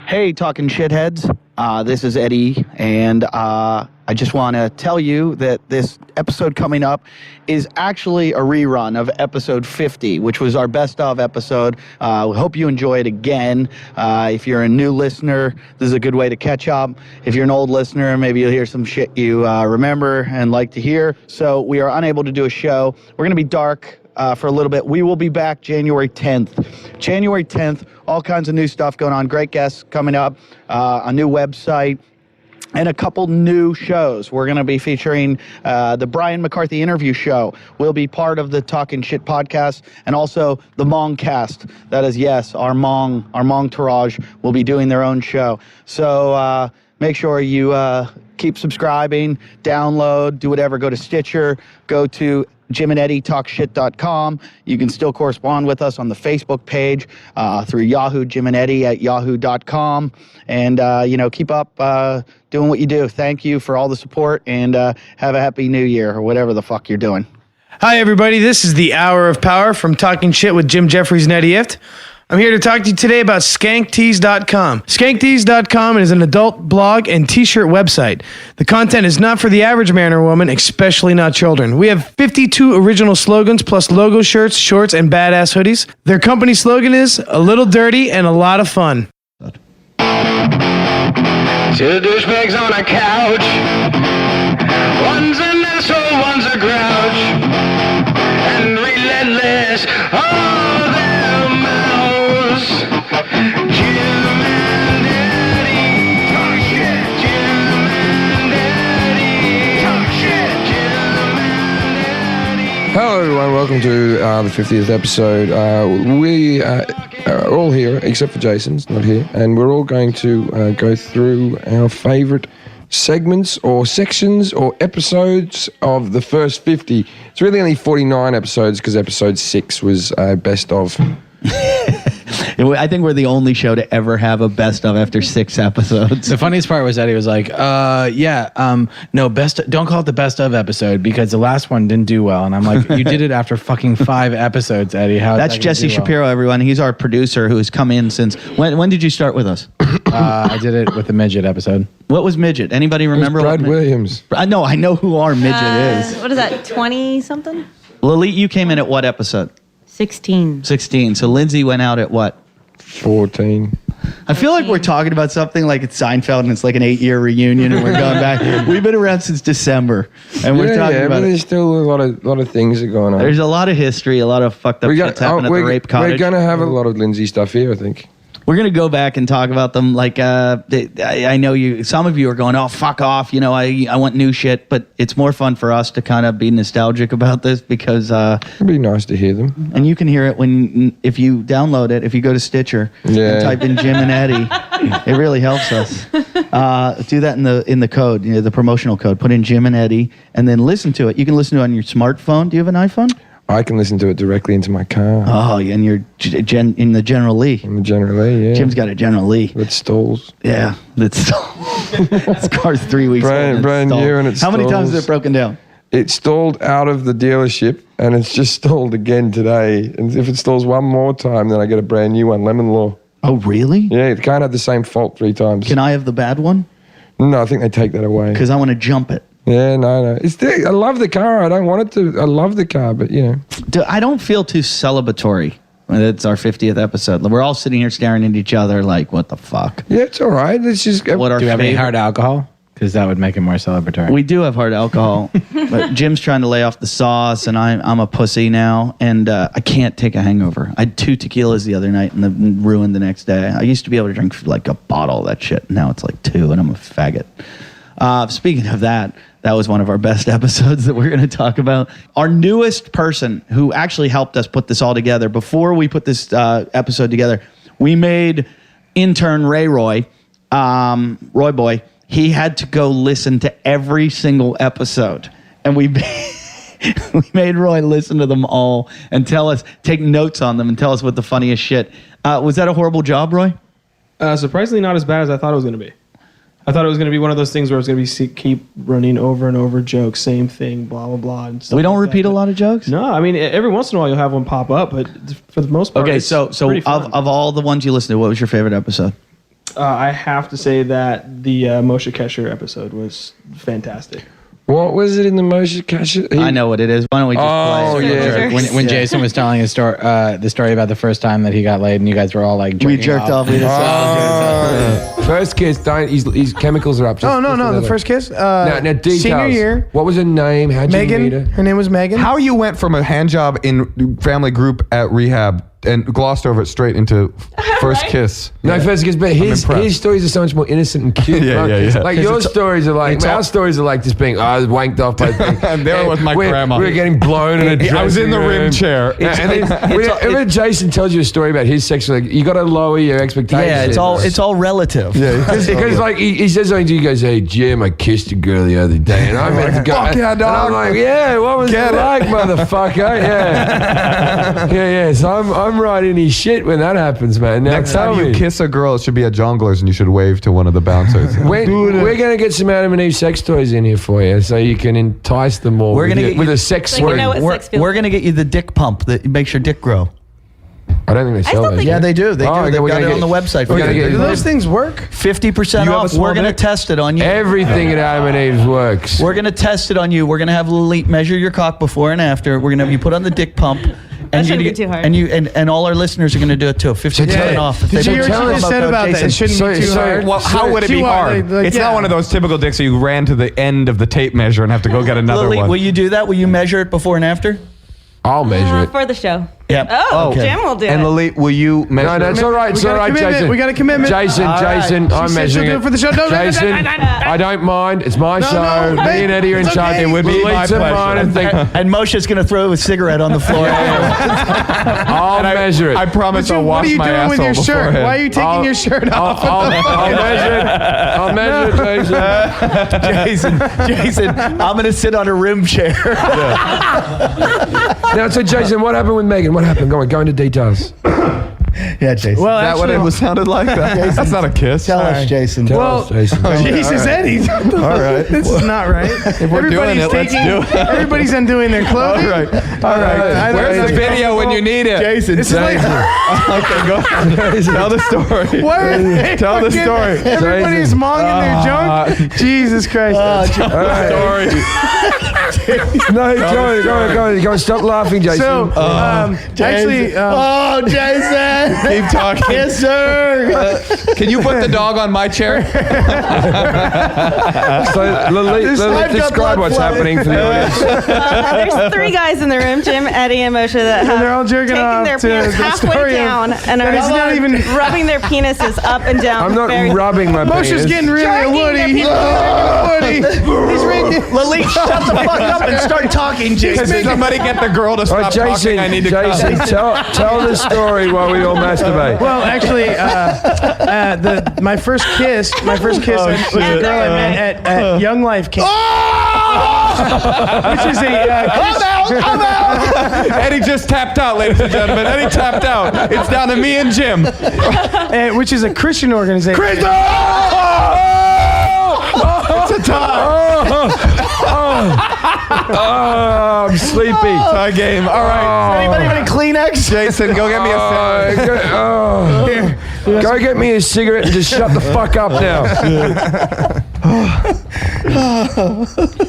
Hey, Talkin shitheads. This is Eddie, and I just want to tell you that this episode coming up is actually a rerun of episode 50, which was our best of episode. We hope you enjoy it again. If you're a new listener, this is a good way to catch up. If you're an old listener, maybe you'll hear some shit you remember and like to hear. So we are unable to do a show. We're going to be dark for a little bit. We will be back January 10th. January 10th, all kinds of new stuff going on. Great guests coming up, a new website, and a couple new shows. We're going to be featuring the Brian McCarthy interview show. Will be part of the Talkin Shit podcast, and also the Mongcast. That is, yes, our Mong Tourage will be doing their own show. So make sure you keep subscribing, download, do whatever. Go to Stitcher, go to JimandEddieTalkShit.com. You can still correspond with us on the Facebook page through Yahoo, JimandEddie@yahoo.com. And, keep up doing what you do. Thank you for all the support, and have a happy new year, or whatever the fuck you're doing. Hi, everybody. This is the Hour of Power from Talking Shit with Jim Jeffries and Eddie Ift. I'm here to talk to you today about SkankTees.com. SkankTees.com is an adult blog and t-shirt website. The content is not for the average man or woman, especially not children. We have 52 original slogans plus logo shirts, shorts, and badass hoodies. Their company slogan is a little dirty and a lot of fun. To the douchebags on a couch. One's an asshole, one's a grouch. And relentless. Oh, their mouths. Jim and Eddie. Talk shit. Jim and Eddie. Talk shit. Jim and Eddie. Hello, everyone. Welcome to the 50th episode. We are all here, except for Jason's not here, and we're all going to go through our favourite segments or sections or episodes of the first 50. It's really only 49 episodes because episode 6 was best of. I think we're the only show to ever have a best of after 6 episodes. The funniest part was Eddie was like, no, don't call it the best of episode because the last one didn't do well. And I'm like, you did it after fucking 5 episodes, Eddie. How That's Jesse Shapiro, everyone. He's our producer who's come in since... When did you start with us? I did it with the midget episode. What was midget? Anybody remember? Brad Williams. I know who our midget is. What is that, 20-something? Lily, you came in at what episode? 16. 16. So Lindsay went out at what? 14. I feel like we're talking about something like it's Seinfeld and it's like an 8-year reunion and we're going back. We've been around since December and we're talking about but there's still a lot of things that are going on. There's a lot of history, a lot of fucked up shit's happening at the rape cottage. We're going to have a lot of Lindsay stuff here, I think. We're going to go back and talk about them. Like, I know some of you are going, oh, fuck off. I want new shit. But it's more fun for us to kind of be nostalgic about this because... It'd be nice to hear them. And you can hear it if you download it, if you go to Stitcher and type in Jim and Eddie. It really helps us. Do that in the code, the promotional code. Put in Jim and Eddie and then listen to it. You can listen to it on your smartphone. Do you have an iPhone? I can listen to it directly into my car. Oh, and you're in the General Lee. In the General Lee, yeah. Jim's got a General Lee. That stalls. Yeah, that stalls. This car's 3 weeks old. Brand new and it How stalls. many times has it broken down? It stalled out of the dealership and it's just stalled again today. And if it stalls one more time, then I get a brand new one, Lemon Law. Oh, really? Yeah, it can't have the same fault 3 times. Can I have the bad one? No, I think they take that away. Because I want to jump it. Yeah, no. I love the car. I don't want it to. I love the car, but I don't feel too celebratory. It's our 50th episode. We're all sitting here staring at each other like, what the fuck? Yeah, it's all right. It's just... What our Do you have any hard alcohol? Because that would make it more celebratory. We do have hard alcohol. But Jim's trying to lay off the sauce, and I'm a pussy now, and I can't take a hangover. I had 2 tequilas the other night and then ruined the next day. I used to be able to drink like a bottle of that shit. Now it's like 2, and I'm a faggot. Speaking of that was one of our best episodes that we're going to talk about. Our newest person who actually helped us put this all together. Before we put this episode together, we made intern Roy Boy. He had to go listen to every single episode. And we made Roy listen to them all and take notes on them and tell us what the funniest shit. Was that a horrible job, Roy? Surprisingly not as bad as I thought it was going to be. I thought it was going to be one of those things where it's going to be keep running over and over jokes, same thing, blah, blah, blah. And we don't repeat a lot of jokes? No, I mean, every once in a while you'll have one pop up, but for the most part, okay, so of all the ones you listened to, what was your favorite episode? I have to say that the Moshe Kesher episode was fantastic. What was it in the motion catcher? I know what it is. Why don't we just Oh, play it? yeah. When Jason was telling his story, the story about the first time that he got laid, and you guys were all like, We jerked off. We First kiss, don't. His chemicals are up. Just, Oh no, just no, the another- first kiss. Now details. Senior year. What was her name? How'd you meet her? Megan. Her name was Megan. How you went from a hand job in family group at rehab and glossed over it straight into first kiss. No, first kiss, but his impressed. stories are so much more innocent and cute. Yeah, right? yeah, yeah. Like 'Cause your it's- stories are like, our stories are like just being, I was wanked off by And they were with my grandma. We were getting blown in a I was in the dressing rim room. chair. And then, whenever Jason tells you a story about his sex, like, you got to lower your expectations. Yeah, it's all relative. Because like he says something to you, he goes, "Hey Jim, I kissed a girl the other day," and I meant to go. Fuck yeah, and dog. I'm like, "Yeah, what was Get it it. like, motherfucker?" Yeah. So I'm right in his shit when that happens, man. Now Next tell time you me. kiss a girl, it should be at Jongleurs and you should wave to one of the bouncers. We're going to get some Adam and Eve sex toys in here for you so you can entice them more We're gonna get with you- a sex So you swing. know what sex feels We're gonna get you the dick pump that makes your dick grow. I don't think they sell still those. think- Yeah, they do. They Oh, do. okay, They've we're got gonna it on the get- website. we're gonna get- Do those things work? 50% You have a off. small We're gonna dick? test it on you. Everything at Adam and Eve's works. We're gonna test it on you. We're gonna have Lite measure your cock before and after. We're gonna have you put on the dick pump. And shouldn't you- be too hard. And all our listeners are gonna do it too. 50% Yeah. off. If Did they you put hear what promo she just said code about that? Jason. It shouldn't be too hard. Well, how would it be Too hard? like, It's yeah. not one of those typical dicks that you ran to the end of the tape measure and have to go get another Lily, one. will you do that? Will you measure it before and after? I'll measure it. for the show. Yep. Oh, Okay. Jim will do And it. Lily, will you measure? No, that's all right. It's We all got a right, commitment. Jason. We got a commitment. Jason, All right. Jason, I'm She said measuring she'll do it for the show. No, Jason, I don't mind. It's my show. no, Me and Eddie are in it's charge. okay. It would be my Lisa, pleasure. mine, and thing. And Moshe's gonna throw a cigarette on the floor. I'll measure it. I promise I'll What wash are you my doing with asshole your shirt? beforehand. Why are you taking your shirt off? I'll measure it. I'll measure it, Jason. Jason, I'm gonna sit on a rim chair. Now, so Jason, what happened with Megan? What happened? Go into details. Yeah, Jason. Well, Is that what it was sounded like? That's not a kiss. Tell us, Jason. Tell us, Jason. Jesus, Eddie. All right. This is not right. If we're doing it, let's do it. Everybody's undoing their clothing. All right. Where's the video when you need it? Jason, This is like, Okay, go. Tell the story. what are they Tell the fucking- story. Everybody's monging their junk. Jesus Christ. Story. No, go on. Stop laughing, Jason. So, actually, oh, Jason. Keep talking. Yes, sir. Can you put the dog on my chair? So, Lily, I've got describe blood what's flowing. happening for the audience. There's 3 guys in the room, Jim, Eddie, and Moshe, that have they're all jerking taken off their to penis the halfway story of- down and are that he's not even- rubbing their penises up and down. I'm not very- rubbing my Moshe's penis. getting really Jerking woody. their He's penis. really woody. He's really. Lily, shut the fuck up and start talking, Jason. Somebody get the girl to All stop right, Jason, talking. I need to Jason, come. tell the story while we all masturbate. Well, actually, my first kiss was a girl I met at Young Life Camp. Which is a I'm out. Eddie just tapped out, ladies and gentlemen. Eddie tapped out. It's down to me and Jim. which is a Christian organization. It's a tie. Oh, I'm sleepy. Tie game. All right. Anybody have any Kleenex? Jason, go get me a cigarette. Go get me a cigarette and just shut the fuck up now.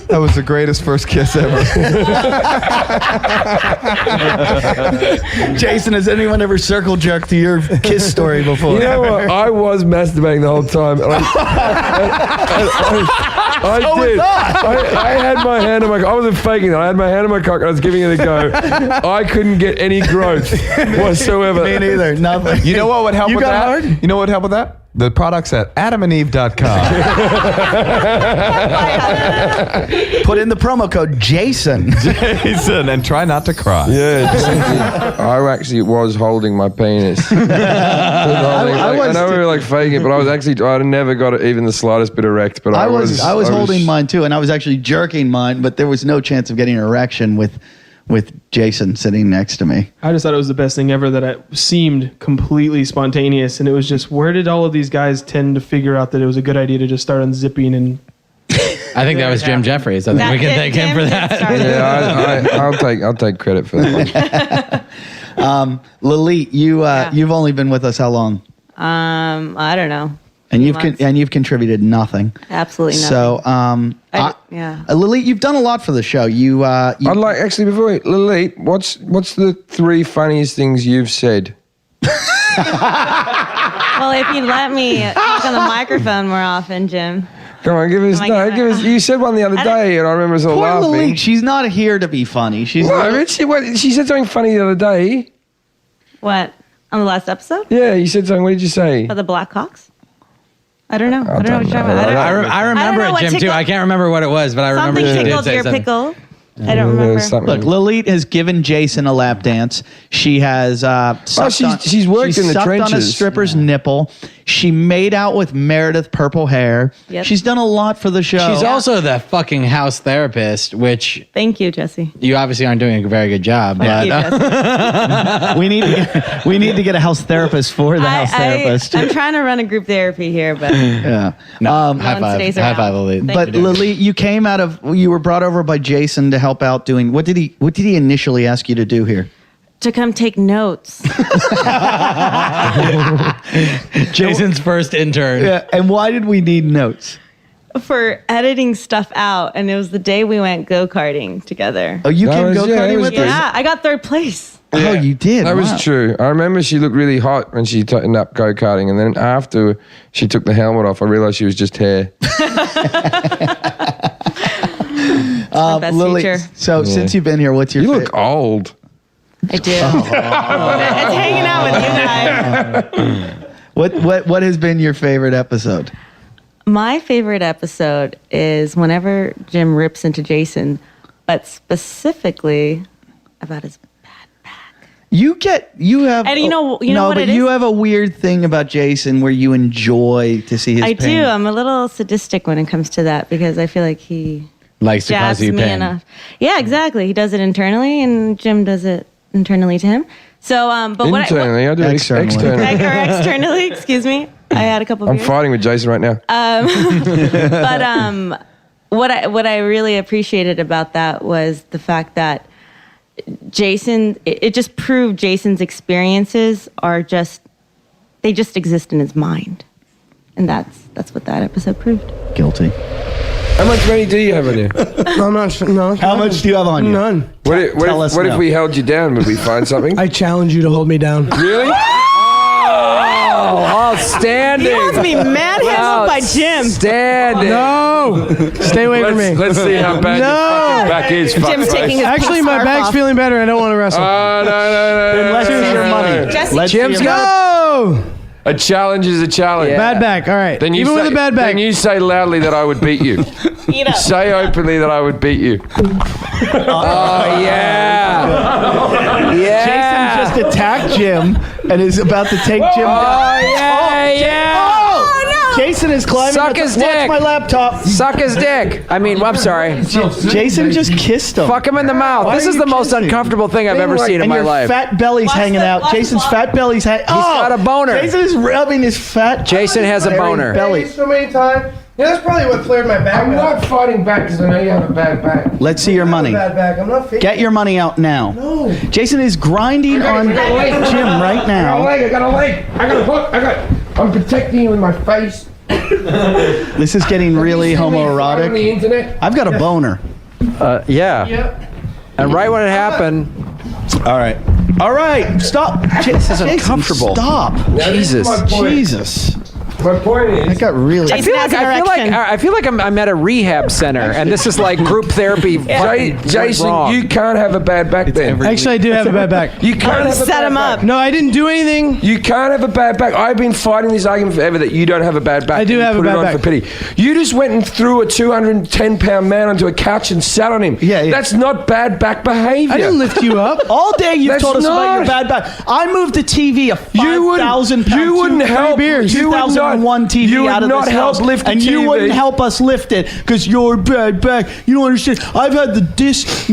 That was the greatest first kiss ever. Jason, has anyone ever circle jerked to your kiss story before? You know what? I was masturbating the whole time. I did. I had my hand on my cock. I wasn't faking it. I had my hand on my cock and I was giving it a go. I couldn't get any growth whatsoever. Me neither. Nothing. You know what would help You with got that? hard? You know what would help with that? The products at adamandeve.com. Put in the promo code Jason. Jason, and try not to cry. Yeah, I actually was holding my penis. I know we were like faking it, but I never got it even the slightest bit erect. But I was holding mine too, and I was actually jerking mine, but there was no chance of getting an erection with Jason sitting next to me. I just thought it was the best thing ever, that it seemed completely spontaneous. And it was just, where did all of these guys tend to figure out that it was a good idea to just start unzipping and... I think that was Jim Jeffries. I think we can thank him for that. Yeah, I'll take credit for that. Lily, you've only been with us how long? I don't know. And few you've months. and you've contributed nothing. Absolutely nothing. So, yeah. Lily, you've done a lot for the show. You I'd like, actually, before we, Lily, what's the 3 funniest things you've said? Well, if you'd let me talk on the microphone more often, Jim. Come on, give us. Am I No, gonna- give us. You said one the other day, and I remember us all poor laughing. Lily, she's not here to be funny. She's No, but she said something funny the other day. What? On the last episode? Yeah, you said something. What did you say? About the Blackhawks? I don't know. I don't know don't what you're talking know. about. I remember know it, what Jim, too. tickled- I can't remember what it was, but I remember Something she did tickled say your something. pickle. I don't remember. Look, Lilith has given Jason a lap dance. She has she's worked in the sucked on a trenches. stripper's nipple. She made out with Meredith purple hair. Yep. She's done a lot for the show. She's also the fucking house therapist, which Thank you, Jesse. you obviously aren't doing a very good job. Thank But you, Jesse. we need to get a house therapist for the house therapist. I'm trying to run a group therapy here, but Yeah. high one five, stays high around. five, Lily. Thank But you. Lily, you were brought over by Jason to help out doing what did he initially ask you to do here? to come take notes. Jason's first intern. Yeah, and why did we need notes? For editing stuff out, and it was the day we went go-karting together. Oh, you That came was- go yeah, it karting was with us? Yeah, I got 3rd place. Oh, you did. That Wow. was true. I remember she looked really hot when she tightened up go-karting, and then after she took the helmet off, I realized she was just hair. My best Lily, teacher. so since you've been here, what's your You look old. I do. It's hanging out with you guys. what has been your favorite episode? My favorite episode is whenever Jim rips into Jason, but specifically about his bad back. You have And you know no, what but it you is? have a weird thing about Jason where you enjoy to see his I pain. do. I'm a little sadistic when it comes to that because I feel like he Likes to cause jabs you me pain. enough. Yeah, exactly. He does it internally, and Jim does it internally to him. So, but Internally, I do it Externally. externally. or externally, excuse me. I had a couple. I'm beers. fighting with Jason right now. But what I really appreciated about that was the fact that Jason, it just proved Jason's experiences are just exist in his mind, and that's what that episode proved. Guilty. How much money do you have on you? I'm not sure. No. How much do you have on you? None. What if no. we held you down? Would we find something? I challenge you to hold me down. Really? Outstanding. He wants me manhandled by Jim. Standing. No. Stay away from me. Let's see how bad your fucking back is. Jim's taking his Actually, my scarf bag's off. feeling better. I don't want to wrestle. Oh, no. Let's see your money. Jesse, Let's see Jim's your money. Go! A challenge is a challenge. Yeah. Bad back. All right. Then you Even say, with a bad back. Then you say loudly that I would beat you. Eat up. Say openly that I would beat you. Oh, yeah. Yeah. Jason just attacked Jim and is about to take Jim down. Oh, yeah. Oh, no! Jason is climbing. Suck up the- his Watch dick. my laptop. Suck his dick. I mean, I'm sorry. Jason just kissed him. Fuck him in the mouth. Why This are is you the most kissing? uncomfortable thing I've ever seen in and my your life. fat belly's Watch hanging the- out. watch the Jason's vlog. fat belly's hanging. He's got a boner. Jason is rubbing his fat. Jason has a hairy boner. belly. So many times. Yeah, that's probably what flared my back. I'm not fighting back because I know you have a bad back. Let's see your money. Bad back. I'm not faking. Get your money out now. No. Jason is grinding on Jim right I now. got a leg. I got a hook. I'm protecting you with my face. This is getting really On the homoerotic. internet. I've got a boner. Yeah. And right when it happened, All right. All right. Stop. This is uncomfortable. Stop. Now, this is Jesus. my point. Jesus. My point is. That got really. Jason has an erection. I feel like I'm at a rehab center, and this is like group therapy. Jason, wrong. you can't have a bad back then. Actually, I do have a bad back. You can't have a Set bad him back. up. No, I didn't do anything. You can't have a bad back. I've been fighting this argument forever that you don't have a bad back. I do and you have a put bad it on back. for pity. You just went and threw a 210-pound man onto a couch and sat on him. Yeah. That's not bad back behavior. I didn't lift you up. All day you've That's told us about your not- bad back. I moved the TV a You wouldn't- 5,000 pound. you wouldn't help- beers, you would not- 2001 TV you would out of not this help house, lift the and you TV. wouldn't help us lift it because you're bad back. You don't understand. I've had the disc.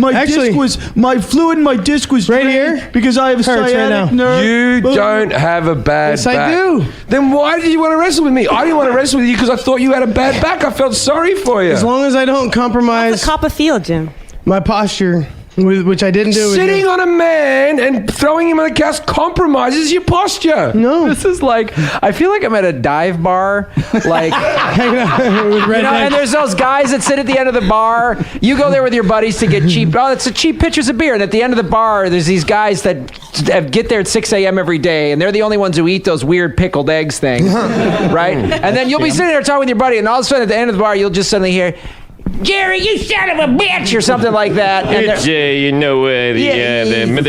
My fluid in my disc was Right drained here? because I have a Hurts right sciatic now. nerve. You don't have a bad Yes, back. I do. Then why did you want to wrestle with me? I didn't want to wrestle with you because I thought you had a bad back. I felt sorry for you. As long as I don't What's compromise the copper feel, Jim? my posture, Which I didn't do. Sitting on a man and throwing him on the couch compromises your posture. No. This is like, I feel like I'm at a dive bar, like, and there's those guys that sit at the end of the bar. You go there with your buddies to get cheap, it's a cheap pitchers of beer. And at the end of the bar, there's these guys that get there at 6 a.m. every day, and they're the only ones who eat those weird pickled eggs things, right? And then you'll be sitting there talking with your buddy, and all of a sudden at the end of the bar, you'll just suddenly hear, Jerry, you son of a bitch, or something like that. And it's, the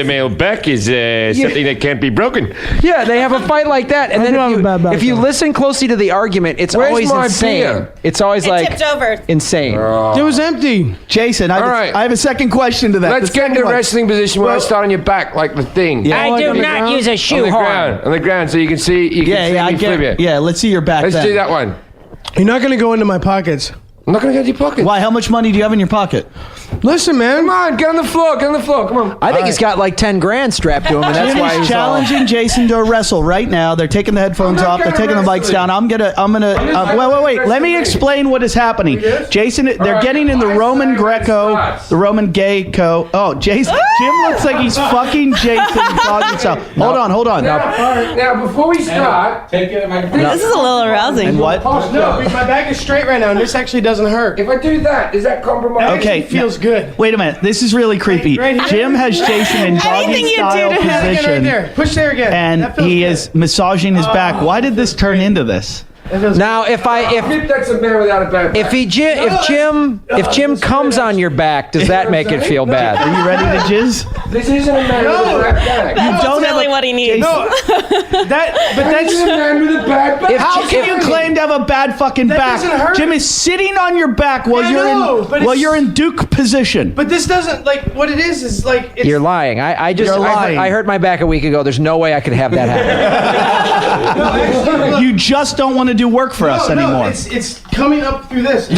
male back is something that can't be broken. Yeah, they have a fight like that. And then if you listen closely to the argument, it's always insane. Beer? It's always like tipped over. Insane. It was empty. Jason, I have a second question to that. Let's get into a wrestling position where I start on your back like the thing. Yeah. I do not use a shoe horn. On the ground, so you can see. I get it. Yeah, let's see your back. Let's do that one. You're not going to go into my pockets. I'm not going to get your pocket. Why? How much money do you have in your pocket? Listen, man. Come on, get on the floor. Get on the floor. Come on. I think he's got like 10 grand strapped to him, and that's Jim why is he's challenging Jason to wrestle right now. They're taking the headphones off. They're taking the mics down. I'm gonna. Wait. Let me explain what is happening. Jason, they're getting in the Roman Greco, the Roman Gay-Co. Oh, Jason. Jim looks like he's fucking Jason. Hold on. Now, before we start, This is a little arousing. And what? No, my back is straight right now, and this actually doesn't hurt. if I do that, does that compromise? Okay. It feels good. Wait a minute. This is really creepy. Right here. Jim has Jason in doggy style Right position, there. Push there again. and That feels he good. is massaging his back. Why did this turn into this? Now, if That's a man without a bad back. if Jim comes on your back, does that make it feel bad? Are you ready to jizz? This isn't a man with a bad back. You don't have really what he needs. No, This is a man with a bad back. How can you claim to have a bad fucking back? doesn't hurt. Jim is sitting on your back while you're in Duke position. but this doesn't, like, what it is like, it's, You're lying. You're lying. I hurt my back a week ago. There's no way I could have that happen. You just don't want to do work for us anymore. it's coming up through this.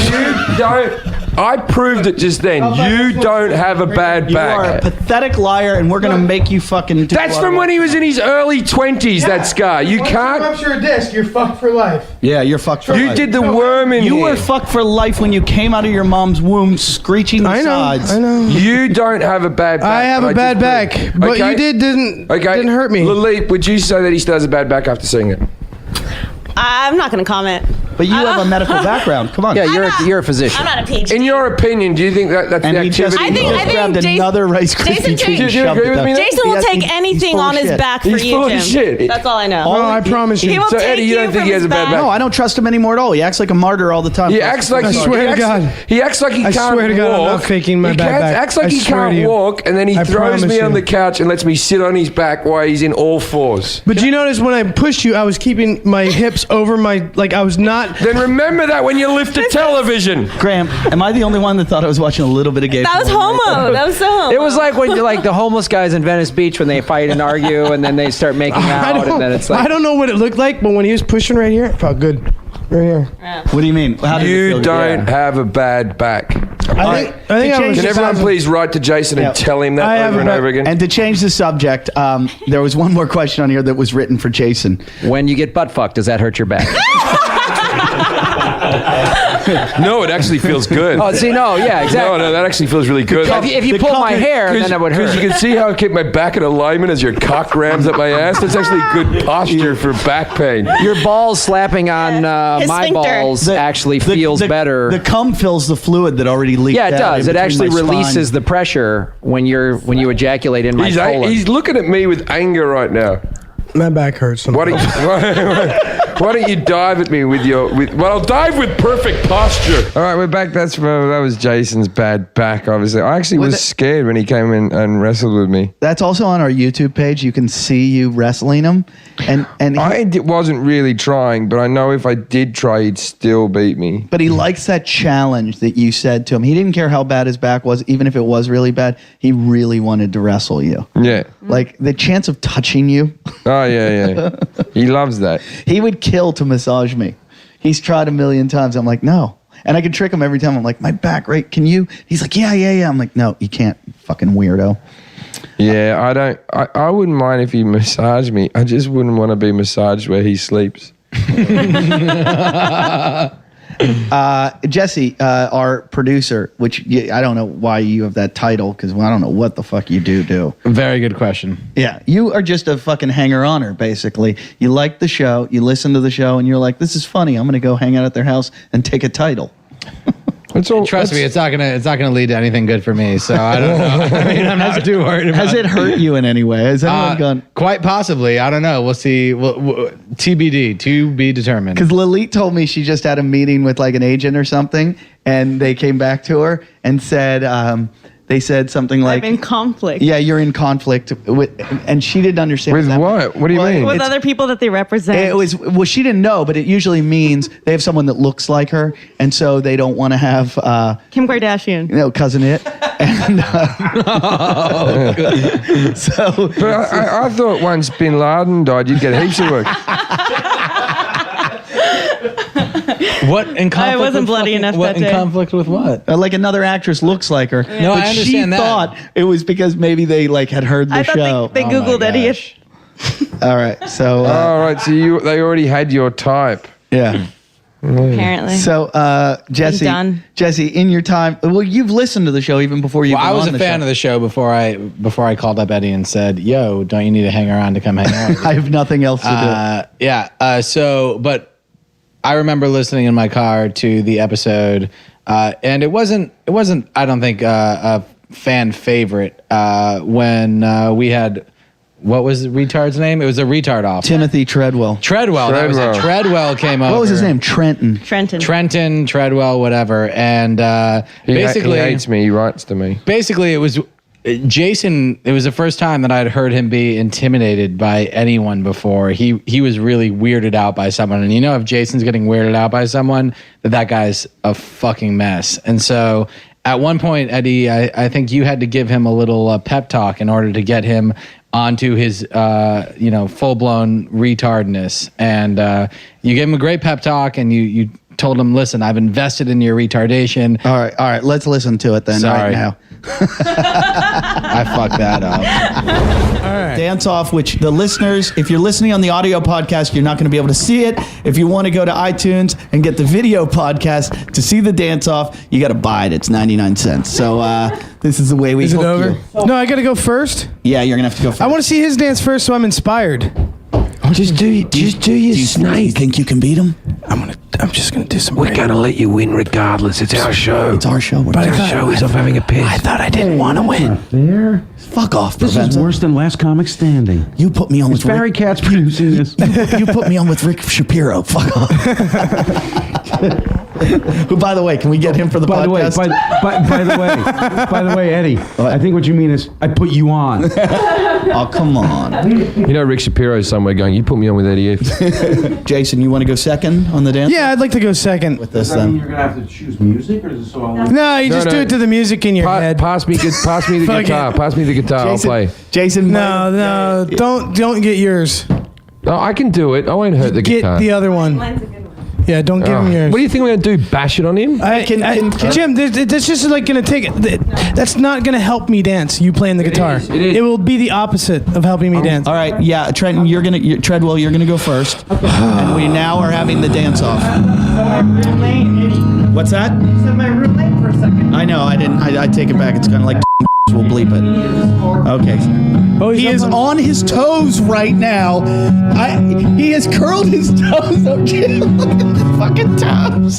I proved it just then. You don't have a bad You are a back. pathetic liar, and we're gonna make you fucking. That's from when he was in his early 20s, that scar. You Once can't. you rupture a disc, you're fucked for life. Yeah, you're fucked for You life. did the worm in You here. were fucked for life when you came out of your mom's womb, screeching the sides. I know. You don't have a bad back. I have a but bad just back, proved it. but Okay? you didn't hurt me. Lilith, would you say that he still has a bad back after seeing it? I'm not going to comment. But you have a medical background. Come on. Yeah, you're a physician. I'm not a PhD. In your opinion, do you think that's And the he just, activity? I think grabbed Jason- another Rice Krispie Jason treat and Jason- shoved agree it with down. me? Jason will He's take full anything of on his shit. back for He's you, full of Jim. shit. That's all I know. Oh, I promise you. He will So, take Eddie, you you don't think from he has his a bad back? No, I don't trust him anymore at all. He acts like a martyr all the time. He acts like I swear to God. He acts like he I can't swear to God, I'm walk. not faking my he bad back. acts like I he swear to can't you. walk, and then he I throws promise me on you. the couch and lets me sit on his back while he's in all fours. But you notice when I pushed you, I was keeping my hips over my, like, I was not. Then remember that when you lift a television. Graham, am I the only one that thought I was watching a little bit of gay That was porn? homo. That was so homo. It was like when like the homeless guys in Venice Beach when they fight and argue and then they start making out and then it's like I don't know what it looked like, but when he was pushing right here, it felt good. Right here. What do you mean? How did it You feel? don't have a bad back. I think I To was. Can everyone please write to Jason Yeah. and tell him I that have over a and bad- over again? And to change the subject, there was one more question on here that was written for Jason. when you get butt fucked, does that hurt your back? No, it actually feels good. Oh, see, no, yeah, exactly. No, that actually feels really good. If you pull my hair, then it would hurt. Because you can see how I keep my back in alignment as your cock rams up my ass. That's actually good posture for back pain. Your balls slapping on His my sphincter. balls actually feels better. The cum fills the fluid that already leaked Yeah, it out does. in It between actually my spine. releases the pressure when you ejaculate in my colon. He's looking at me with anger right now. My back hurts. Why don't you dive at me with your well, I'll dive with perfect posture. All right, we're back. That was Jason's bad back, obviously. I actually was scared when he came in and wrestled with me. That's also on our YouTube page. You can see you wrestling him, and Wasn't really trying, but I know if I did try, he'd still beat me. but he likes that challenge that you said to him. He didn't care how bad his back was, even if it was really bad. He really wanted to wrestle you. Yeah. Like the chance of touching you, Oh yeah. He loves that. he would kill to massage me. He's tried a million times. I'm like, no. And I can trick him every time. I'm like, my back, right? Can you? He's like, yeah. I'm like, no, you can't, you fucking weirdo. Yeah, I wouldn't mind if he massaged me. I just wouldn't want to be massaged where he sleeps. Jesse, our producer, which I don't know why you have that title because I don't know what the fuck you do. Very good question. Yeah, you are just a fucking hanger-oner, basically. You like the show, you listen to the show, and you're like, this is funny. I'm going to go hang out at their house and take a title. Trust me, it's not gonna lead to anything good for me. So I don't know. I mean, I'm not too worried about it. Has it hurt you in any way? Has anyone gone? Quite possibly. I don't know. We'll see. TBD, to be determined. Because Lilith told me she just had a meeting with like an agent or something, and they came back to her and said, they said something like, I'm in conflict. Yeah, you're in conflict with, and she didn't understand. With what? What do you mean? With other people that they represent. It was, well, she didn't know, but it usually means they have someone that looks like her, and so they don't want to have Kim Kardashian. cousin it. And so, But I thought once Bin Laden died, you'd get heaps of work. What in conflict? I wasn't with bloody fucking- enough What that in day. conflict with what? like another actress looks like her. No, but I understand she that. thought it was because maybe they like had heard the I show. thought they Googled Eddie. All right, so All right, so they already had your type. yeah. Apparently. So Jesse, done. Jesse, in your time, well, you've listened to the show even before you. Well, I was a fan of the show before I called up Eddie and said, "Yo, don't you need to hang around to come hang out?" I have nothing else to do. Yeah. But I remember listening in my car to the episode, and it wasn't. I don't think a fan favorite when we had. What was the retard's name? It was a retard off. Timothy Treadwell. Treadwell. That was it. Treadwell came over. What was his name? Trenton. Trenton Treadwell, whatever. And basically, he hates me. He writes to me. Basically, it was Jason. It was the first time that I'd heard him be intimidated by anyone before. He was really weirded out by someone, and if Jason's getting weirded out by someone, that guy's a fucking mess. And so, at one point, Eddie, I think you had to give him a little pep talk in order to get him onto his, full-blown retardness. And you gave him a great pep talk, and you told him, listen, I've invested in your retardation. All right, let's listen to it then. Sorry. Right now. I fucked that up. All right. Dance Off, which the listeners, if you're listening on the audio podcast, you're not going to be able to see it. If you want to go to iTunes and get the video podcast to see the Dance Off, you got to buy it. It's 99 cents. So this is the way we Is it hook over? you. No, I got to go first. Yeah, you're going to have to go first. I want to see his dance first, so I'm inspired. Just do your snake. You think you can beat him? I'm just gonna do some. We're going to let you win regardless. It's our show. It's our show. But our show is off having a piss. I thought I didn't want to win. There. Fuck off, This is Provenza. worse than Last Comic Standing. You put me on It's with Barry Katz producing this. You put me on with Rick Shapiro. Fuck off. Who, by the way, can we get him for the podcast? By the way, Eddie, I think what you mean is I put you on. Oh, come on. Rick Shapiro's somewhere going, you put me on with Eddie F. Jason, you want to go second on the dance? Yeah, I'd like to go second. With this Does that mean then. you're going to have to choose music, or is this all... No, you just do it to the music in your head. Pass me the Fuck guitar. it. Pass me the guitar. I'll play. Jason. No, don't get yours. No, I can do it. I won't hurt the Get guitar. the other one. Yeah, don't give him yours. What do you think we're going to do? Bash it on him? Jim, that's just like going to take it. That's not going to help me dance. You playing the guitar. It is. It will be the opposite of helping me dance. All right, yeah, Trenton, Treadwell, you're gonna go first, and we now are having the dance off. What's that? You said my roommate for a second. I know, I didn't. I take it back. It's kind of like we'll bleep it. Okay. Oh, He is on his toes right now. He has curled his toes up. Jim. Look at the fucking toes.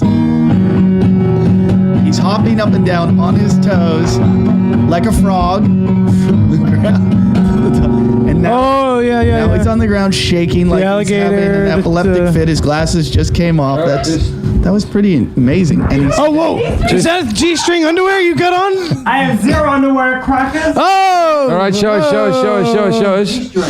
He's hopping up and down on his toes like a frog. And now, Oh, yeah. now he's on the ground shaking like he's having alligator an epileptic fit. His glasses just came off. That was pretty amazing. And he's, Oh, whoa. Is that G-string underwear you got on? I have zero underwear, crackers. Oh! All right, show us.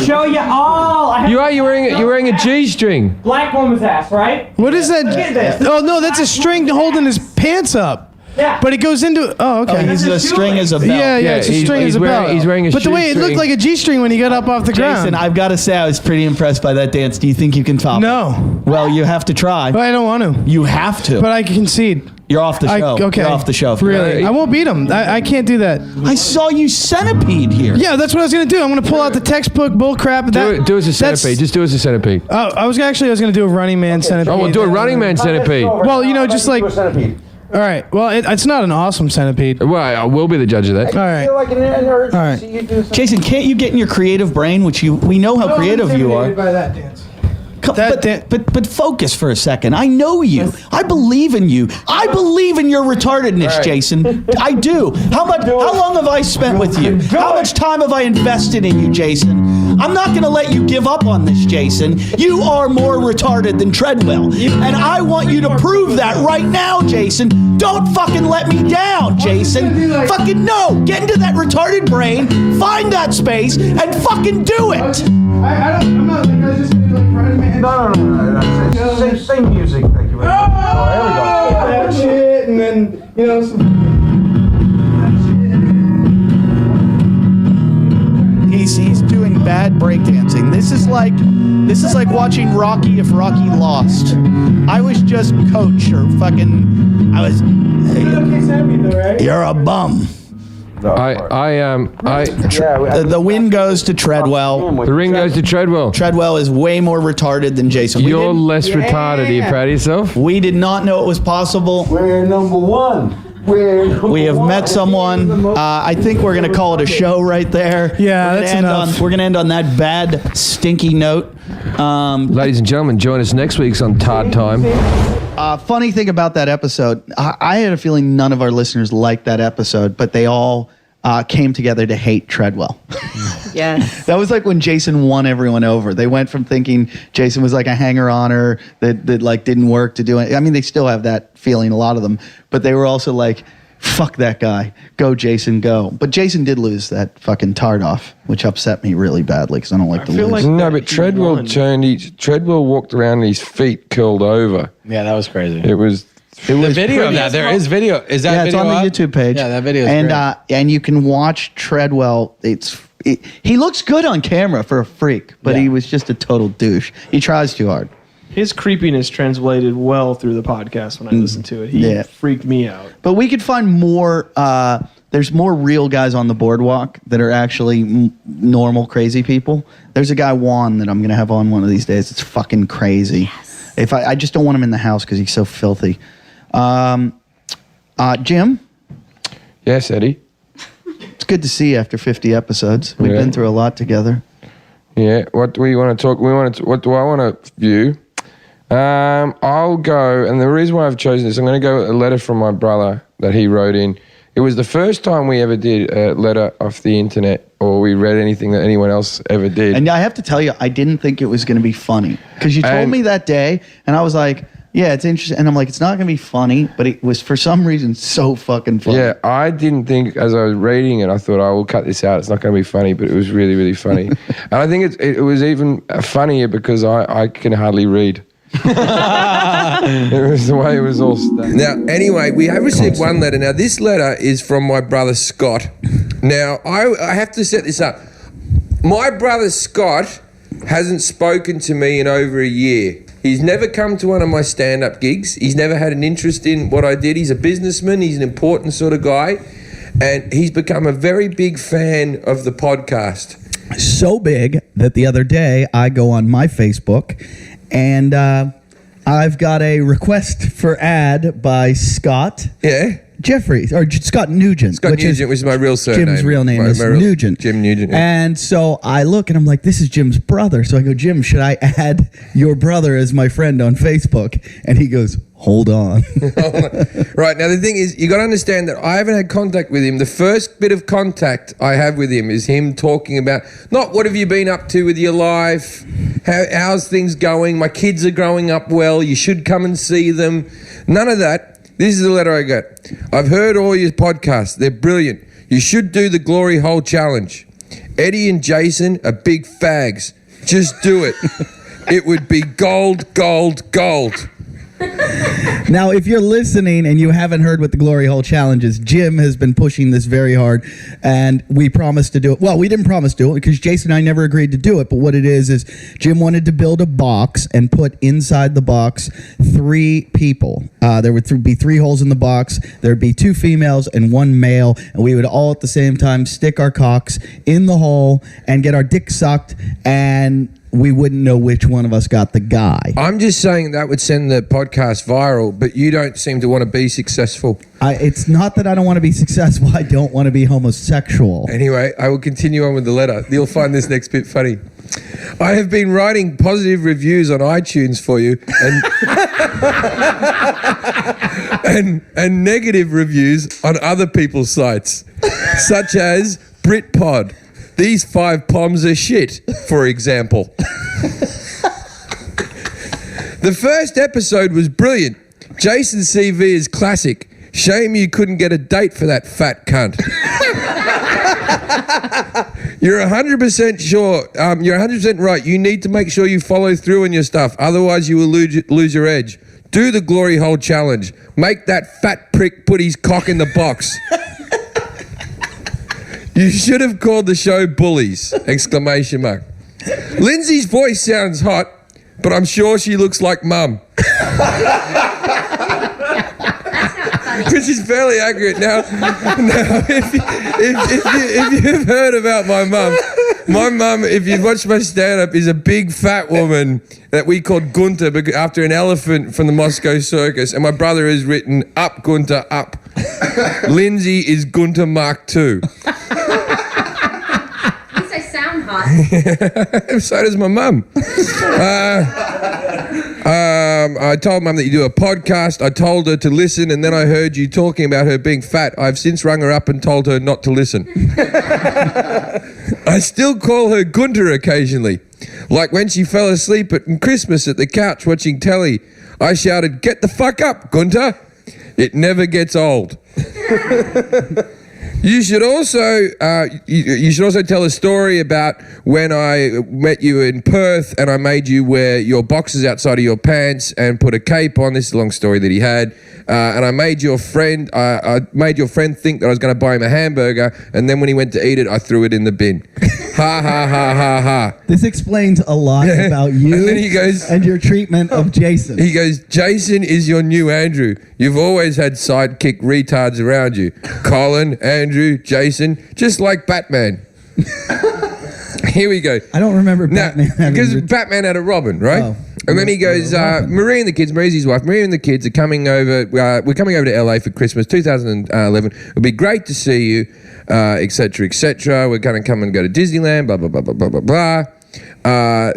Show you all. I have You're wearing a G-string. black woman's ass, right? What is that? Look at this. Oh, no, that's a string holding his pants up. Yeah. But it goes into. Oh, okay. He's a string as a belt. Yeah, it's a string as a belt. He's wearing a But the way it looked like a G-string when he got up off the ground. Jason, I've got to say, I was pretty impressed by that dance. Do you think you can top it? No. Well, you have to try. But I don't want to. You have to. But I concede. You're off the show. Okay. You're off the show. Really? I won't beat him. I can't do that. I saw you centipede here. Yeah, that's what I was going to do. I'm going to pull out the textbook bull crap. Do it as a centipede. Just do it as a centipede. I was going to do a running man centipede. Oh, we'll do a running man centipede. Well, just like... All right. Well, it's not an awesome centipede. Well, I will be the judge of that. All right. All right. Jason, can't you get in your creative brain, which we know how creative you are. By that dance. But focus for a second. I know you. I believe in you. I believe in your retardedness, Jason. I do. How long have I spent with you? How much time have I invested in you, Jason? I'm not going to let you give up on this, Jason. You are more retarded than Treadwell. And I want you to prove that right now, Jason. Don't fucking let me down, Jason. Fucking no. Get into that retarded brain, find that space, and fucking do it. I'm not like, I was just going to do like running man. No. Same music. Thank you very much. Oh, there we go. That shit, and then, He's doing bad breakdancing. This is like watching Rocky if Rocky lost. I was just coach or fucking. I was. You're a bum. The win goes to Treadwell. The ring goes to Treadwell. Treadwell is way more retarded than Jason. You're less retarded. Are you proud of yourself? We did not know it was possible. We're number one. We have met someone. I think we're going to call it a show right there. Yeah, that's enough. We're going to end on that bad, stinky note. Ladies and gentlemen, join us next week on Tard Time. Funny thing about that episode, I had a feeling none of our listeners liked that episode, but they all came together to hate Treadwell. Yes. That was like when Jason won everyone over. They went from thinking Jason was like a hanger-oner that like didn't work to do it. I mean, they still have that feeling, a lot of them, but they were also like, fuck that guy. Go, Jason, go. But Jason did lose that fucking tard off, which upset me really badly because I don't like to lose. No, but Treadwell Treadwell walked around and his feet curled over. Yeah, that was crazy. It was the video of that. There is video. Is that it's video on the up? YouTube page. Yeah, that video is and great. and you can watch Treadwell. He looks good on camera for a freak, but he was just a total douche. He tries too hard. His creepiness translated well through the podcast when I listened to it. He freaked me out. But we could find more. There's more real guys on the boardwalk that are actually normal, crazy people. There's a guy, Juan, that I'm going to have on one of these days. It's fucking crazy. Yes. If I just don't want him in the house because he's so filthy. Jim? Yes, Eddie? It's good to see you after 50 episodes. We've been through a lot together. Yeah. What do we want to talk? What do I want to view? I'll go, and the reason why I've chosen this, I'm going to go with a letter from my brother that he wrote in. It was the first time we ever did a letter off the internet, or we read anything that anyone else ever did. And I have to tell you, I didn't think it was going to be funny because you told me that day, and I was like, yeah, it's interesting. And I'm like, it's not going to be funny, but it was for some reason so fucking funny. Yeah, I didn't think, as I was reading it, I thought, I will cut this out. It's not going to be funny, but it was really, really funny. And I think it was even funnier because I can hardly read. It was the way it was all done. Now, anyway, we have received one letter. Now, this letter is from my brother Scott. Now, I have to set this up. My brother Scott hasn't spoken to me in over a year. He's never come to one of my stand-up gigs. He's never had an interest in what I did. He's a businessman. He's an important sort of guy. And he's become a very big fan of the podcast. So big that the other day I go on my Facebook and I've got a request for ad by Scott. Yeah. Jeffrey, or Scott Nugent. Scott Nugent, which is my real surname. Jim's real name is Nugent. Jim Nugent. Yeah. And so I look and I'm like, this is Jim's brother. So I go, Jim, should I add your brother as my friend on Facebook? And he goes, hold on. Right, now the thing is, you got to understand that I haven't had contact with him. The first bit of contact I have with him is him talking about, not what have you been up to with your life, how's things going, my kids are growing up well, you should come and see them. None of that. This is the letter I got. I've heard all your podcasts. They're brilliant. You should do the Glory Hole Challenge. Eddie and Jason are big fags. Just do it. It would be gold, gold, gold. Now, if you're listening and you haven't heard what the Glory Hole Challenge is, Jim has been pushing this very hard, and we promised to do it. Well, we didn't promise to do it because Jason and I never agreed to do it, but what it is Jim wanted to build a box and put inside the box 3 people. There would be 3 holes in the box. There would be 2 females and 1 male, and we would all at the same time stick our cocks in the hole and get our dick sucked, and we wouldn't know which one of us got the guy. I'm just saying that would send the podcast viral, but you don't seem to want to be successful. It's not that I don't want to be successful. I don't want to be homosexual. Anyway, I will continue on with the letter. You'll find this next bit funny. I have been writing positive reviews on iTunes for you and negative reviews on other people's sites, such as Britpod. These 5 poms are shit, for example. The first episode was brilliant. Jason's CV is classic. Shame you couldn't get a date for that fat cunt. You're 100% sure. You're 100% right. You need to make sure you follow through on your stuff. Otherwise, you will lose your edge. Do the Glory Hole Challenge. Make that fat prick put his cock in the box. You should have called the show Bullies! ! Lindsay's voice sounds hot, but I'm sure she looks like Mum. Which is fairly accurate. Now if you've heard about my mum, if you've watched my stand-up, is a big fat woman that we called Gunter after an elephant from the Moscow Circus, and my brother has written Up Gunter Up. Lindsay is Gunter Mark II. So does my mum. I told Mum that you do a podcast. I told her to listen, and then I heard you talking about her being fat. I've since rung her up and told her not to listen. I still call her Gunter occasionally. Like when she fell asleep at Christmas at the couch watching telly, I shouted, "Get the fuck up, Gunter." It never gets old. You should also tell a story about when I met you in Perth and I made you wear your boxers outside of your pants and put a cape on. This is a long story that he had. And I made your friend think that I was going to buy him a hamburger, and then when he went to eat it, I threw it in the bin. Ha ha ha ha ha. This explains a lot about you and then he goes, and your treatment of Jason. He goes, "Jason is your new Andrew. You've always had sidekick retards around you. Colin, Andrew, Jason, just like Batman." Here we go. I don't remember Batman. Because Batman had a Robin, right? Oh. And then he goes, Marie and the kids, Marie's his wife, Marie and the kids are coming over. We're coming over to LA for Christmas 2011. It'll be great to see you, et cetera, et cetera. We're going to come and go to Disneyland, blah, blah, blah, blah, blah, blah, blah.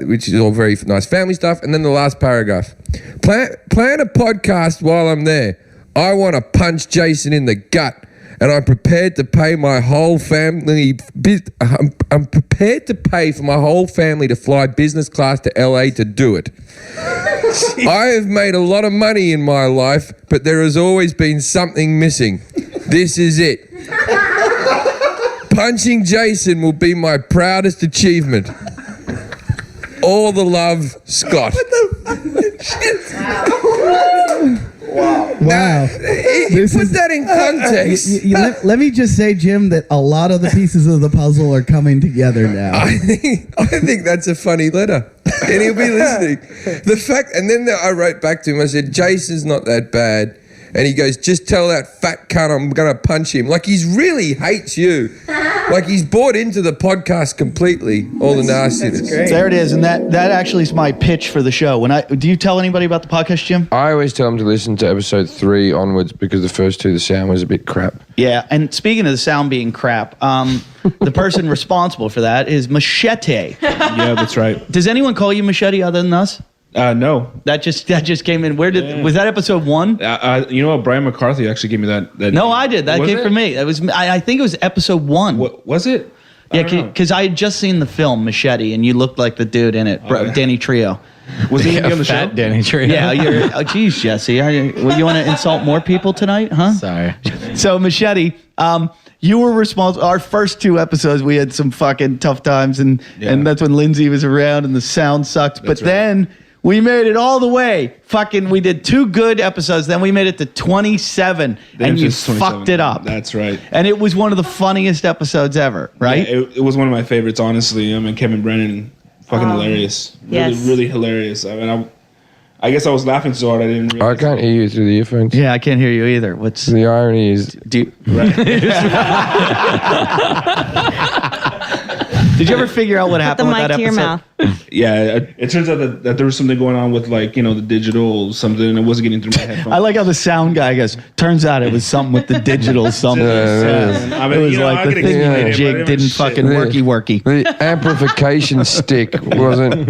Which is all very nice family stuff. And then the last paragraph. Plan a podcast while I'm there. I want to punch Jason in the gut. And I'm prepared to pay my whole family. I'm prepared to pay for my whole family to fly business class to LA to do it. I have made a lot of money in my life, but there has always been something missing. This is it. Punching Jason will be my proudest achievement. All the love, Scott. Wow. Now, put that in context. Let me just say, Jim, that a lot of the pieces of the puzzle are coming together now. I think that's a funny letter. And he'll be listening. And then I wrote back to him, I said, "Jason's not that bad." And he goes, "Just tell that fat cunt I'm going to punch him." Like he really hates you. Like he's bought into the podcast completely, all the nastiness. There it is. And that actually is my pitch for the show. Do you tell anybody about the podcast, Jim? I always tell them to listen to episode 3 onwards because the first 2, the sound was a bit crap. Yeah, and speaking of the sound being crap, the person responsible for that is Machete. Yeah, that's right. Does anyone call you Machete other than us? No. That just came in. Was that episode 1? You know what? Brian McCarthy actually gave me that. No, I did. That came from me. It was. I think it was episode 1. What was it? Yeah, because I had just seen the film Machete, and you looked like the dude in it, Danny Trio. Was he on the show? Fat Danny Trio. Yeah. Geez, Jesse, you want to insult more people tonight, huh? Sorry. So Machete, you were responsible. Our first 2 episodes, we had some fucking tough times, and that's when Lindsay was around and the sound sucked. But then We made it all the way. Fucking, we did 2 good episodes. Then we made it to 27, and you fucked it up. That's right. And it was one of the funniest episodes ever, right? Yeah, it was one of my favorites, honestly. I mean, Kevin Brennan, fucking hilarious. Yes. Really hilarious. I mean, I guess I was laughing so hard I didn't realize. I can't hear you through the earphones. Yeah, I can't hear you either. What's The irony is... Did you ever figure out what Put the happened with mic that to your episode? mouth. Yeah, it turns out that there was something going on with, like, you know, the digital something, and it wasn't getting through my headphones. I like how the sound guy goes, turns out it was something with the digital something. I mean, It was you know, like I the could thing explain you it, jig but it didn't was fucking shit. worky. The amplification stick wasn't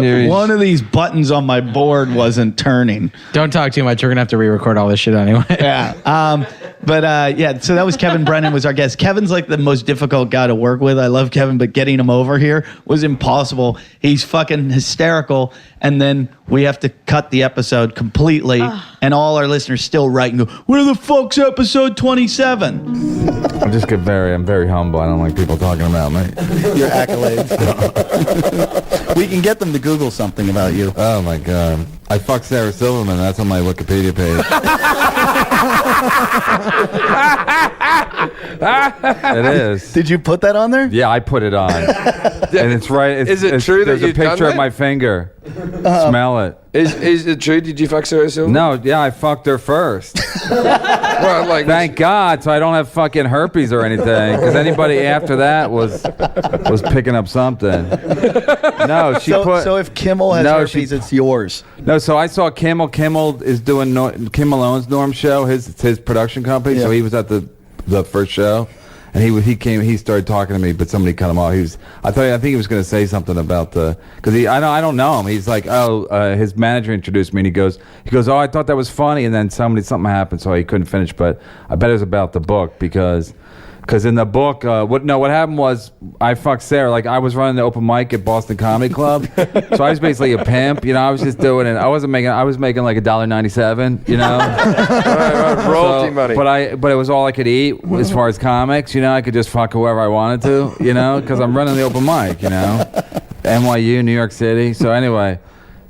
near One of these buttons on my board wasn't turning. Don't talk too much. We're gonna have to re-record all this shit anyway. Yeah. So that was Kevin Brennan was our guest. Kevin's like the most difficult guy to work with. I love Kevin, but getting him over here was impossible. He's fucking hysterical, and then we have to cut the episode completely, and all our listeners still write and go, "Where the fuck's episode 27?" I'm very humble. I don't like people talking about me. Your accolades. We can get them to Google something about you. Oh my God. I fucked Sarah Silverman. That's on my Wikipedia page. It is. Did you put that on there? Yeah, I put it on. And it's right. Is it true that there's a you've done picture of that? my finger. Smell it. Is it true? Did you fuck Sarah Silverman? No, yeah, I fucked her first. Well, like, Thank God, so I don't have fucking herpes or anything. Because anybody after that was picking up something. No, she put. So if Kimmel has herpes, it's yours. No, so I saw Kimmel. Kimmel is doing Kim Malone's Norm show, his production company. Yeah. So he was at the first show, and he started talking to me, but somebody cut him off. I think he was going to say something about because I don't know him. He's like, his manager introduced me, and he goes, oh, I thought that was funny, and then something happened, so he couldn't finish. But I bet it was about the book because in the book, what happened was I fucked Sarah. Like I was running the open mic at Boston Comedy Club, so I was basically a pimp. You know, I was just doing it. I was making like $1.97. You know, royalty money. But it was all I could eat as far as comics. You know, I could just fuck whoever I wanted to. You know, because I'm running the open mic. You know, NYU, New York City. So anyway,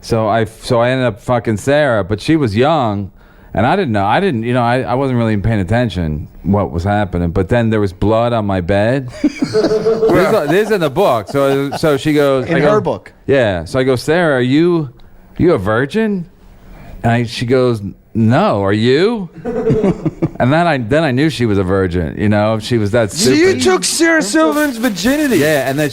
so I ended up fucking Sarah, but she was young. And I didn't know. I wasn't really paying attention what was happening. But then there was blood on my bed. This is in the book. So she goes In her book. Yeah. So I go, Sarah, are you a virgin? And she goes, no. Are you? And then I knew she was a virgin. You know, she was that So stupid. you took Sarah Silverman's virginity? Yeah. And then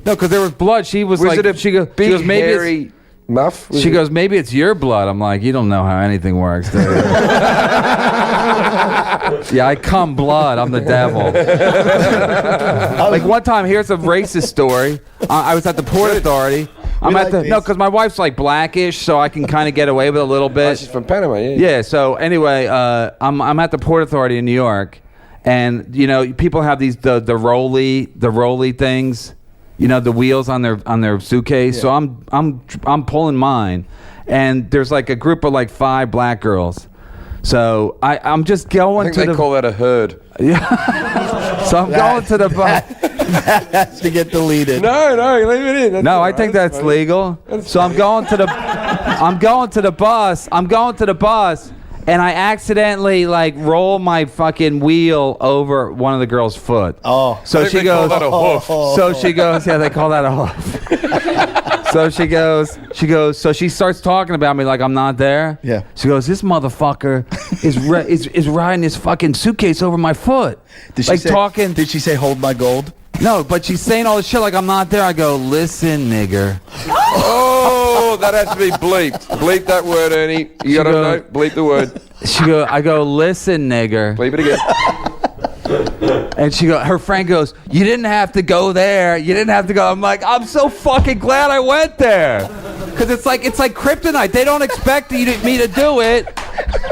because there was blood. She was like, it a she goes, big maybe it's hairy muff? She goes, maybe it's your blood. I'm like, you don't know how anything works, do you? Yeah, I cum blood. I'm the devil. Like one time, here's a racist story. I was at the Port Authority. Because my wife's like blackish, so I can kind of get away with a little bit. She's from Panama, yeah. Yeah. So anyway, I'm at the Port Authority in New York, and you know, people have these the rolly things. You know, the wheels on their suitcase. Yeah. So I'm pulling mine, and there's like a group of like 5 black girls. So I'm just going I think they call that a herd. Yeah. So I'm going to the bus. That has to get deleted. No, leave it in. I think that's legal. So I'm going to the bus. And I accidentally like roll my fucking wheel over one of the girls' foot. Oh, so she goes. Call that a hoof. So she goes. Yeah, they call that a hoof. So she goes. So she starts talking about me like I'm not there. Yeah. She goes, this motherfucker is riding his fucking suitcase over my foot. Did she say hold my gold? No, but she's saying all this shit like I'm not there. I go, listen, nigger. Oh, that has to be bleeped. Bleep that word, Ernie. You gotta know. Bleep the word. I go, listen, nigger. Bleep it again. And her friend goes, you didn't have to go there. You didn't have to go. I'm like, I'm so fucking glad I went there. Because it's like kryptonite. They don't expect me to do it.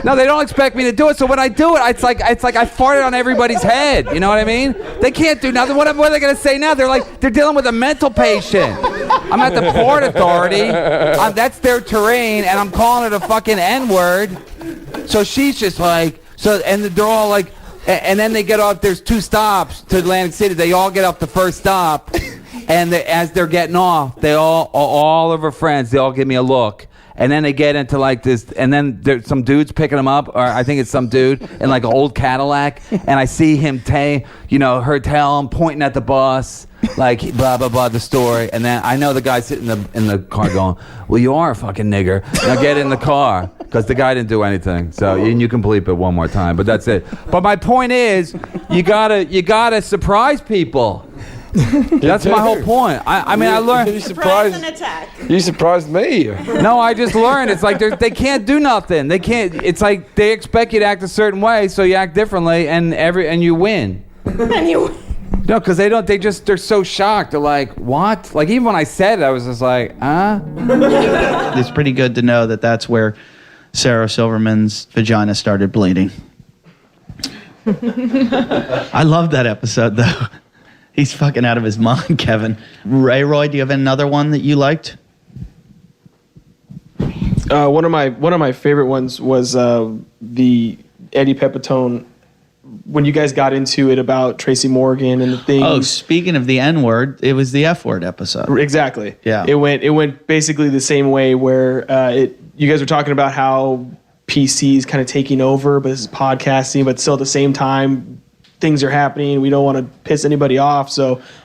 No, they don't expect me to do it. So when I do it, it's like I farted on everybody's head. You know what I mean? They can't do nothing. What are they going to say now? They're dealing with a mental patient. I'm at the Port Authority. That's their terrain, and I'm calling it a fucking N-word. So she's just like, and they're all like, and then they get off. There's 2 stops to Atlantic City. They all get off the first stop, And as they're getting off, they all of her friends, they all give me a look. And then they get into like this, and then there's some dude's picking them up, or I think it's some dude in like an old Cadillac, and I see him her tell him, pointing at the bus, like blah blah blah the story, and then I know the guy sitting in the car going, "Well, you are a fucking nigger." Now get in the car, because the guy didn't do anything. So you can bleep it one more time, but that's it. But my point is, you gotta surprise people. That's my whole point. I mean, I learned. You surprise and attack. You surprised me. No, I just learned. It's like they can't do nothing. They can't. It's like they expect you to act a certain way, so you act differently, and you win. And you. No, because they don't. They're so shocked. They're like, what? Like even when I said it, I was just like, huh? It's pretty good to know that that's where Sarah Silverman's vagina started bleeding. I love that episode though. He's fucking out of his mind, Kevin. Roy, do you have another one that you liked? One of my favorite ones was the Eddie Pepitone when you guys got into it about Tracy Morgan and the things. Oh, speaking of the N-word, it was the F-word episode. Exactly. Yeah. It went basically the same way where you guys were talking about how PC is kind of taking over, but this is podcasting, but still at the same time things are happening. We don't want to piss anybody off.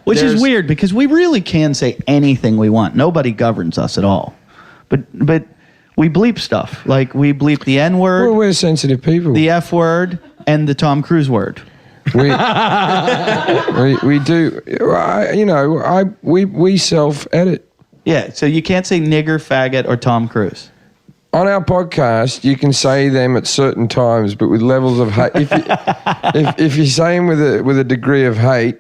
Which is weird because we really can say anything we want. Nobody governs us at all. But we bleep stuff. Like we bleep the N-word. Well, we're sensitive people. The F-word and the Tom Cruise word. We do. We self-edit. Yeah, so you can't say nigger, faggot, or Tom Cruise. On our podcast, you can say them at certain times, but with levels of hate. If you say them with a degree of hate,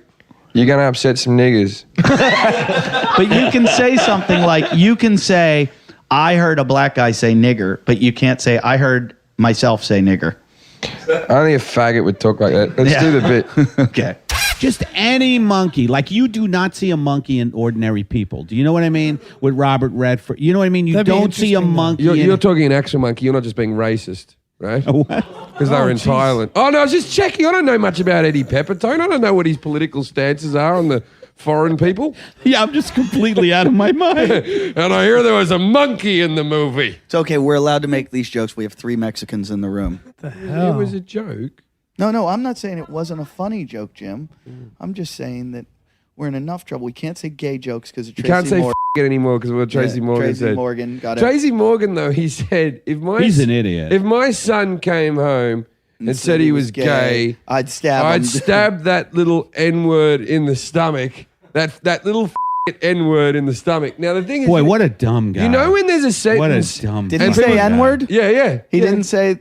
you're going to upset some niggers. But you can say something like, I heard a black guy say nigger, but you can't say, I heard myself say nigger. Only a faggot would talk like that. Let's do the bit. Okay. Just any monkey. Like you do not see a monkey in ordinary people. Do you know what I mean? With Robert Redford. You know what I mean? You don't see a monkey. You're talking an actual monkey. You're not just being racist, right? Because they were in Thailand. Oh, no, I was just checking. I don't know much about Eddie Pepitone. I don't know what his political stances are on the foreign people. Yeah, I'm just completely out of my mind. And I hear there was a monkey in the movie. It's okay. We're allowed to make these jokes. We have 3 Mexicans in the room. What the hell? It was a joke. No, I'm not saying it wasn't a funny joke, Jim. I'm just saying that we're in enough trouble. We can't say gay jokes because of Tracy Morgan. You can't say it anymore because of what Tracy Morgan said. Tracy Morgan got it. Tracy Morgan, though, he said, he's an idiot. If my son came home and said he was gay, I'd stab him. I'd stab that little N-word in the stomach. That little N-word in the stomach. Now, the thing is... Boy, what a dumb guy. You know when there's a sentence... What a dumb guy. Did he say N-word? Yeah. He didn't say...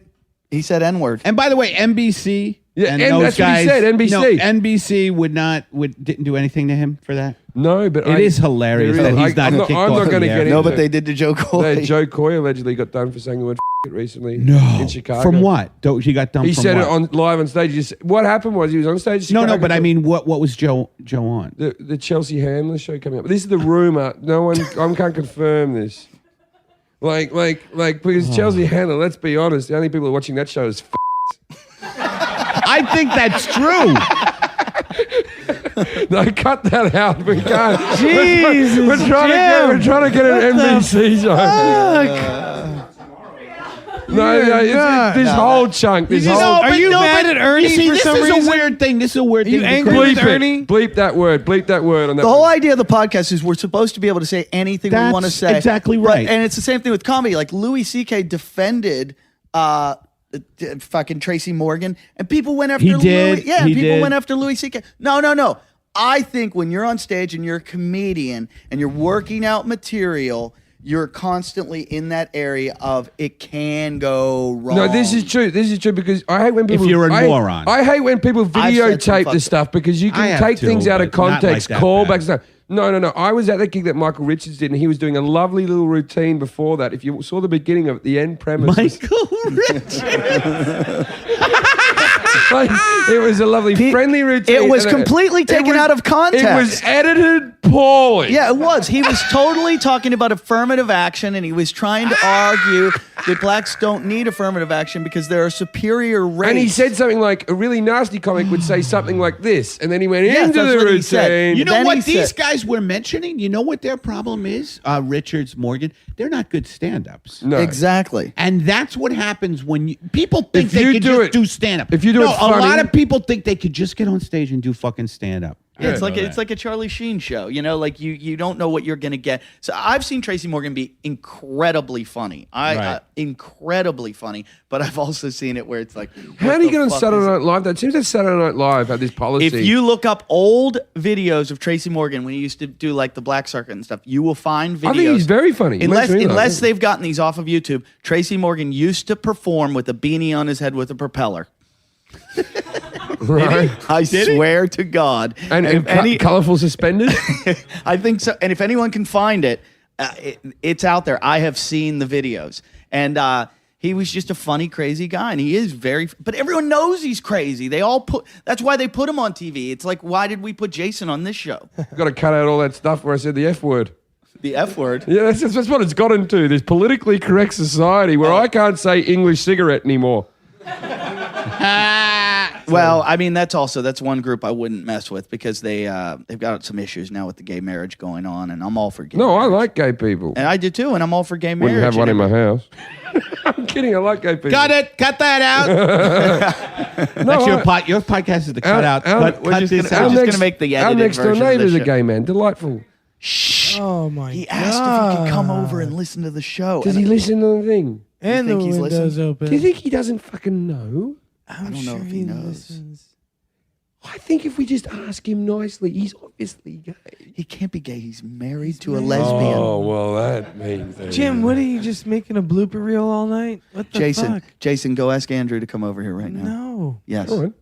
He said N-word. And by the way, NBC... Yeah, and that's guys, what he said, NBC. No, NBC didn't do anything to him for that. No, but it is hilarious that he's not kicked off. I'm not going to get into it. No, but they did to Joe Coy. Joe Coy allegedly got done for saying the word recently in Chicago. From what? She got done he from said what? it live on stage. What happened was he was on stage in Chicago. No, but I mean, what was Joe on? The Chelsea Handler show coming up. This is the rumor. No one, I can't confirm this. Like, because Chelsea Handler, let's be honest, the only people who are watching that show is I think that's true. No, cut that out. We can't. Jesus, we're trying to get an NBC show. No, this whole chunk. Are you mad at Ernie for some reason? This is a weird thing. This is a weird thing. You angry with Ernie? Bleep that word. Bleep that word on that. The whole idea of the podcast is we're supposed to be able to say anything we want to say. That's exactly right. And it's the same thing with comedy. Like Louis C.K. defended fucking Tracy Morgan, and people went after Louis. Yeah, people went after Louis C.K. No. I think when you're on stage and you're a comedian and you're working out material, you're constantly in that area of it can go wrong. No, this is true. This is true because I hate when people... If you're a moron. I hate when people videotape the stuff because you can take things out of context, callbacks stuff. No. I was at the gig that Michael Richards did, and he was doing a lovely little routine before that. If you saw the beginning of the end premise... Michael Richards! like, it was a lovely, friendly routine. It was completely taken out of context. It was edited poorly. Yeah, it was. He was totally talking about affirmative action, and he was trying to argue that blacks don't need affirmative action because they're a superior race. And he said something like, a really nasty comic would say something like this, and then he went Yes, into that's the what he routine. said. You know Then what he these said- guys were mentioning? You know what their problem is? Richards, Morgan. They're not good stand-ups. No. Exactly. And that's what happens when people think If they you could do just it- do stand-up. if you do no, it a lot funny- of people think they could just get on stage and do fucking stand-up. Yeah, it's like a Charlie Sheen show, you know, like you don't know what you're gonna get. So I've seen Tracy Morgan be incredibly funny, incredibly funny, but I've also seen it where it's like, How do you get on Saturday Night Live? That seems that Saturday Night Live had this policy. If you look up old videos of Tracy Morgan when he used to do like the Black Circuit and stuff, you will find videos. I think he's very funny. He makes me laugh. Unless they've gotten these off of YouTube, Tracy Morgan used to perform with a beanie on his head with a propeller. Right. I swear to God. And colorful suspenders? I think so. And if anyone can find it, it's out there. I have seen the videos. And he was just a funny, crazy guy. And he is very, but everyone knows he's crazy. That's why they put him on TV. It's like, why did we put Jason on this show? Got to cut out all that stuff where I said the F word. The F word? Yeah, that's what it's gotten to. This politically correct society where I can't say English cigarette anymore. Well, I mean, that's one group I wouldn't mess with because they've got some issues now with the gay marriage going on, and I'm all for gay marriage. I like gay people. And I do too, and I'm all for gay marriage. Wouldn't have one in my house. I'm kidding, I like gay people. Cut it! Cut that out! That's your podcast is the cut out. We're just going to make the edited Our next door version of neighbor's the a show. gay man. Delightful. Shh. Oh my He asked if he could come over and listen to the show. Does he listen to the thing? And the think he's window's listened? open. Do you think he doesn't fucking know? I don't know if he knows. Listens. I think if we just ask him nicely, he's obviously gay. He can't be gay. He's married to a lesbian. Oh, well, that means that. Jim, what are you just making a blooper reel all night? What the fuck? Jason, go ask Andrew to come over here right now. No. Yes. All right.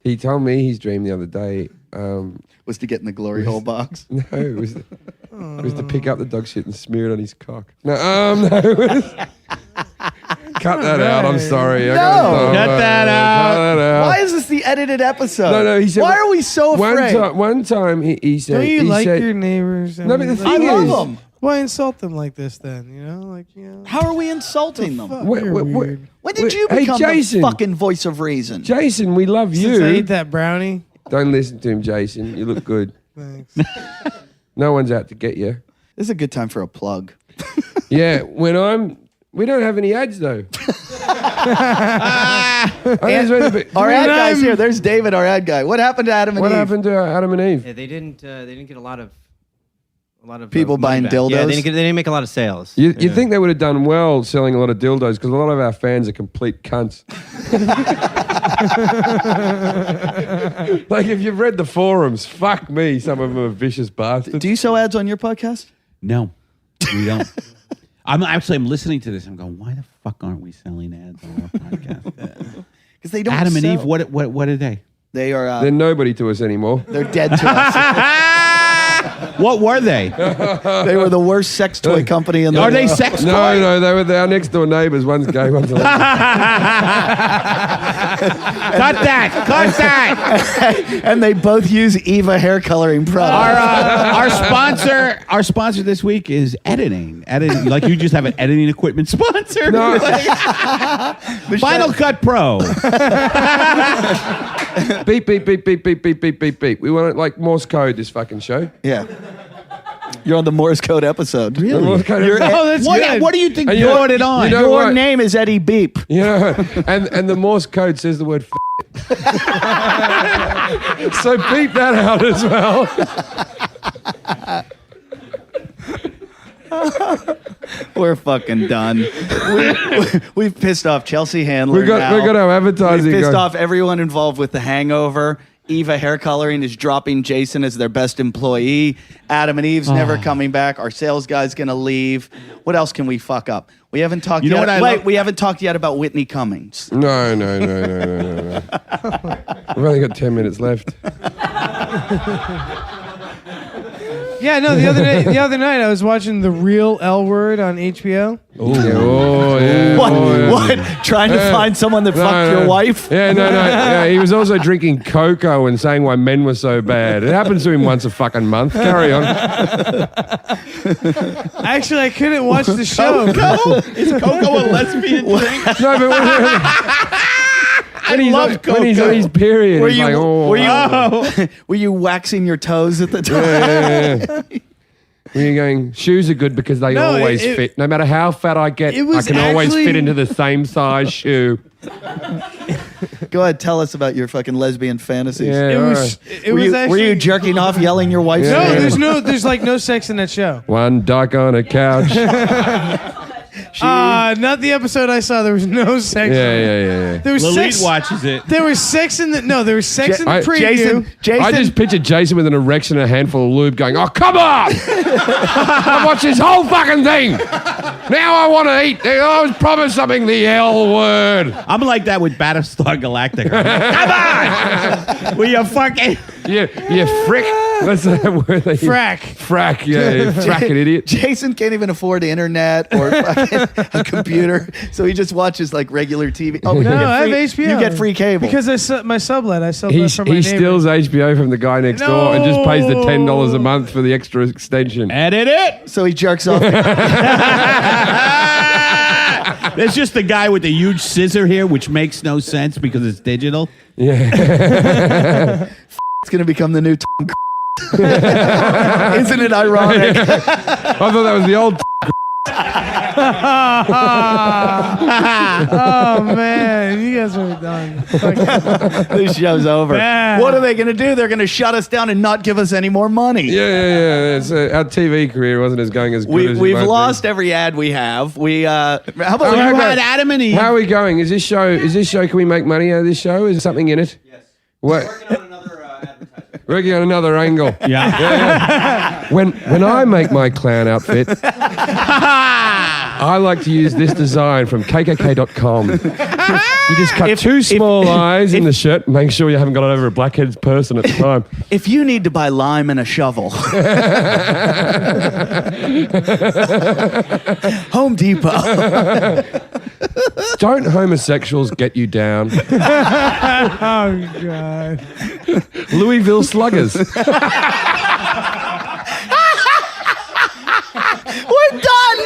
He told me his dream the other day was to get in the glory hole box. No, it was to pick up the dog shit and smear it on his cock. No, it was. Cut that out. I'm sorry. Cut that out. Why is this the edited episode? No. He said. Why are we so afraid? One time he said. Don't you he like said, your neighbors? No, but the I thing is, love them. Why insult them like this then? How are we insulting them? You're weird. When did you Hey, become Jason. the fucking voice of reason? Jason, we love Since I you. ate that brownie. Don't listen to him, Jason. You look good. Thanks. No one's out to get you. This is a good time for a plug. Yeah, we don't have any ads though. Our ad guy's here. There's David, our ad guy. What happened to Adam and What Eve? happened to Adam and Eve? Yeah, they didn't get a lot of people money buying back. dildos? Yeah, they didn't make a lot of sales. You'd think they would have done well selling a lot of dildos because a lot of our fans are complete cunts. Like if you've read the forums, fuck me, some of them are vicious bastards. Do you sell ads on your podcast? No, we don't. I'm listening to this. I'm going, why the fuck aren't we selling ads on our podcast? Because they don't. Adam and sell. Eve, what are they? They are. They're nobody to us anymore. They're dead to us. What were they? They were the worst sex toy company in the world. Are they sex toy? No, they were our next door neighbours. One's gay, one's a lesbian. Cut that! And they both use Eva hair coloring products. Our sponsor this week is editing. Like you just have an editing equipment sponsor. No. Final Cut Pro. Beep, beep, beep, beep, beep, beep, beep, beep, beep. We want it like Morse code, this fucking show. Yeah. You're on the Morse code episode. The Morse code What do you think And brought it on? You know Your what? name is Eddie Beep. Yeah, and the Morse code says the word so beep that out as well. We're fucking done. We've pissed off Chelsea Handler. We got our advertising. We've pissed going. off everyone involved with The Hangover. Eva Hair Coloring is dropping Jason as their best employee. Adam and Eve's never coming back. Our sales guy's gonna leave. What else can we fuck up? We haven't talked You know yet. what I Wait, love? we haven't talked yet about Whitney Cummings. No. We've only got 10 minutes left. Yeah, no. The other night I was watching The Real L Word on HBO. What? Trying to find someone that fucked your wife? Yeah, no. Yeah, he was also drinking cocoa and saying why men were so bad. It happens to him once a fucking month. Carry on. Actually, I couldn't watch the show. Is cocoa a lesbian drink? No, but when he's on his period, Were he's you, like, were you waxing your toes at the time? Yeah. When you're going, shoes are good because they always fit. No matter how fat I get, I can always fit into the same size shoe. Go ahead, tell us about your fucking lesbian fantasies. Yeah, were you jerking off, yelling your wife's name? There's like no sex in that show. One duck on a couch. Not the episode I saw. There was no sex. Yeah. There was Lite watches it. There was sex in the there was sex in the preview. Jason, I just pictured Jason with an erection and a handful of lube going, oh, come on! I watched this whole fucking thing. Now I want to eat. I was promised something, the L word. I'm like that with Battlestar Galactica. Come on! Will you fucking... You frick. What's that word? Frack, yeah. Fracking idiot. Jason can't even afford the internet or fucking a computer, so he just watches like regular TV. Oh, no, I have HBO. You get free cable. Because my sublet. I sublet He from my neighbor. steals HBO from the guy next door and just pays the $10 a month for the extra extension. Edit it! So he jerks off. There's just the guy with the huge scissor here, which makes no sense because it's digital. Yeah. It's going to become the new Isn't it ironic? I thought that was the old Oh man, you guys are done. This show's over. Bad. What are they going to do? They're going to shut us down and not give us any more money. Yeah. It's, our TV career wasn't going as good as we've lost every ad we have. How about you had Adam and Eve? How are we going? Is this show? Can we make money out of this show? Is there something in it? Yes. What? Working on another angle. Yeah. When I make my clown outfit, I like to use this design from kkk.com. You just cut two small eyes in the shirt and make sure you haven't got it over a blackheaded person at the time. If you need to buy lime and a shovel, Home Depot. Don't homosexuals get you down? Oh God. Louisville Sluggers. We're done.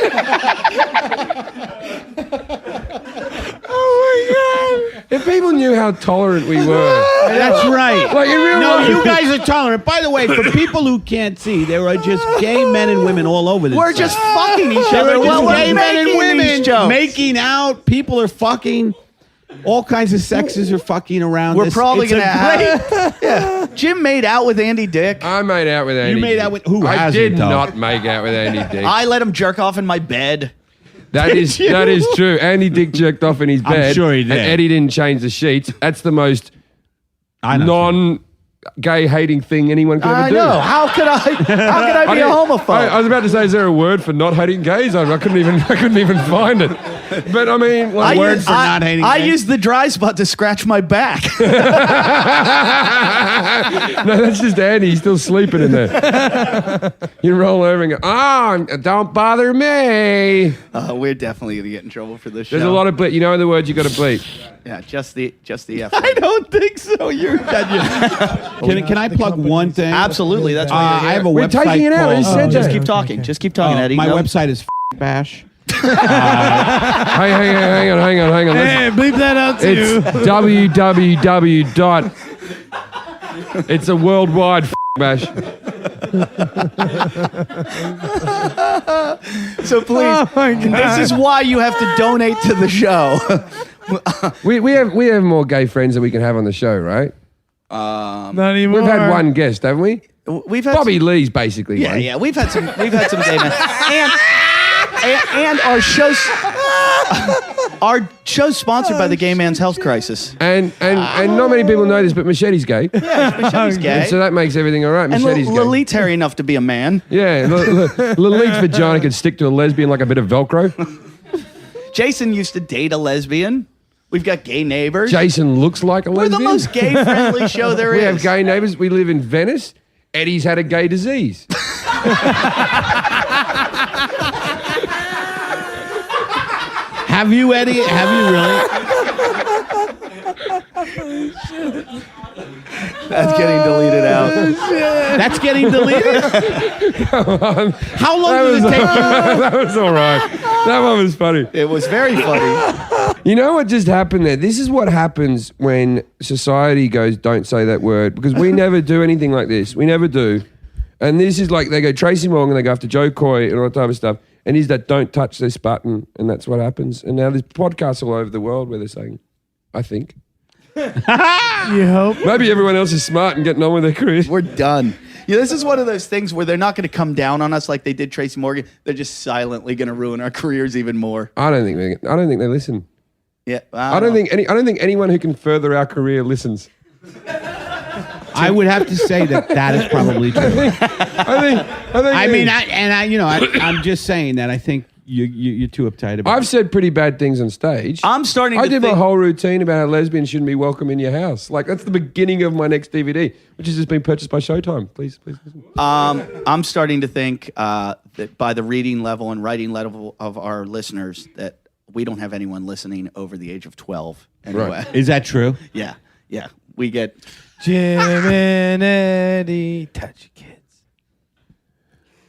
Oh my God. If people knew how tolerant we were. That's right. Like in real life. You guys are tolerant. By the way, for people who can't see, there are just gay men and women all over this. We're just fucking each There other. are just We're gay men and making women these jokes. making out. People are fucking. All kinds of sexes are fucking around. We're probably It's going to a have. Yeah. Jim made out with Andy Dick. I made out with Andy. You made out with who? I hasn't, did though? not make out with Andy Dick. I let him jerk off in my bed. That is true. Andy Dick jerked off in his bed. I'm sure he did. And Eddie didn't change the sheets. That's the most non-gay hating thing anyone could ever do. I know. How could I be a homophobe? I was about to say, is there a word for not hating gays? I couldn't even find it. But I mean, like, I used the dry spot to scratch my back. No, that's just Andy. He's still sleeping in there. You roll over and go, don't bother me. We're definitely going to get in trouble for this show. There's a lot of bleep. You know the words you got to bleep. Yeah, just the F. I don't think so. You're. Can I plug one thing? Absolutely. That's why you're here. I have a We're website. taking it out. He said Just that. keep talking. Just keep talking, Eddie. My No. website is Bash. Hang on. Hey, bleep that out too. It's www. It's a worldwide bash. So please, this is why you have to donate to the show. We have more gay friends than we can have on the show, right? Not anymore. We've had one guest, haven't we? We've had Bobby Lee's basically one. Yeah. We've had some gay men, and our show's sponsored by the Gay Man's Health Crisis. And not many people know this, but Machete's gay. Yeah, Machete's gay. And so that makes everything all right. And Machete's gay. Lilite's hairy enough to be a man. Yeah, Lilite's vagina could stick to a lesbian like a bit of Velcro. Jason used to date a lesbian. We've got gay neighbors. Jason looks like a We're lesbian. the most gay-friendly show there We is. have gay neighbors. We live in Venice. Eddie's had a gay disease. Have you, Eddie? Have you really? That's getting deleted out. That's getting deleted? How long does it take? That was all right. That one was funny. It was very funny. You know what just happened there? This is what happens when society goes, don't say that word, because we never do anything like this. We never do. And this is like, they go Tracy Morgan, they go after Joe Coy and all that type of stuff. And he's that don't touch this button. And that's what happens. And now there's podcasts all over the world where they're saying, I think. You hope. Maybe everyone else is smart and getting on with their careers. We're done. Yeah, this is one of those things where they're not going to come down on us like they did Tracy Morgan. They're just silently going to ruin our careers even more. I don't think they listen. Yeah, I don't think anyone who can further our career listens. I would have to say that is probably true. I'm just saying that I think you're too uptight about it. I've said pretty bad things on stage. I'm starting to I did think... my whole routine about how lesbians shouldn't be welcome in your house. Like, that's the beginning of my next DVD, which has just been purchased by Showtime. Please listen. I'm starting to think that by the reading level and writing level of our listeners that we don't have anyone listening over the age of 12 anyway. Right. Is that true? Yeah. We get... Jim and Eddie, touch your kids.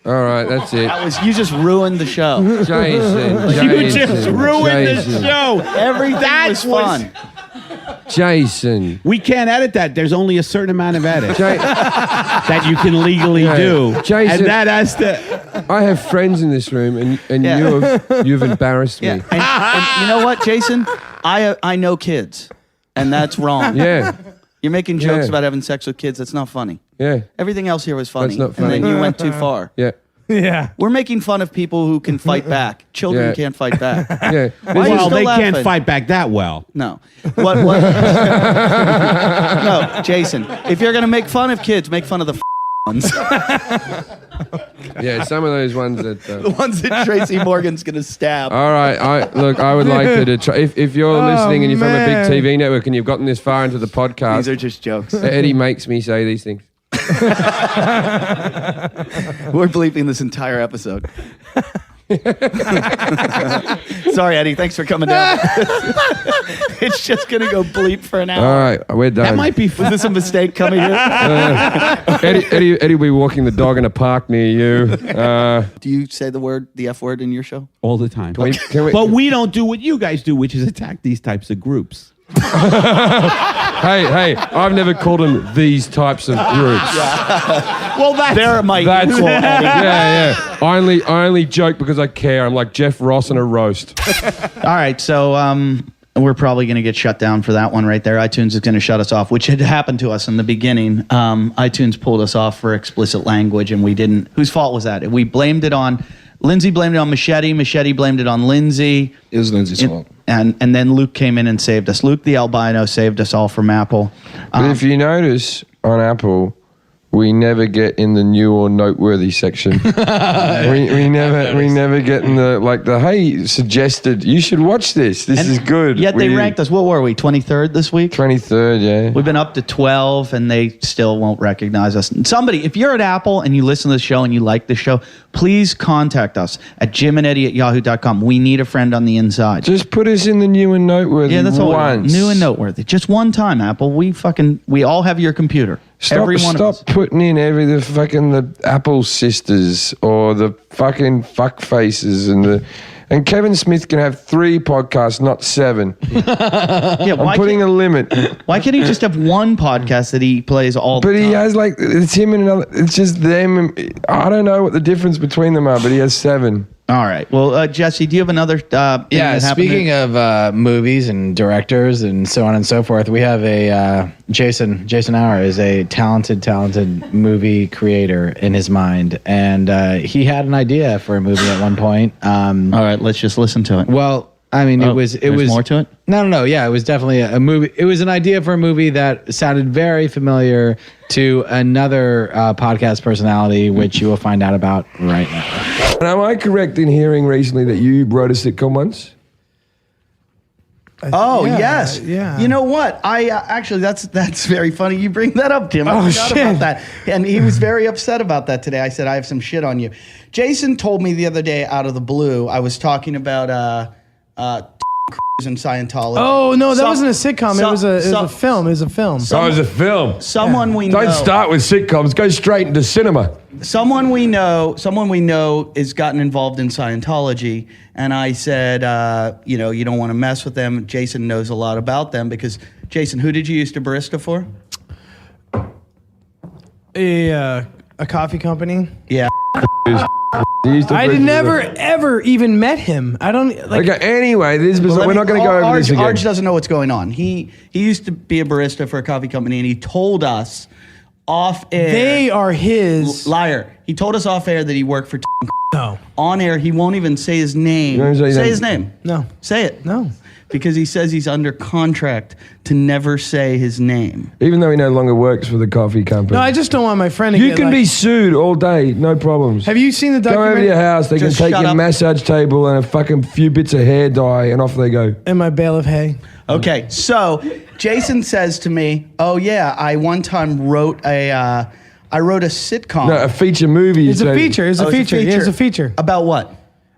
All right, that's it. You just ruined the show. Jason. You just ruined the show. Everything was fun. Jason. We can't edit that. There's only a certain amount of edit that you can legally do. Jason, and that has to... I have friends in this room, and you've embarrassed me. And you know what, Jason? I know kids, and that's wrong. Yeah. You're making jokes about having sex with kids. That's not funny. Yeah. Everything else here was funny. That's not funny. And then you went too far. Yeah. Yeah. We're making fun of people who can fight back. Children can't fight back. Yeah. Why are you Well, still they laughing? can't fight back that well. No. What? No, Jason. If you're going to make fun of kids, make fun of the ones. Yeah, some of those ones that... The ones that Tracy Morgan's going to stab. All right, I would like to try. If you're listening and you're from a big TV network and you've gotten this far into the podcast... These are just jokes. Eddie makes me say these things. We're bleeping this entire episode. Sorry, Eddie. Thanks for coming down. It's just going to go bleep for an hour. All right, we're done. That might be... Was this a mistake coming here? Eddie will be walking the dog in a park near you. Do you say the F word in your show? All the time. Can we- But we don't do what you guys do, which is attack these types of groups. Hey, I've never called them these types of groups. Well, they're my That's equal, Eddie. Yeah. I only joke because I care. I'm like Jeff Ross in a roast. All right, so we're probably going to get shut down for that one right there. iTunes is going to shut us off, which had happened to us in the beginning. iTunes pulled us off for explicit language, and we didn't. Whose fault was that? We blamed it on... Lindsay blamed it on Machete. Machete blamed it on Lindsay. It was Lindsay's fault. And then Luke came in and saved us. Luke the albino saved us all from Apple. But if you notice on Apple, we never get in the new or noteworthy section. we never get in the hey, suggested you should watch this. This is good. Yet they ranked us. What were we? 23rd this week? 23rd, yeah. We've been up to 12 and they still won't recognize us. Somebody, if you're at Apple and you listen to the show and you like the show, please contact us at jimandeddie@yahoo.com. We need a friend on the inside. Just put us in the new and noteworthy. Yeah, that's all. Once. New and noteworthy. Just one time, Apple. We all have your computer. Stop putting in the Apple sisters or the fucking fuck faces and Kevin Smith can have 3 podcasts, not 7. Yeah, I'm putting a limit. Why can't he just have one podcast that he plays all the time? But he has it's him and another. It's just them. I don't know what the difference between them are, but he has 7. All right. Well, Jesse, do you have another thing that happened speaking here? of movies and directors and so on and so forth, we have a Jason Hour is a talented movie creator in his mind, and he had an idea for a movie at one point. All right, let's just listen to it. Well, I mean, it was more to it? No. Yeah, it was definitely a movie. It was an idea for a movie that sounded very familiar to another podcast personality, which you will find out about right now. And am I correct in hearing recently that you wrote a sitcom once? Oh, yes. Yeah. You know what? I actually, that's very funny. You bring that up, Tim. I forgot about that. And he was very upset about that today. I said, I have some shit on you. Jason told me the other day out of the blue, I was talking about in Scientology. Oh no, that wasn't a sitcom. It was a film. It was a film. Oh, it was a film. Someone we know. Don't start with sitcoms. Go straight into cinema. Someone we know has gotten involved in Scientology, and I said, you don't want to mess with them. Jason knows a lot about them because Jason, who did you used to barista for? A coffee company. Yeah. I never ever even met him. I don't like. Okay. Anyway, we're not going to go over this again. Arj doesn't know what's going on. He used to be a barista for a coffee company, and he told us off air. They are his liar. He told us off air that he worked for. No. On air, he won't even say his name. Say his name. No. Say it. No. Because he says he's under contract to never say his name. Even though he no longer works for the coffee company. No, I just don't want my friend to You get, can like- be sued all day, no problems. Have you seen the Go over documentary? to your house, they Just can take shut your up. massage table and a fucking few bits of hair dye, and off they go. And my bale of hay. Okay, so Jason says to me, "Oh yeah, I one time wrote a sitcom. No, a feature movie. It's a feature. It's a feature. It's a feature. About what?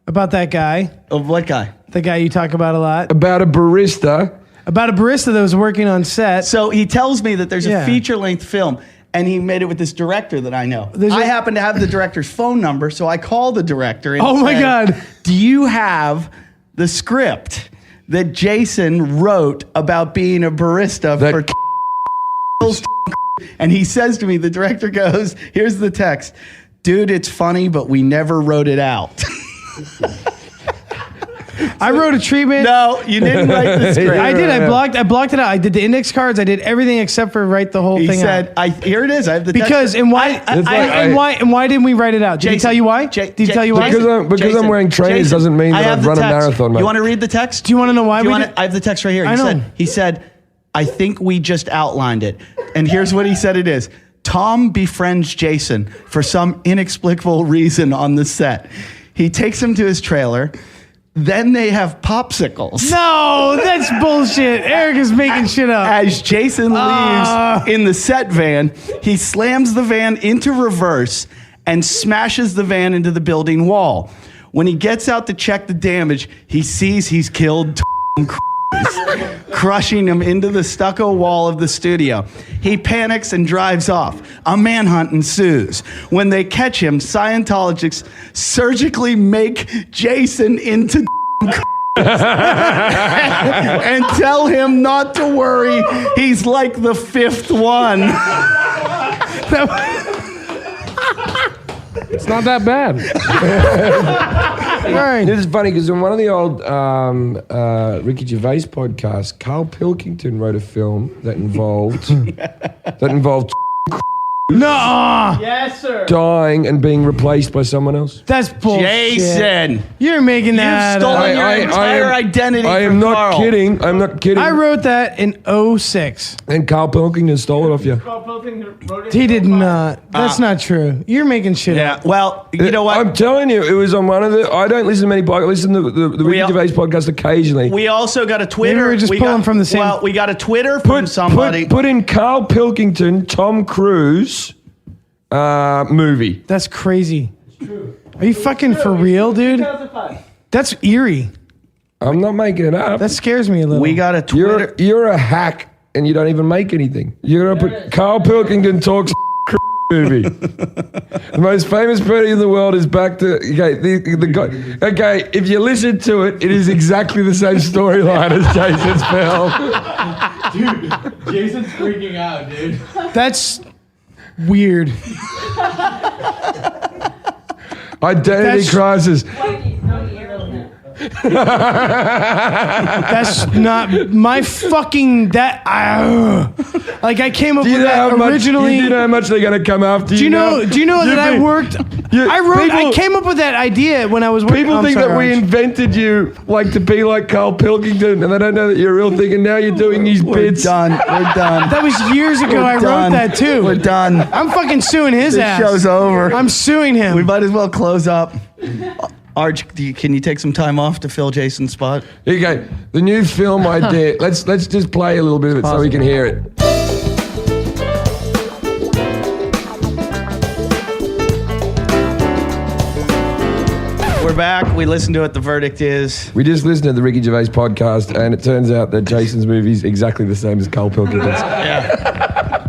About that guy. Of what guy? The guy you talk about a lot. About a barista. About a barista that was working on set. So he tells me that there's Yeah. a feature-length film, and he made it with this director that I know. There's I a- happen to have the director's phone number, so I call the director and Oh my say, God. do you have the script that Jason wrote about being a barista for and he says to me, the director goes, here's the text. Dude, it's funny, but we never wrote it out. I wrote a treatment. No, you didn't write the script. I did. I blocked it out. I did the index cards. I did everything except for write the whole He thing said, out. here it is. I have the Because text. and why didn't we write it out? Did he tell you why? Did he tell you why? Because I'm wearing trainers doesn't mean that I've run a marathon, mate. You want to read the text? Do you want to know why I have the text right here. I know. He said, I think we just outlined it. And here's what he said it is. Tom befriends Jason for some inexplicable reason on the set. He takes him to his trailer. Then they have popsicles. No, that's bullshit. Eric is making shit up. As Jason leaves in the set van, he slams the van into reverse and smashes the van into the building wall. When he gets out to check the damage, he sees he's killed crushing him into the stucco wall of the studio. He panics and drives off. A manhunt ensues. When they catch him, Scientologists surgically make Jason into and tell him not to worry. He's like the fifth one. It's not that bad. Right. It is funny because in one of the old Ricky Gervais podcasts, Carl Pilkington wrote a film that involved No. Yes, sir. dying and being replaced by someone else. That's bullshit. Jason. You're making that You've stolen your entire identity I am from not Carl. kidding. I'm not kidding. I wrote that in 06. And Carl Pilkington stole it off you. He did not. That's not true. You're making shit up. Well, you know what? I'm telling you, it was on one of the. I don't listen to many podcasts. I listen to the Ricky Gervais podcast occasionally. We also got a Twitter. Maybe we're just pulling from the same. Well, we got a Twitter from somebody. Put in Carl Pilkington, Tom Cruise movie. That's crazy. Are you fucking for real, dude? That's eerie. I'm not making it up. That scares me a little. We got a Twitter. You're a hack and you don't even make anything. You're gonna put Carl Pilkington talks movie. The most famous person in the world is back to the guy. Okay, if you listen to it, it is exactly the same storyline as Jason's film. Dude, Jason's freaking out, dude. That's weird. Identity crisis. That's not my fucking like I came up with that originally. Do you know how much they're going to come after you? Do you know that I worked? I came up with that idea when I was working. People think that we invented you like to be like Carl Pilkington, and they don't know that you're a real thing. And now you're doing these bits. We're done. That was years ago. I wrote that too. We're done. I'm fucking suing his ass. This show's over. I'm suing him. We might as well close up. Arch, can you take some time off to fill Jason's spot? Here you go. The new film idea. Let's just play a little bit of it so we can hear it. we're back. We listened to it. The verdict is... We just listened to the Ricky Gervais podcast, and it turns out that Jason's movie's exactly the same as Carl Pilkington's.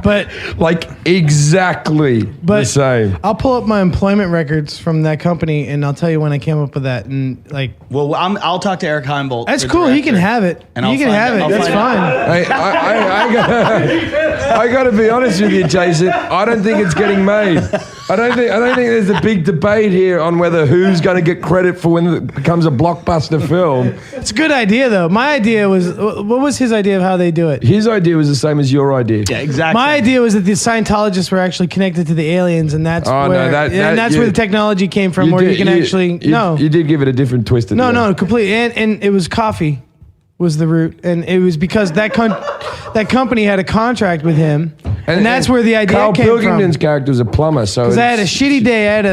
But like exactly the same. I'll pull up my employment records from that company, and I'll tell you when I came up with that. And like, well, I'll talk to Eric Heimbolt. That's cool. He can have it. And he can have it. That's fine. I got to be honest with you, Jason. I don't think it's getting made. I don't think there's a big debate here on whether who's going to get credit for when it becomes a blockbuster film. It's a good idea, though. My idea was, what was his idea of how they do it? His idea was the same as your idea. Yeah, exactly. My idea was that the Scientologists were actually connected to the aliens, and that's where the technology came from, where you can actually You did give it a different twist. At the end. No, completely. And it was coffee was the root, and it was because that company had a contract with him, and that's where the idea Carl came Pilkington's from. character was a plumber, so Because I had a shitty day. I had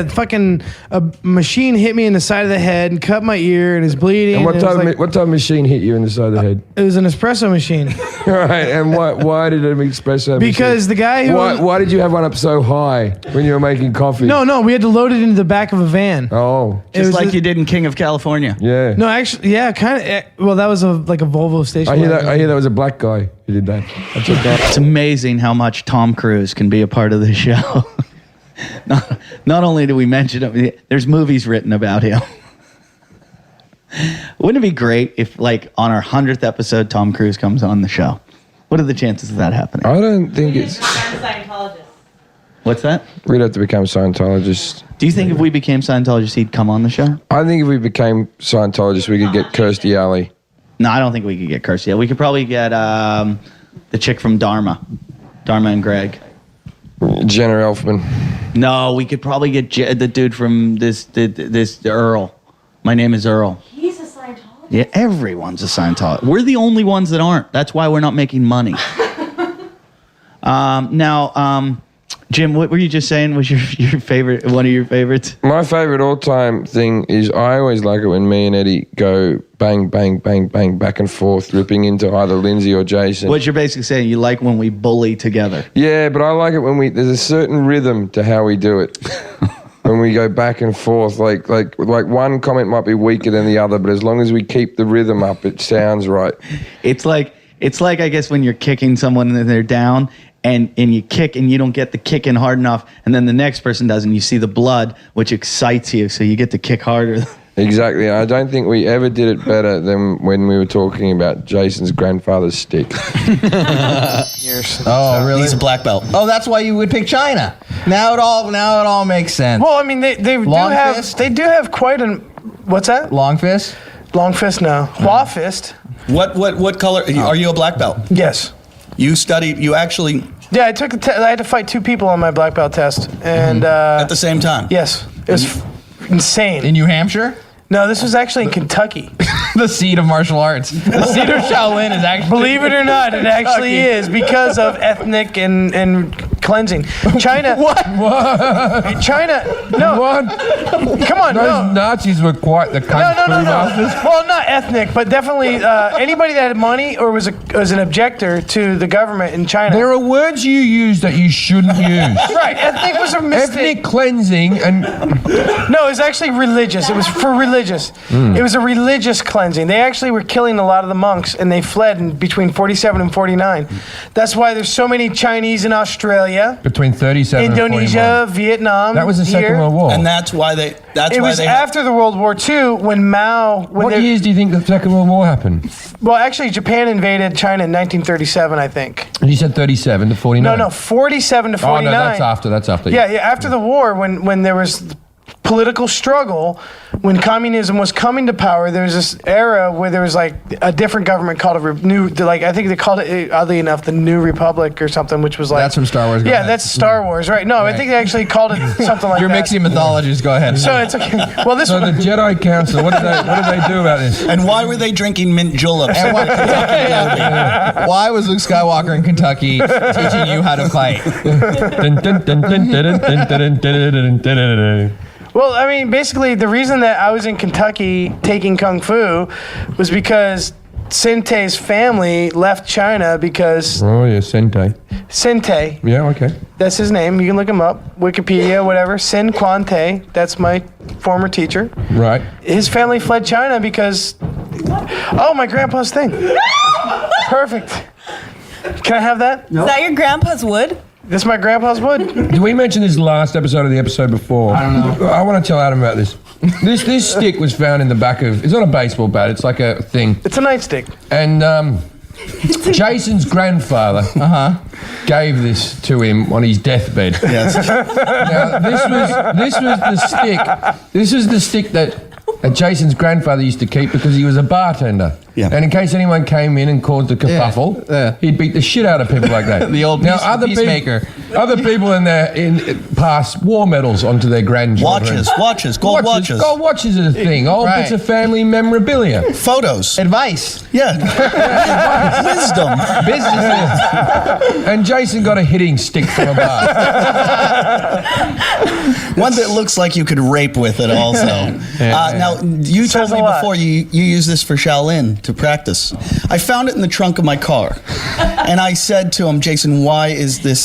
a machine hit me in the side of the head and cut my ear, and it's bleeding. And what it was type of machine hit you in the side of the head? It was an espresso machine. Right, and why did it espresso? Because the guy who why did you have one up so high when you were making coffee? No, we had to load it into the back of a van. Oh, just like you did in King of California. Yeah. No, actually, yeah, kind of. Well, that was like a Volvo station. I hear that was a black guy who did that. It's amazing how much Tom Cruise can be a part of the show. Not only do we mention him, there's movies written about him. Wouldn't it be great if, like, on our 100th episode, Tom Cruise comes on the show? What are the chances of that happening? I don't think it's... What's that? We'd have to become Scientologists. Do you think if we became Scientologists, he'd come on the show? I think if we became Scientologists, we could get Kirstie Alley. No, I don't think we could get Kirstie. Yeah, we could probably get the chick from Dharma and Greg. Jenna Elfman. No, we could probably get the dude from this Earl. My name is Earl. He's a Scientologist. Yeah, everyone's a Scientologist. We're the only ones that aren't. That's why we're not making money. Now, Jim, what were you just saying was your favorite, one of your favorites? My favorite all-time thing is I always like it when me and Eddie go bang, bang, bang, bang, back and forth, ripping into either Lindsay or Jason. What you're basically saying, you like when we bully together. Yeah, but I like it when there's a certain rhythm to how we do it. When we go back and forth, like one comment might be weaker than the other, but as long as we keep the rhythm up, it sounds right. It's like I guess when you're kicking someone and they're down, and you kick and you don't get the kick in hard enough, and then the next person does, and you see the blood, which excites you, so you get to kick harder. Exactly. I don't think we ever did it better than when we were talking about Jason's grandfather's stick. Oh, really? He's a black belt. Oh, that's why you would pick China. Now it all makes sense. Well, I mean, they do have quite an... What's that? Long fist? Long fist, no. Hua fist. What color? Are you a black belt? Yes. You actually... Yeah, I took I had to fight 2 people on my black belt test. And at the same time? Yes. It was insane. In New Hampshire? No, this was actually in Kentucky. The seat of martial arts. The seat of Shaolin is actually... Believe it or not, it actually is because of ethnic and cleansing. China... What? China... No. What? Come on, Those Nazis were quite the kung fu masters. Well, not ethnic, but definitely anybody that had money or was an objector to the government in China. There are words you use that you shouldn't use. Right, ethnic was a mistake. Ethnic cleansing and... No, it was actually religious. It was for religious. It was a religious cleansing. They actually were killing a lot of the monks, and they fled in between 47 and 49. That's why there's so many Chinese in Australia. Between 37 Indonesia, and 41. Vietnam. That was the Second World War. And that's why they... It was after the World War II when Mao... What years do you think the Second World War happened? Well, actually, Japan invaded China in 1937, I think. And you said 37 to 49? No, 47 to 49. Oh, no, that's after. Yeah, after the war, when there was political struggle, when communism was coming to power, there was this era where there was like a different government called I think they called it, oddly enough, the New Republic or something, which was like... That's from Star Wars. Yeah, that's Star Wars, right? No, I think they actually called it something like You're that. mixing mythologies. Go ahead. So it's okay. Well, So the Jedi Council, what did they do about this? And why were they drinking mint julep? And why was Luke Skywalker in Kentucky teaching you how to fight? Well, I mean, basically, the reason that I was in Kentucky taking Kung Fu was because Sentei's family left China because Oh, yeah, Sente. Sentei, Yeah, okay. that's his name. You can look him up, Wikipedia, whatever. Sin Quan Te, that's my former teacher. Right. His family fled China because, oh, my grandpa's thing. Perfect. Can I have that? Is that your grandpa's wood? This is my grandpa's wood. Did we mention this last episode of the episode before? I don't know. I want to tell Adam about this. This stick was found in the back of. It's not a baseball bat. It's like a thing. It's a nightstick. And Jason's grandfather gave this to him on his deathbed. Yes. Now this was the stick. This was the stick that Jason's grandfather used to keep because he was a bartender. Yeah. And in case anyone came in and caused a kerfuffle, he'd beat the shit out of people like that. The old peacemaker. Other people pass war medals onto their grandchildren. Watches, gold watches. Gold watches is a thing. Old bits of family memorabilia. Photos. Advice. Yeah. Wisdom. Business. And Jason got a hitting stick from a bar. One that looks like you could rape with it also. Now, you told me before you use this for Shaolin to practice. I found it in the trunk of my car. And I said to him, Jason, why is there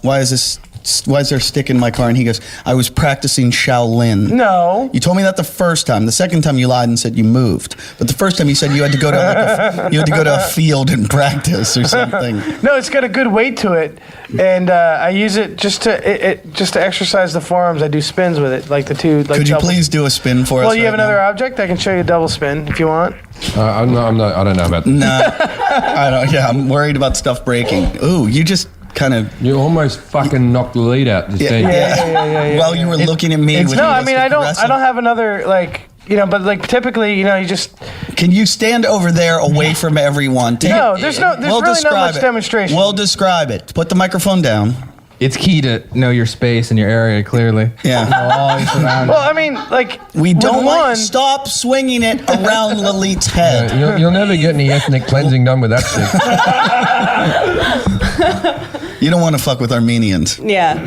a stick in my car? And he goes, I was practicing Shaolin. No. You told me that the first time. The second time you lied and said you moved. But the first time you said you had to go to a field and practice or something. No, it's got a good weight to it, and I use it just to exercise the forearms. I do spins with it, like the two. Like Could you please do a spin for us? Well, you have right another now? object. I can show you a double spin if you want. I don't know about that. No, I'm worried about stuff breaking. Ooh, you just kind of. You almost fucking knocked the lead out. Yeah. Well, you were looking at me. No, I mean I don't have another but typically you just. Can you stand over there away from everyone? There's really not much demonstration. We'll describe it. Put the microphone down. It's key to know your space and your area clearly. Yeah. Well, I mean, we don't stop swinging it around Lalit's head. Yeah, you'll never get any ethnic cleansing done with that stick. You don't want to fuck with Armenians. Yeah.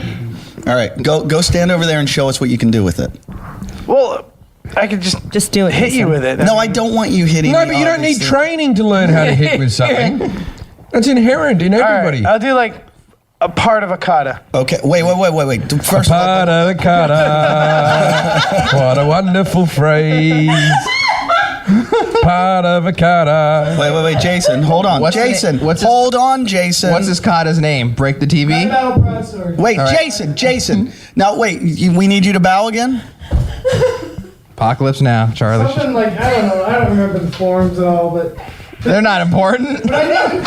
All right, go stand over there and show us what you can do with it. Well, I could just do it. Hit you with it. No, I don't want you hitting. No, me, but you don't need obviously. training to learn how to hit with something. That's inherent in everybody. All right, I'll do a part of a kata. Okay, wait. First, a part of a kata. What a wonderful phrase. Part of a kata. Wait, Jason, hold on. Jason, hold on, Jason. What's this kata's name? Break the TV? Wait, All right. Jason. Now, wait, we need you to bow again? Apocalypse now, Charlie. Something I don't know. I don't remember the forms at all, but. They're not important. But I know.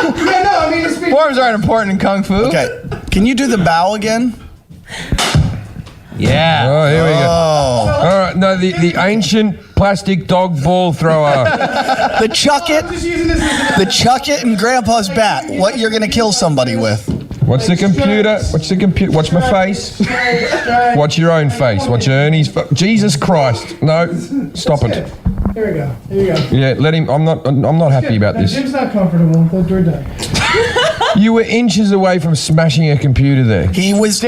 I mean, Forms aren't important in Kung Fu. Okay, can you do the bow again? Yeah. Oh, here we go. All right, no, the ancient plastic dog ball thrower. The chuck it and Grandpa's bat. What you're gonna kill somebody with? What's the computer? Watch my face. Watch your own face. Watch Ernie's Jesus Christ. No, stop it. Here we go. Yeah, let him. I'm not happy about this. Jim's not comfortable. We're done. You were inches away from smashing a computer there. He was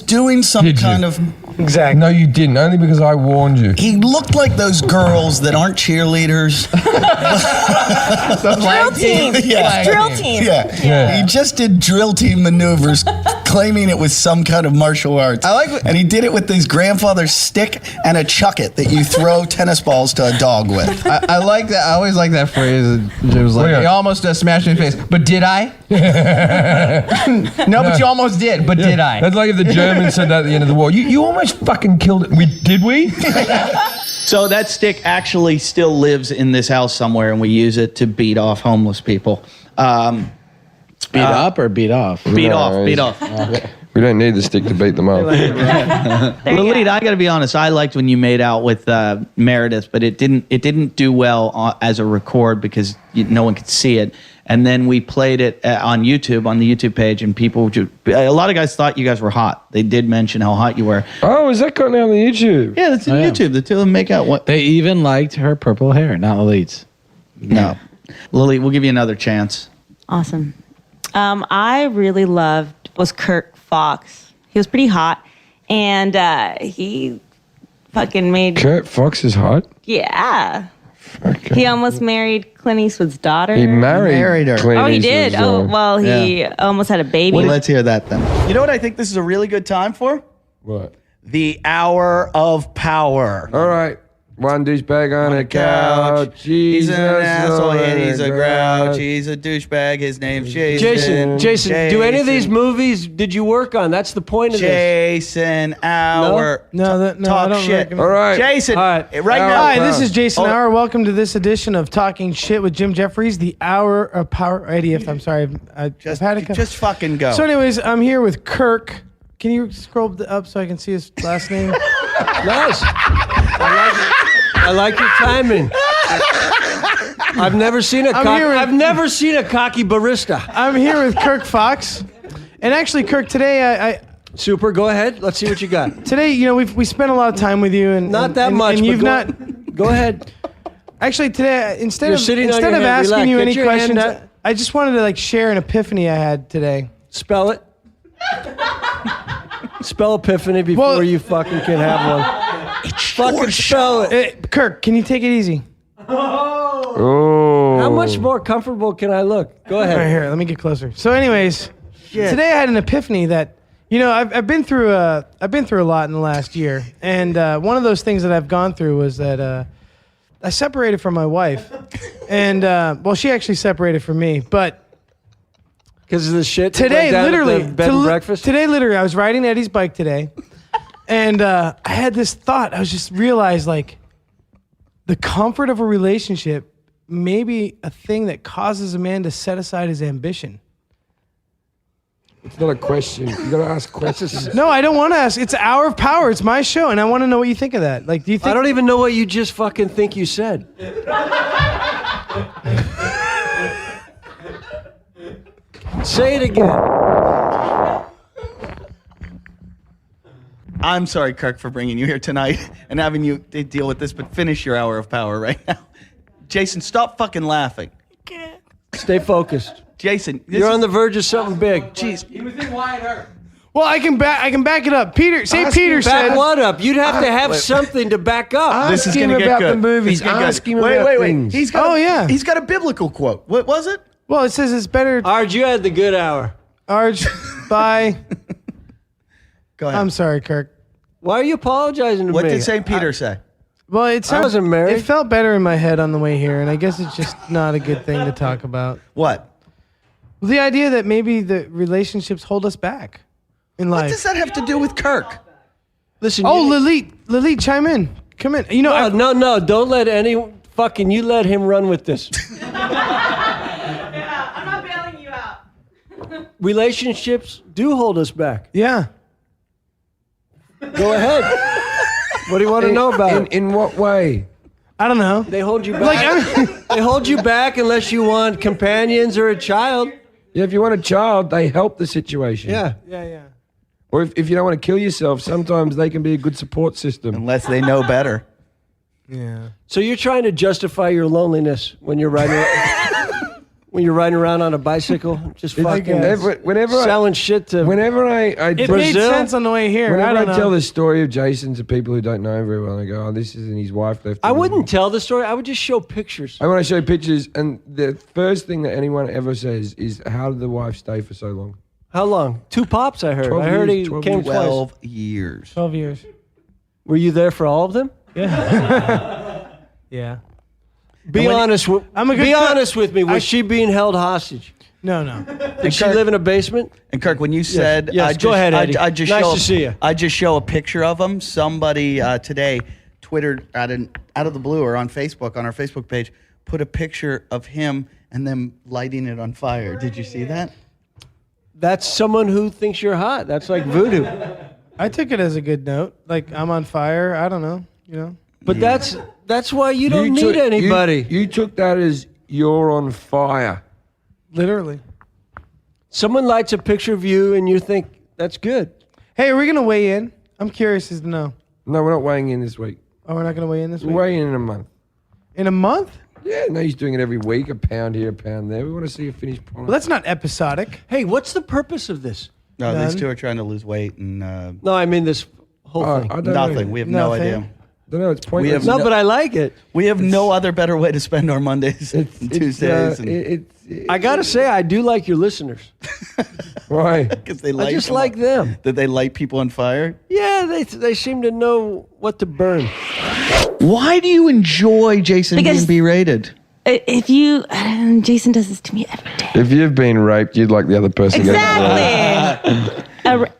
doing some kind of. Exactly. No, you didn't. Only because I warned you. He looked like those girls that aren't cheerleaders. Drill team. Yeah. Drill team. Yeah. He just did drill team maneuvers, claiming it was some kind of martial arts. And he did it with his grandfather's stick and a chuck-it that you throw tennis balls to a dog with. I like that. I always like that phrase. Jim was like, he almost smashed me in the face. But did I? No, but you almost did. But did I? That's like if the Germans said that at the end of the war. You almost fucking killed it. Did we? So that stick actually still lives in this house somewhere, and we use it to beat off homeless people. Beat up or beat off? Beat off. We don't need the stick to beat them up. Lilith, I got to be honest. I liked when you made out with Meredith, but it didn't do well as a record because no one could see it. And then we played it on YouTube, on the YouTube page, and a lot of guys thought you guys were hot. They did mention how hot you were. Oh, is that got now on the YouTube? Yeah, that's on YouTube. The two of them make out. What? They even liked her purple hair, not Lilith's. No. Lily, we'll give you another chance. Awesome. I really was Kirk Fox. He was pretty hot, and he fucking made. Kurt Fox is hot? Yeah. He almost married Clint Eastwood's daughter. He married her. Clint Oh, he Eastwood's did. Oh, daughter. well, he almost had a baby. Well, let's hear that then. You know what I think this is a really good time for? What? The Hour of Power. All right. One douchebag on a couch. He's an asshole on and he's a grouch. grouch. He's a douchebag. His name's Jason. Jason, do any of these movies did you work on? That's the point of this. Jason Hour. No, I Talk don't shit. recognize- All right. Jason, All right now. Hi, this is Jason Oh. Hour. Welcome to this edition of Talking Shit with Jim Jeffries, the Hour of Power. Eddie, I'm sorry, I've had a Just fucking go. So, anyways, I'm here with Kirk. Can you scroll up so I can see his last name? Nice. I like your timing. I've never seen a cocky barista. I'm here with Kirk Fox. And actually, Kirk, today I Super, go ahead. Let's see what you got. today, we spent a lot of time with you and Not that much, and but you've go- not Go ahead. Actually, today instead You're of sitting on instead your of head. asking Relax. you Get any your hand questions, up. I just wanted to share an epiphany I had today. Spell it. Spell epiphany before you fucking can have one. Fucking spell it. Kirk, can you take it easy? Oh. How much more comfortable can I look? Go ahead. Right here, let me get closer. So, anyways, Shit. today I had an epiphany that I've been through a lot in the last year, and one of those things that I've gone through was that I separated from my wife, and she actually separated from me, but. Because of the shit that Today, went down at literally, the bed and breakfast? Today, literally, I was riding Eddie's bike today, and I had this thought. I was just realized, the comfort of a relationship may be a thing that causes a man to set aside his ambition. It's not a question. You got to ask questions. No, I don't want to ask. It's an Hour of Power. It's my show, and I want to know what you think of that. Do you think? I don't even know what you just fucking think you said. Say it again. I'm sorry, Kirk, for bringing you here tonight and having you deal with this, but finish your Hour of Power right now. Jason, stop fucking laughing. Stay focused. Jason, You're on the verge of something big. Jeez. He was in Wyatt Earp. Well, I can back it up. Peter said. Back what up? You'd have to have something to back up. This is Ask going him to get about good. the movies. This is gonna get Ask good. him about Wait. things. He's got he's got a biblical quote. What was it? Well, it says it's better. Arj, you had the good hour. Arj, bye. Go ahead. I'm sorry, Kirk. Why are you apologizing to What me? did St. Peter say? Well, I wasn't married. It felt better in my head on the way here, and I guess it's just not a good thing to talk about. What? Well, the idea that maybe the relationships hold us back in life. What does that have to do with Kirk? Listen. Oh, Lilith, chime in. Come in. No. Don't let any fucking. You let him run with this. I'm not bailing you out. Relationships do hold us back. Yeah. Go ahead. What do you want to know about it? In what way? I don't know. They hold you back. They hold you back unless you want companions or a child. Yeah, if you want a child, they help the situation. Yeah. Yeah. Or if you don't want to kill yourself, sometimes they can be a good support system. Unless they know better. Yeah. So you're trying to justify your loneliness when you're riding around on a bicycle, just fucking whenever selling shit to. Whenever I It Brazil, made sense on the way here. Whenever I I don't tell know. the story of Jason to people who don't know him very well, I go, "Oh, this is," and his wife left. I him. wouldn't tell the story. I would just show pictures. I want to show pictures, and the first thing that anyone ever says is, "How did the wife stay for so long?" How long? 2 pops, I heard. 12 I heard years, he came 12 twice. years. 12 years. Were you there for all of them? Yeah. Yeah. Be honest. Be honest with me. Was I- she being held hostage? No. Did she live in a basement? And Kirk, when you said, Yes, go ahead, Eddie. I just Nice show, to see you. I just show a picture of him. Somebody today Twittered out of the blue or on Facebook, on our Facebook page, put a picture of him and them lighting it on fire. Did you see that? That's someone who thinks you're hot. That's like voodoo. I took it as a good note. Like, I'm on fire. I don't know. But that's why you don't need anybody. You took that as you're on fire. Literally. Someone lights a picture of you and you think, that's good. Hey, are we going to weigh in? I'm curious as to know. No, we're not weighing in this week. Oh, we're not going to weigh in this week? We'll weigh in a month. In a month? Yeah, no, he's doing it every week, a pound here, a pound there. We want to see a finished product. Well, that's not episodic. Hey, what's the purpose of this? No, these two are trying to lose weight and No, I mean this whole thing. nothing. We have no idea. don't know. It's pointless. No, but I like it. We have no other better way to spend our Mondays and Tuesdays. I gotta say, I do like your listeners. Why? Because they light I just them like up. them. Did they light people on fire? Yeah, they seem to know what to burn. Why do you enjoy Jason Because- being berated? If you, Jason does this to me every day. If you've been raped, you'd like the other person. Exactly.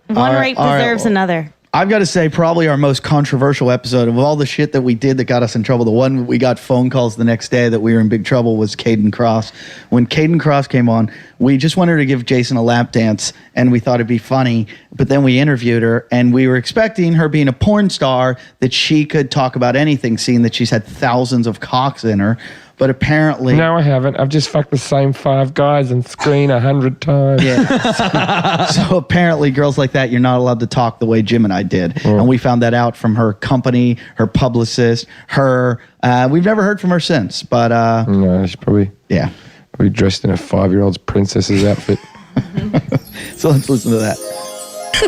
One rape deserves another. I've got to say, probably our most controversial episode of all the shit that we did that got us in trouble. The one we got phone calls the next day that we were in big trouble was Caden Cross. When Caden Cross came on, we just wanted to give Jason a lap dance, and we thought it'd be funny. But then we interviewed her, and we were expecting her being a porn star that she could talk about anything, seeing that she's had thousands of cocks in her. But apparently... No, I haven't. I've just fucked the same 5 guys on screen 100 times. Yeah. So apparently girls like that, you're not allowed to talk the way Jim and I did. And we found that out from her company, her publicist, her... we've never heard from her since, but... no, she's probably dressed in a 5-year-old's princess's outfit. So let's listen to that.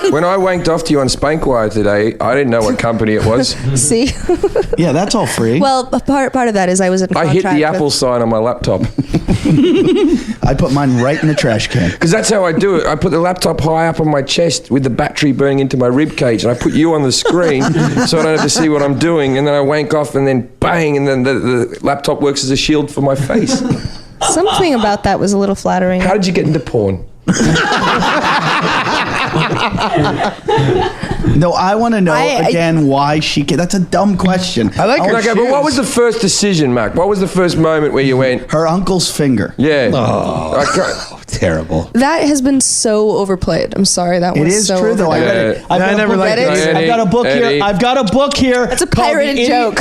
When I wanked off to you on Spankwire today, I didn't know what company it was. See? Yeah, that's all free. Well, part of that is I was in I contract hit the Apple sign on my laptop. I put mine right in the trash can. Because that's how I do it. I put the laptop high up on my chest with the battery burning into my rib cage, and I put you on the screen so I don't have to see what I'm doing, and then I wank off, and then bang, and then the laptop works as a shield for my face. Something about that was a little flattering. How did you get into porn? No, I want to know again why she can. That's a dumb question. I like her. Okay, but what was the first decision, Mac? What was the first moment where you went? Her uncle's finger. Yeah. Oh, terrible. That has been so overplayed. I'm sorry. That was It is so true, though. I read it. I've got a book here. I've got a book here. It's a pirated joke.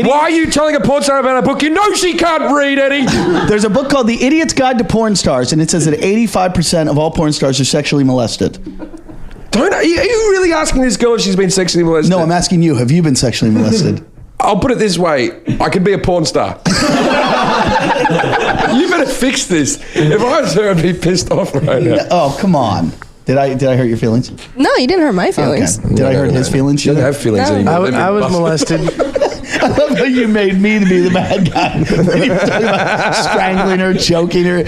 Why are you telling a porn star about a book? You know she can't read, Eddie. There's a book called The Idiot's Guide to Porn Stars, and it says that 85% of all porn stars are sexually molested. Are you really asking this girl if she's been sexually molested? No, I'm asking you. Have you been sexually molested? I'll put it this way. I could be a porn star. You better fix this. If I was her, I'd be pissed off right now. Oh, come on. Did I hurt your feelings? No, you didn't hurt my feelings. Okay. Did I hurt his feelings? She doesn't have feelings anymore. I was molested. I love how you made me to be the bad guy. You were talking about strangling her, choking her.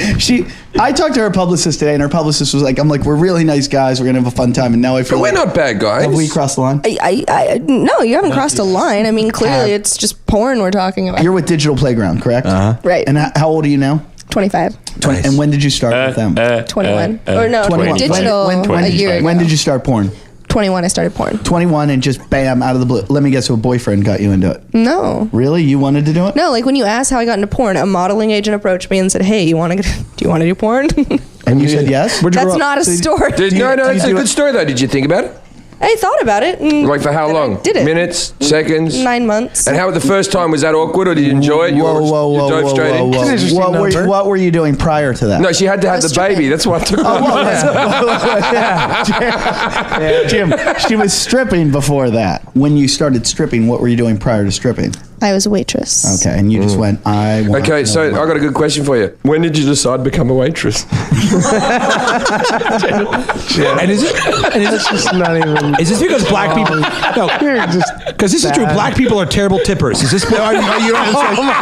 I talked to her publicist today, and her publicist was like, we're really nice guys. We're going to have a fun time. And now I feel But we're not bad guys. Have we crossed the line? No, you haven't crossed a line. I mean, clearly it's just porn we're talking about. You're with Digital Playground, correct? Right. And how old are you now? 25. And when did you start with them? 21. Or no, 21. digital a year ago. When did you start porn? 21, I started porn. 21 and just bam, out of the blue. Let me guess, a boyfriend got you into it. No. Really? You wanted to do it? No, like when you asked how I got into porn, a modeling agent approached me and said, "Hey, do you want to do porn?" And you said yes? That's not a story. No, it's a good story though. Did you think about it? I thought about it. Like for how long? Did it? Minutes? Seconds? 9 months. And how the first time, was that awkward or did you enjoy it? You dove straight in? What were you doing prior to that? No, she had to have the baby. That's why I took her. Jim, she was stripping before that. When you started stripping, what were you doing prior to stripping? I was a waitress. Okay, and you just went, Okay, so I got a good question for you. When did you decide to become a waitress? And is it just not even? Is this because black people? No, because this is true. Black people are terrible tippers. Is this why you don't?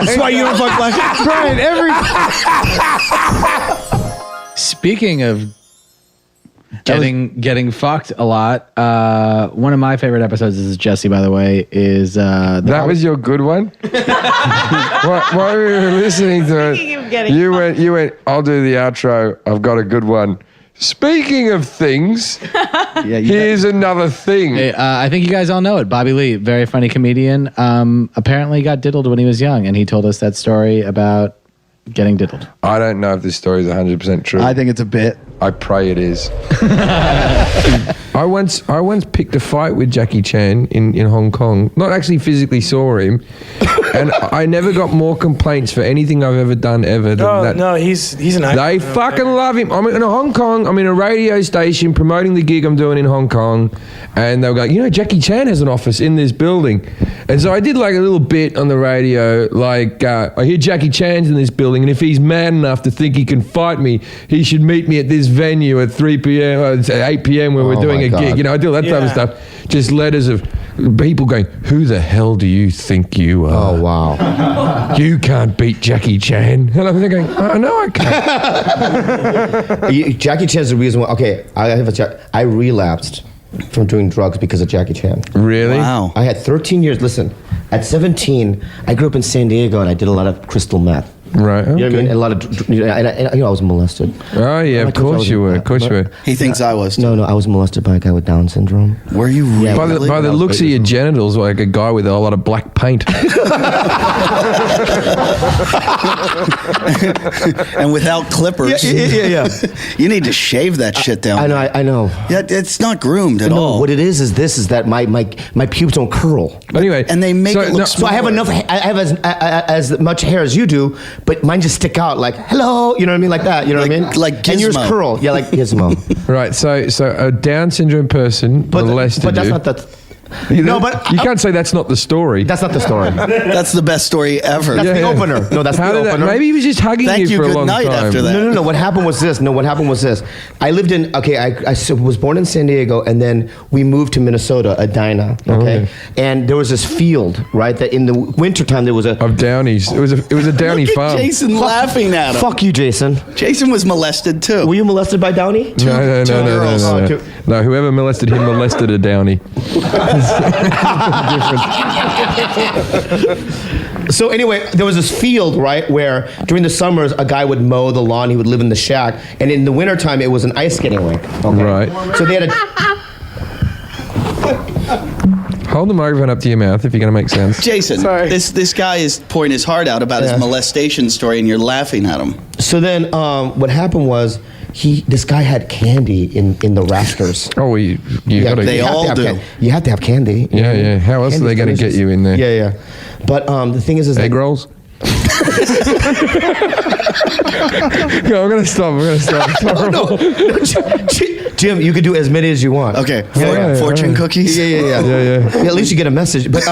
That's why you don't fuck black people? Brian, Speaking of getting fucked a lot, one of my favorite episodes is Jesse, by the way, is that was your good one? While we were listening to it, you went, I'll do the outro. I've got a good one. Speaking of things, here's another thing. Hey, I think you guys all know it. Bobby Lee, very funny comedian. Apparently got diddled when he was young, and he told us that story about getting diddled. I don't know if this story is 100% true. I think it's a bit. I pray it is. I once picked a fight with Jackie Chan in Hong Kong. Not actually physically saw him. And I never got more complaints for anything I've ever done than that. No, he's an actor. They fucking love him. I'm in Hong Kong. I'm in a radio station promoting the gig I'm doing in Hong Kong. And they'll go, Jackie Chan has an office in this building. And so I did like a little bit on the radio, like, I hear Jackie Chan's in this building, and if he's mad enough to think he can fight me, he should meet me at this venue at 3 p.m., 8 p.m. when we're doing a gig. I do that type of stuff. Just letters of people going, "Who the hell do you think you are? Oh wow, you can't beat Jackie Chan." And I'm thinking, "I know I can't." Jackie Chan's the reason why. Okay, I relapsed from doing drugs because of Jackie Chan. Really? Wow. I had 13 years. Listen, at 17, I grew up in San Diego and I did a lot of crystal meth. Right. Okay. You know what I mean? And a lot of, and I was molested. Oh yeah, of course you were. Of course you were. He thinks I was. No, I was molested by a guy with Down syndrome. Were you really? Yeah, By the looks of your genitals, like a guy with a lot of black paint. And without clippers. Yeah. You need to shave that shit down. I know. Yeah, it's not groomed at all. What it is that my pubes don't curl. Anyway, and they make it look so I have enough. I have as much hair as you do, but mine just stick out like hello. You know what I mean, like that. You know what I mean? Like Gizmo. And yours curl. Yeah, like Gizmo. Right. So a Down syndrome person molested you. But that's not the. No, but you can't say that's not the story. That's not the story. That's the best story ever. That's the opener. No, that's the opener. Maybe he was just hugging you for a long time. After that. No. What happened was this. I lived in. Okay, I was born in San Diego, and then we moved to Minnesota, Edina. Okay, and there was this field, right? That in the wintertime there was a of Downies. It was a Downy Look at farm. Jason laughing at him. Fuck you, Jason. Jason was molested too. Were you molested by Downey? No. No, whoever molested him molested a Downy. So anyway, there was this field, right, where during the summers a guy would mow the lawn, he would live in the shack, and in the wintertime it was an ice skating rink. Okay? Right. So they had Hold the microphone up to your mouth if you're going to make sense. Jason, this guy is pouring his heart out about his molestation story, and you're laughing at him. So then what happened was this guy had candy in the rafters. Oh, you gotta, they all do. You have to have candy. Yeah. How else are they going to get you in there? Yeah. But the thing is egg rolls. No, I'm gonna stop. No. Jim, you can do as many as you want. Okay. Fortune cookies. Yeah. At least you get a message. But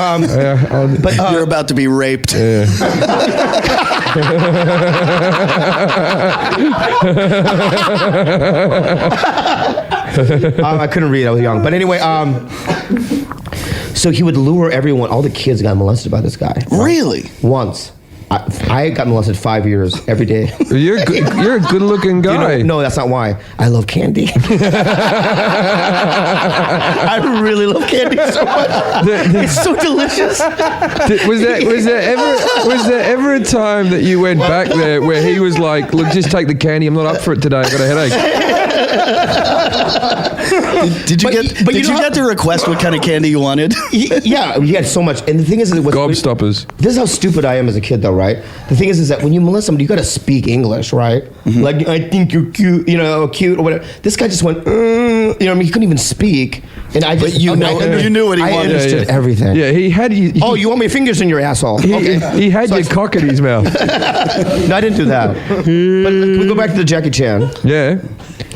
you're about to be raped. I couldn't read. I was young. But anyway, so he would lure everyone. All the kids got molested by this guy. Really? Once. I got molested 5 years every day. You're a good-looking guy. No, that's not why. I love candy. I really love candy so much. It's so delicious. Was there ever a time that you went back there where he was like, "Look, just take the candy. I'm not up for it today. I got a headache." Did you get to request what kind of candy you wanted? Yeah, we had so much. And the thing is, gobstoppers. This is how stupid I am as a kid, though, right? The thing is that when you molest somebody, you got to speak English, right? Mm-hmm. Like, I think you're cute, cute or whatever. This guy just went, he couldn't even speak. And I just, you knew what he wanted. I understood everything. Yeah, he had you. You want my fingers in your asshole? He had your cock in his mouth. No, I didn't do that. But can we go back to the Jackie Chan? Yeah.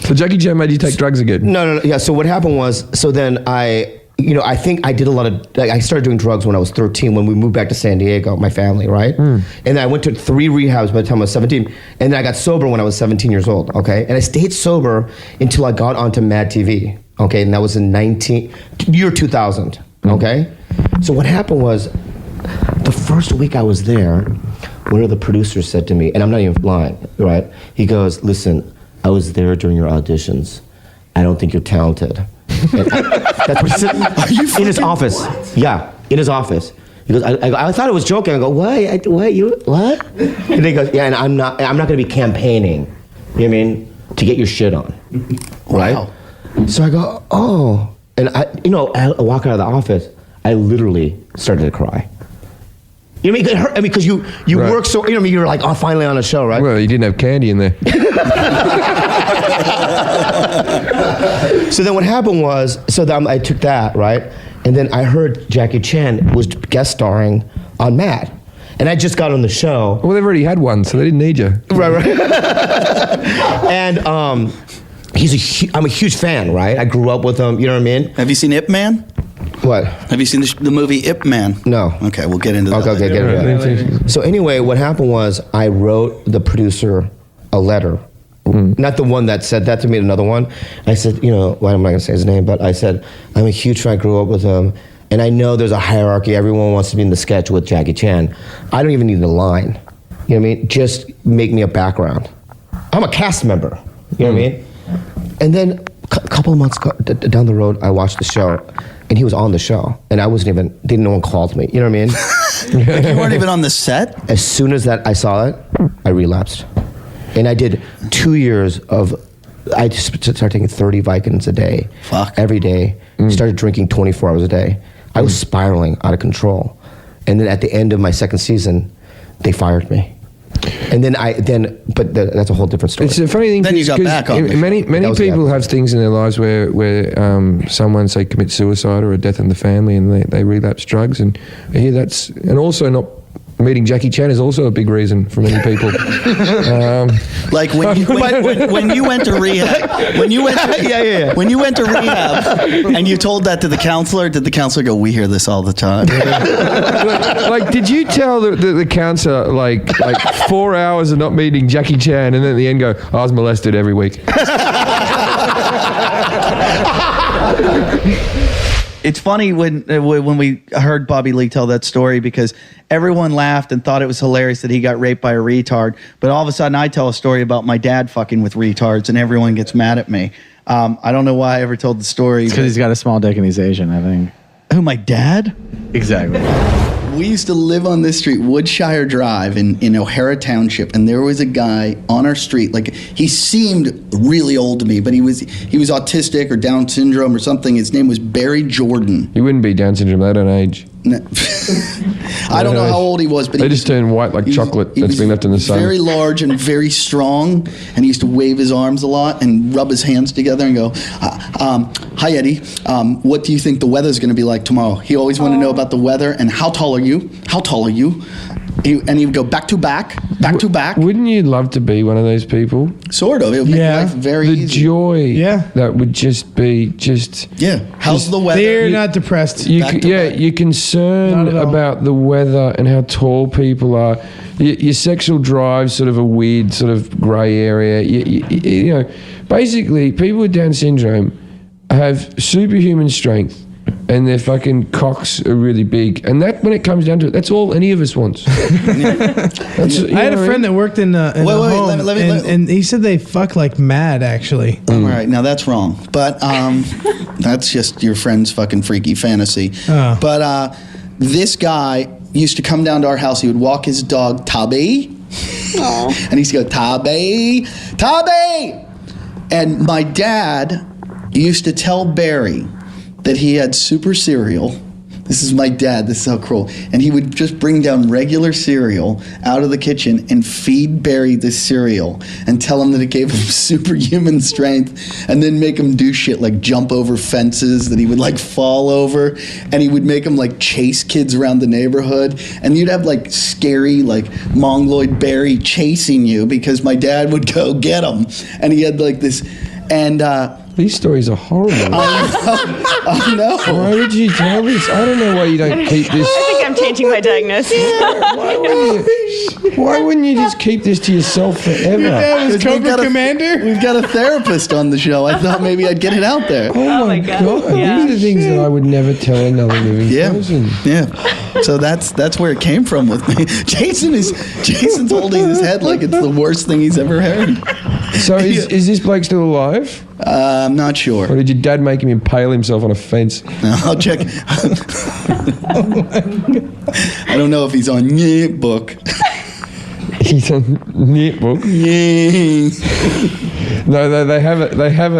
So Jackie Chan made you take drugs again? No. Yeah. So what happened was, then I think I did a lot of, I started doing drugs when I was 13 when we moved back to San Diego, my family, right? And then I went to 3 rehabs by the time I was 17. And then I got sober when I was 17 years old, okay? And I stayed sober until I got onto Mad TV, okay? And that was in year 2000, okay? So what happened was, the first week I was there, one of the producers said to me, and I'm not even lying, right? He goes, "Listen, I was there during your auditions. I don't think you're talented." That's what he said in his office. What? Yeah, in his office. He goes, I thought it was joking. I go, what? And he goes, yeah, and I'm not going to be campaigning. You know what I mean? To get your shit on, right? Wow. So I go, oh, and I walk out of the office. I literally started to cry. You know what I mean? It hurt, because you work so, you're like, oh, finally on a show, right? Well, you didn't have candy in there. So then what happened was, I took that, right? And then I heard Jackie Chan was guest starring on Mad. And I just got on the show. Well, they've already had one, so they didn't need you. Right. And I'm a huge fan, right? I grew up with him, you know what I mean? Have you seen Ip Man? What? Have you seen the movie Ip Man? No. Okay, we'll get into that. Okay, get into that. So anyway, what happened was I wrote the producer a letter. Not the one that said that to me, another one. I said, well, I'm not going to say his name, but I said, I'm a huge fan, I grew up with him. and I know there's a hierarchy. Everyone wants to be in the sketch with Jackie Chan. I don't even need the line. You know what I mean? Just make me a background. I'm a cast member. You know what I mean? And then a couple of months down the road, I watched the show, and he was on the show, and I didn't no one called me. You know what I mean? Like you weren't even on the set? As soon as I saw it, I relapsed. And I did 2 years I just started taking 30 Vicodins a day. Fuck. Every day. Started drinking 24 hours a day. I was spiraling out of control. And then at the end of my second season, they fired me. And but that's a whole different story. It's a funny thing. Then you got back on it. Many people have things in their lives where someone, say, commits suicide or a death in the family, and they relapse drugs. And I hear and also not meeting Jackie Chan is also a big reason for many people. Like when you went to rehab, when you went to rehab, and you told that to the counselor, did the counselor go, "We hear this all the time"? Like, did you tell the counselor like 4 hours of not meeting Jackie Chan, and then at the end go, "I was molested every week"? It's funny when we heard Bobby Lee tell that story because everyone laughed and thought it was hilarious that he got raped by a retard. But all of a sudden I tell a story about my dad fucking with retards and everyone gets mad at me. I don't know why I ever told the story. It's because he's got a small dick and he's Asian, I think. Who, my dad? Exactly. We used to live on this street, Woodshire Drive in O'Hara Township, and there was a guy on our street. Like, he seemed really old to me, but he was autistic or Down syndrome or something. His name was Barry Jordan. He wouldn't be Down syndrome. They don't age. No. I don't know how old he was, but they just turn white like chocolate that's been left in the sun. Very large and very strong, and he used to wave his arms a lot and rub his hands together and go, "Hi Eddie, what do you think the weather's going to be like tomorrow?" He always wanted to know about the weather and how tall are you? How tall are you? And he would go back to back. Wouldn't you love to be one of those people? Sort of. It would make life very easy. The joy that would just be how's the weather? They're not depressed. You're concerned about the weather and how tall people are. Your sexual drive's sort of a weird sort of grey area. You know, basically, people with Down syndrome have superhuman strength. And their fucking cocks are really big. And that, when it comes down to it, that's all any of us wants. I had a friend that worked in a home, and he said they fuck like mad, actually. All right, now that's wrong. But that's just your friend's fucking freaky fantasy. Oh. But this guy used to come down to our house. He would walk his dog, Tabby. And he used to go, Tabby, Tabby. And my dad used to tell Barry that he had super cereal. This is my dad, this is how cruel. And he would just bring down regular cereal out of the kitchen and feed Barry this cereal and tell him that it gave him superhuman strength, and then make him do shit like jump over fences that he would like fall over, and he would make him like chase kids around the neighborhood, and you'd have like scary like mongoloid Barry chasing you because my dad would go get him, and he had like this, and these stories are horrible. I know. Why would you tell this? I don't know why you don't keep this. I think I'm changing my diagnosis. Why wouldn't you just keep this to yourself forever? Your dad was Cobra Commander? We've got a therapist on the show. I thought maybe I'd get it out there. Oh my God. Yeah. These are things that I would never tell another living person. Yeah. So that's where it came from with me. Jason's holding his head like it's the worst thing he's ever heard. So is this Blake still alive? I'm not sure. Or did your dad make him impale himself on a fence? No, I'll check. I don't know if he's on book. He's on book. No, they have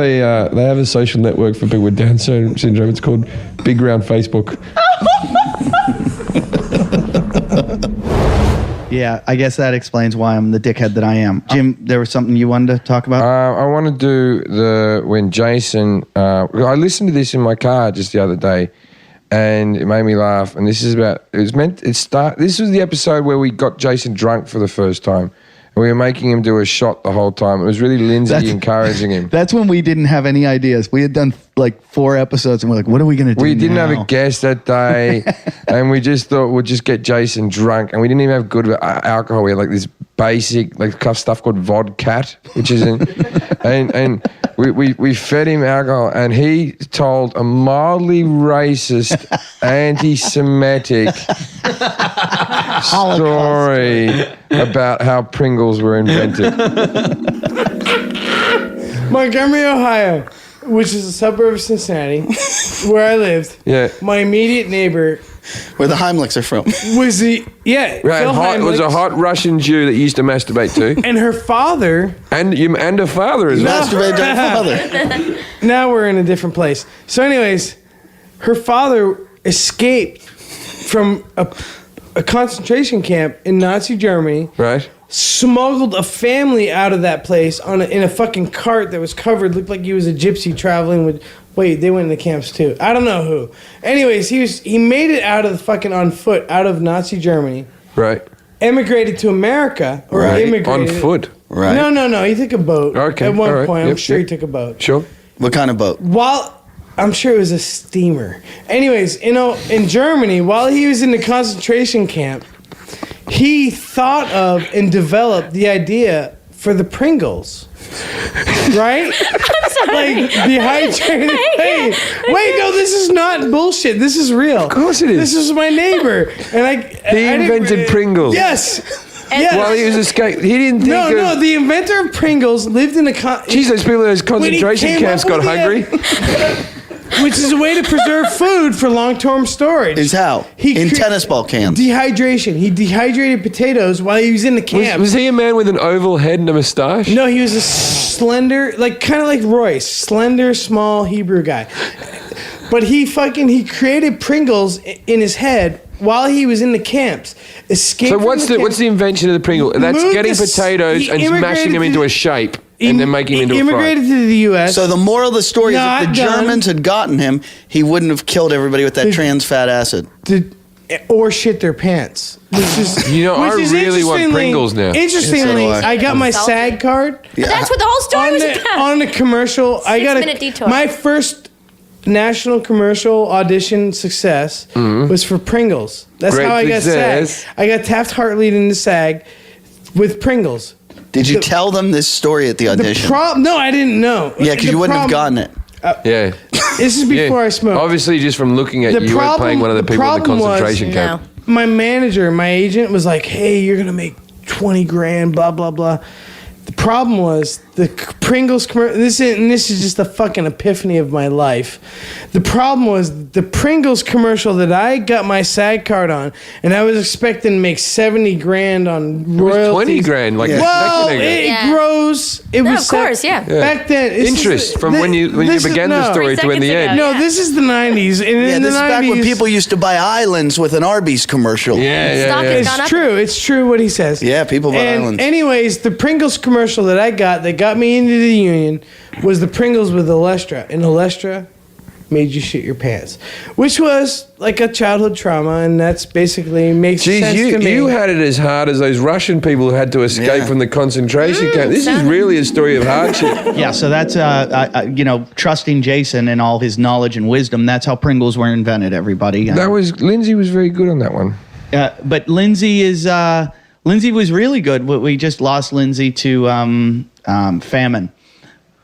a social network for people with Down syndrome. It's called Big Round Facebook. Yeah, I guess that explains why I'm the dickhead that I am. Jim, there was something you wanted to talk about? I want to do when Jason. I listened to this in my car just the other day, and it made me laugh. And this is about. This was the episode where we got Jason drunk for the first time. And we were making him do a shot the whole time. It was really Lindsay encouraging him. That's when we didn't have any ideas. We had done like 4 episodes, and we're like, what are we going to do We didn't now? have a guest that day, and we just thought we'd just get Jason drunk. And we didn't even have good alcohol. We had like this basic like stuff called vodka, which is and We fed him alcohol, and he told a mildly racist, anti-Semitic story about how Pringles were invented. Montgomery, Ohio, which is a suburb of Cincinnati, where I lived. Yeah. My immediate neighbor, where the Heimlichs are from, was the Right, Phil it was a Heimlichs. hot Russian Jew that used to masturbate too. And her father. And her father as well. Masturbate to her father. Now we're in a different place. So, anyways, her father escaped from a concentration camp in Nazi Germany. Right. Smuggled a family out of that place in a fucking cart that was covered. Looked like he was a gypsy traveling with. Wait, they went into camps too. I don't know who. Anyways, he made it out of the fucking on foot out of Nazi Germany. Right. Emigrated to America or immigrated on foot. Right. No. He took a boat. Okay. At one all right. point, I'm Yep, sure yep. he took a boat. Sure. What kind of boat? I'm sure it was a steamer. Anyways, in Germany, while he was in the concentration camp, he thought of and developed the idea for the Pringles. Right? I'm sorry. Like dehydrated. Hey, wait, no, this is not bullshit. This is real. Of course it is. This is my neighbor, and He invented Pringles. Yes. While he was escaping, he didn't think No, the inventor of Pringles lived in a. Jeez, those people in those concentration camps got hungry. Which is a way to preserve food for long-term storage. Is how? In tennis ball cans. Dehydration. He dehydrated potatoes while he was in the camp. Was he a man with an oval head and a mustache? No, he was a slender, kind of like Roy, slender, small Hebrew guy. But he created Pringles in his head while he was in the camps. So what's the invention of the Pringle? That's getting potatoes and smashing them into a shape. And then making him into a fry. Immigrated to the U.S. So the moral of the story is if the Germans had gotten him, he wouldn't have killed everybody with that trans fat acid. Or shit their pants. Which is, I really want Pringles now. Interestingly, I got my SAG card. But that's what the whole story was about. On the commercial, I got 6-minute detour. my first national commercial audition success was for Pringles. That's Great how I got SAG. success. I got Taft-Hartley into SAG with Pringles. Did you tell them this story at the audition? No, I didn't know. Yeah, because you wouldn't have gotten it. Yeah. This is before I smoked. Obviously, just from looking at you weren't playing one of the people in the concentration camp. My manager, my agent was like, hey, you're going to make 20 grand, blah, blah, blah. The problem was the Pringles commercial. This is just the fucking epiphany of my life. The problem was the Pringles commercial that I got my SAG card on, and I was expecting to make 70 grand on royalties. It was 20 grand, like well, a it Yeah. grows. It No, was of course, yeah. Back then, Interest from when you began the story to in the end. No, this is the 90s, and Yeah, in the this is 90s, back when people used to buy islands with an Arby's commercial. It's true. It's true what he says. Yeah, people buy islands. Anyways, the Pringles commercial that I got that got me into the union was the Pringles with Olestra. And Olestra made you shit your pants, which was like a childhood trauma, and that's basically makes sense to me. You had it as hard as those Russian people who had to escape from the concentration camp. This is really a story of hardship. Yeah, so that's trusting Jason and all his knowledge and wisdom. That's how Pringles were invented. Everybody. Lindsay was very good on that one. But Lindsay was really good. We just lost Lindsay to famine.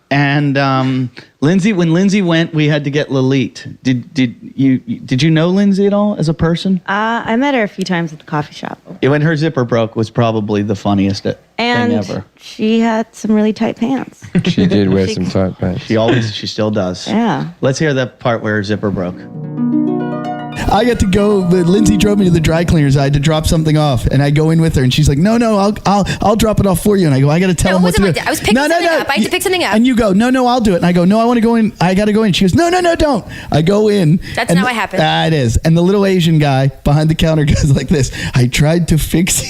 And when Lindsay went, we had to get Lite. Did you know Lindsay at all as a person? I met her a few times at the coffee shop. When her zipper broke was probably the funniest thing ever. She had some really tight pants. She did wear some tight pants. She still does. Yeah. Let's hear the part where her zipper broke. I got to go. Lindsay drove me to the dry cleaners. I had to drop something off, and I go in with her, and she's like, "No, I'll drop it off for you." And I go, "I got to tell him what to do." I was picking something up. I had to pick something up. And you go, "No, I'll do it." And I go, "No, I want to go in. I got to go in." She goes, "No, don't." I go in. That's not what happened. It is. And the little Asian guy behind the counter goes like this: "I tried to fix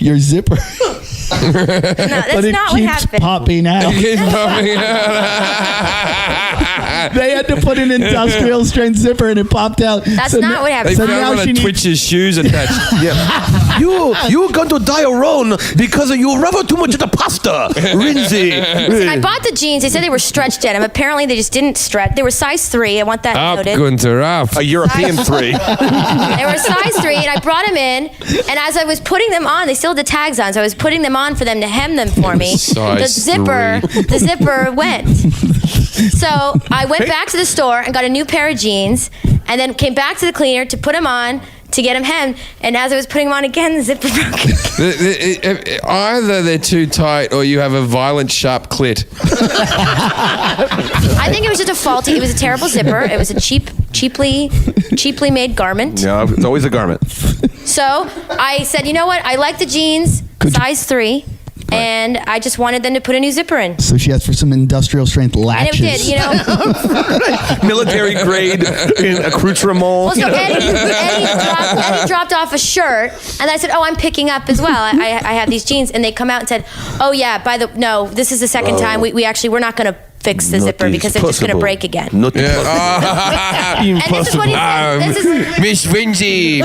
your zipper." No, that's but it not what keeps happened. popping out. It keeps popping They had to put an industrial strength zipper, and it popped out. That's not what happened. So now she needs Twitch's shoes attached. Yeah. You're going to die alone because you rubber too much of the pasta, Lindsay. Listen, I bought the jeans. They said they were stretched denim. Apparently, they just didn't stretch. They were size 3. I want that noted. A European 3. They were size 3, and I brought them in. And as I was putting them on, They still had the tags on, so I was putting them on for them to hem them for me. Size The zipper went. So I went back to the store and got a new pair of jeans, and then came back to the cleaner to put them on to get them hemmed. And as I was putting them on again, the zipper broke. Either they're too tight or you have a violent, sharp clit. I think it was just a faulty. It was a terrible zipper. It was a cheaply made garment. Yeah, it's always a garment. So I said, you know what? I like the jeans, size 3. And I just wanted them to put a new zipper in. So she asked for some industrial strength latches. And it did, Military grade accoutrement. Well, so Eddie dropped off a shirt, and I said, "Oh, I'm picking up as well. I have these jeans," and they come out and said, "Oh yeah, no, this is the second time. We're not going to fix the zipper because it's just going to break again." Not and this is what he said. Miss Vinci.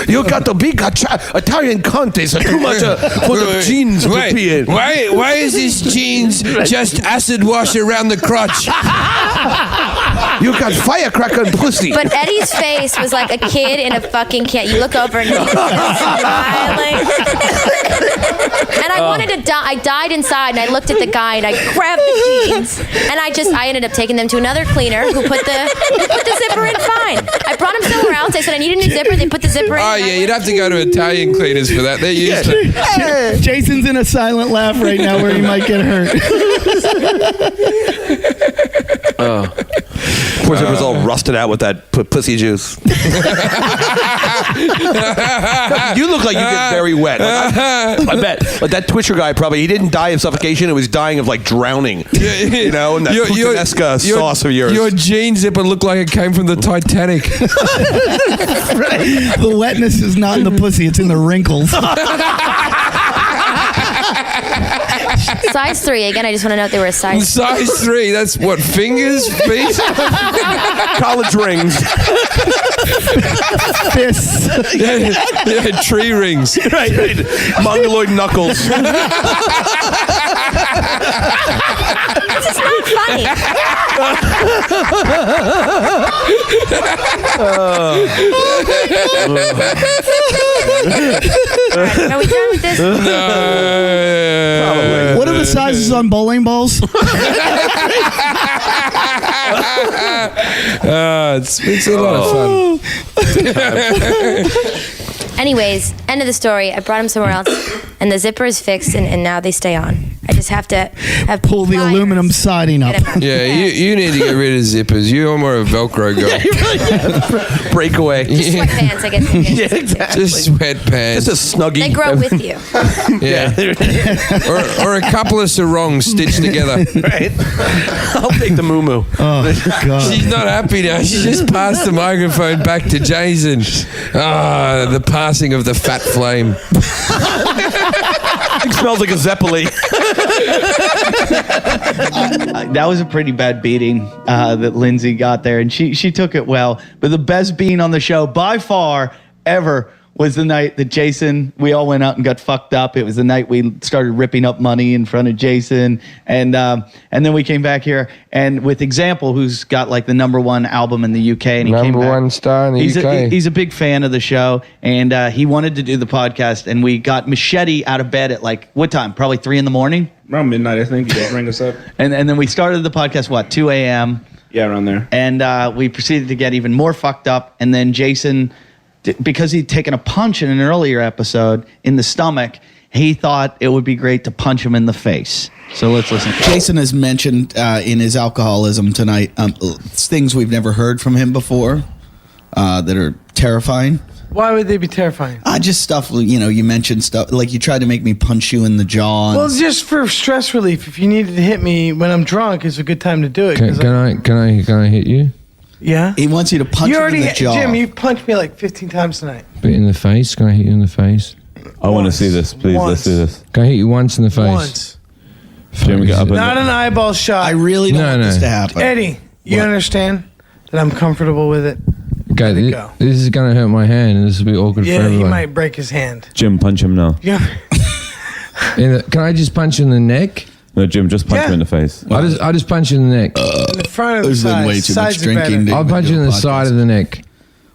You got the big Italian contest. Too much for the jeans. Why is this jeans just acid wash around the crotch? You got firecracker and pussy. But Eddie's face was like a kid in a fucking can. You look over and he's smiling. And I wanted to die. I died inside, and I looked at the guy, and I grabbed the jeans, and I ended up taking them to another cleaner who put the zipper in fine. I brought him somewhere else. I said, I need a new zipper. They put the zipper in. Oh, yeah, you'd have to go to Italian cleaners for that. They're used to it. Jason's in a silent laugh right now where he might get hurt. Poor zipper's all rusted out with that pussy juice. You look like you get very wet. I bet. Like that Twitcher guy he didn't die of suffocation. It was dying of like drowning. You know, and that puttanesca sauce of yours. Your jean zipper looked like it came from the Titanic. The wetness is not in the pussy, it's in the wrinkles. Size 3. Again, I just want to note they were a size. Size 3. That's what, fingers, feet, college rings, fists, yeah, tree rings, right. Mongoloid knuckles. This is not funny. Are we done with this? No. What are the sizes on bowling balls? It's a lot of fun. Anyways, end of the story. I brought him somewhere else, and the zipper is fixed, and now they stay on. I just have to pull the aluminum siding up. Yeah, you need to get rid of zippers. You're more a Velcro guy. Breakaway. Just sweatpants, I guess. Yeah, exactly. Just sweatpants. Just a snuggie. They grow with you. Yeah. or a couple of sarongs stitched together. Right. I'll take the moo-moo. Oh, God. She's not happy now. She just passed the microphone back to Jason. Ah, the passing of the fat flame. It smells like a Zeppeli. That was a pretty bad beating that Lindsay got there, and she took it well. But the best beating on the show by far ever was the night that we all went out and got fucked up. It was the night we started ripping up money in front of Jason, and then we came back here and with Example, who's got like the #1 album in the UK, and he came back. #1 star in the UK. He's a big fan of the show, and he wanted to do the podcast, and we got Machete out of bed at like what time? Probably 3 a.m. Around midnight, I think. You guys rang us up. And then we started the podcast 2 a.m. Yeah, around there. And we proceeded to get even more fucked up, and then Jason, because he'd taken a punch in an earlier episode in the stomach, he thought it would be great to punch him in the face. So let's listen. Jason has mentioned in his alcoholism tonight things we've never heard from him before that are terrifying. Why would they be terrifying? Just stuff, you mentioned stuff, like you tried to make me punch you in the jaw. Well, just for stress relief. If you needed to hit me when I'm drunk, it's a good time to do it. Can I hit you? Yeah? He wants you to punch him in the jaw. Jim, you punched me like 15 times tonight. Bit in the face? Can I hit you in the face? I want to see this, please. Let's do this. Can I hit you once in the face? Once. Jim, get up Not an eyeball shot. I really don't want this to happen. Eddie, you understand that I'm comfortable with it? Okay, this is going to hurt my hand, and this will be awkward for everyone. Yeah, he might break his hand. Jim, punch him now. Yeah. Can I just punch him in the neck? No, Jim, just punch him in the face. I just punch you in the neck. In the front of the There's been way too much drinking. I'll punch you in the side of the neck.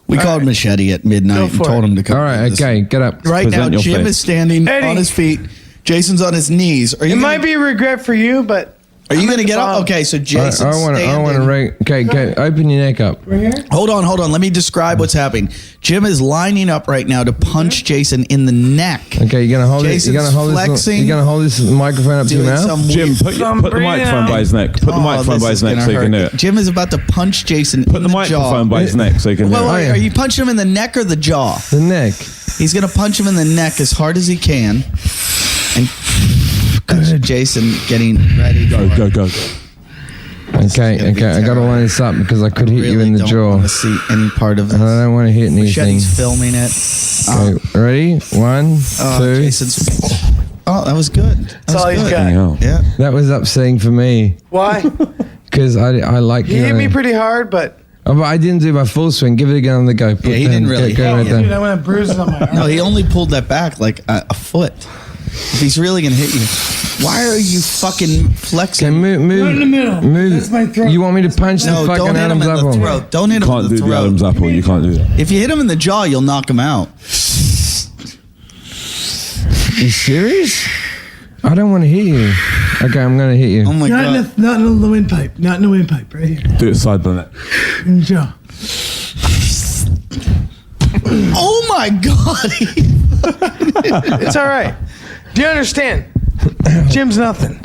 We called Machete at midnight and told him to come. All right, okay, get up. Right Present now, your Jim face. is standing Eddie. on his feet. Jason's on his knees. It might be a regret for you, but Are you going to get up? Okay, so Jason's I want standing. to okay, open your neck up. Hold on. Let me describe what's happening. Jim is lining up right now to punch Jason in the neck. Okay, you're gonna hold it. You're gonna hold flexing, this. You're gonna hold this microphone up to your doing mouth. some Jim, weird- put the microphone by his neck. Put the microphone by his neck so you can hear it. Jim is about to punch Jason in the microphone jaw. by his neck so you can hear Well, it. are you punching him in the neck or the jaw? The neck. He's going to punch him in the neck as hard as he can. And Jason getting ready. Go. Okay. I got to line this up because I could hit you in the jaw. Want to see any part of this. And I don't want to hit anything. Machete's filming it. Okay, ready? 1, 2. Jason's. Oh, that was good. That's all he's got. Yeah. That was upsetting for me Why? because I like. He hit me pretty hard, but Oh, but I didn't do my full swing. Give it again on the go. Yeah, he didn't really. Go right dude, there. I went bruises on my arm. No, he only pulled that back like a foot. If he's really gonna hit you, why are you fucking flexing? Okay, move. Right in the middle. Move. That's my throat. You want me to punch No, the don't fucking hit him Adam's in the apple? throat. Don't hit him Can't in the do the throat. Adam's apple. You can't do that. If you hit him in the jaw, you'll knock him out. You serious? I don't want to hit you. Okay, I'm gonna hit you. Oh my god! Not in the windpipe. Not in the windpipe. Right here. Do it side by neck. In the jaw. Oh my god! It's all right. Do you understand? Jim's nothing.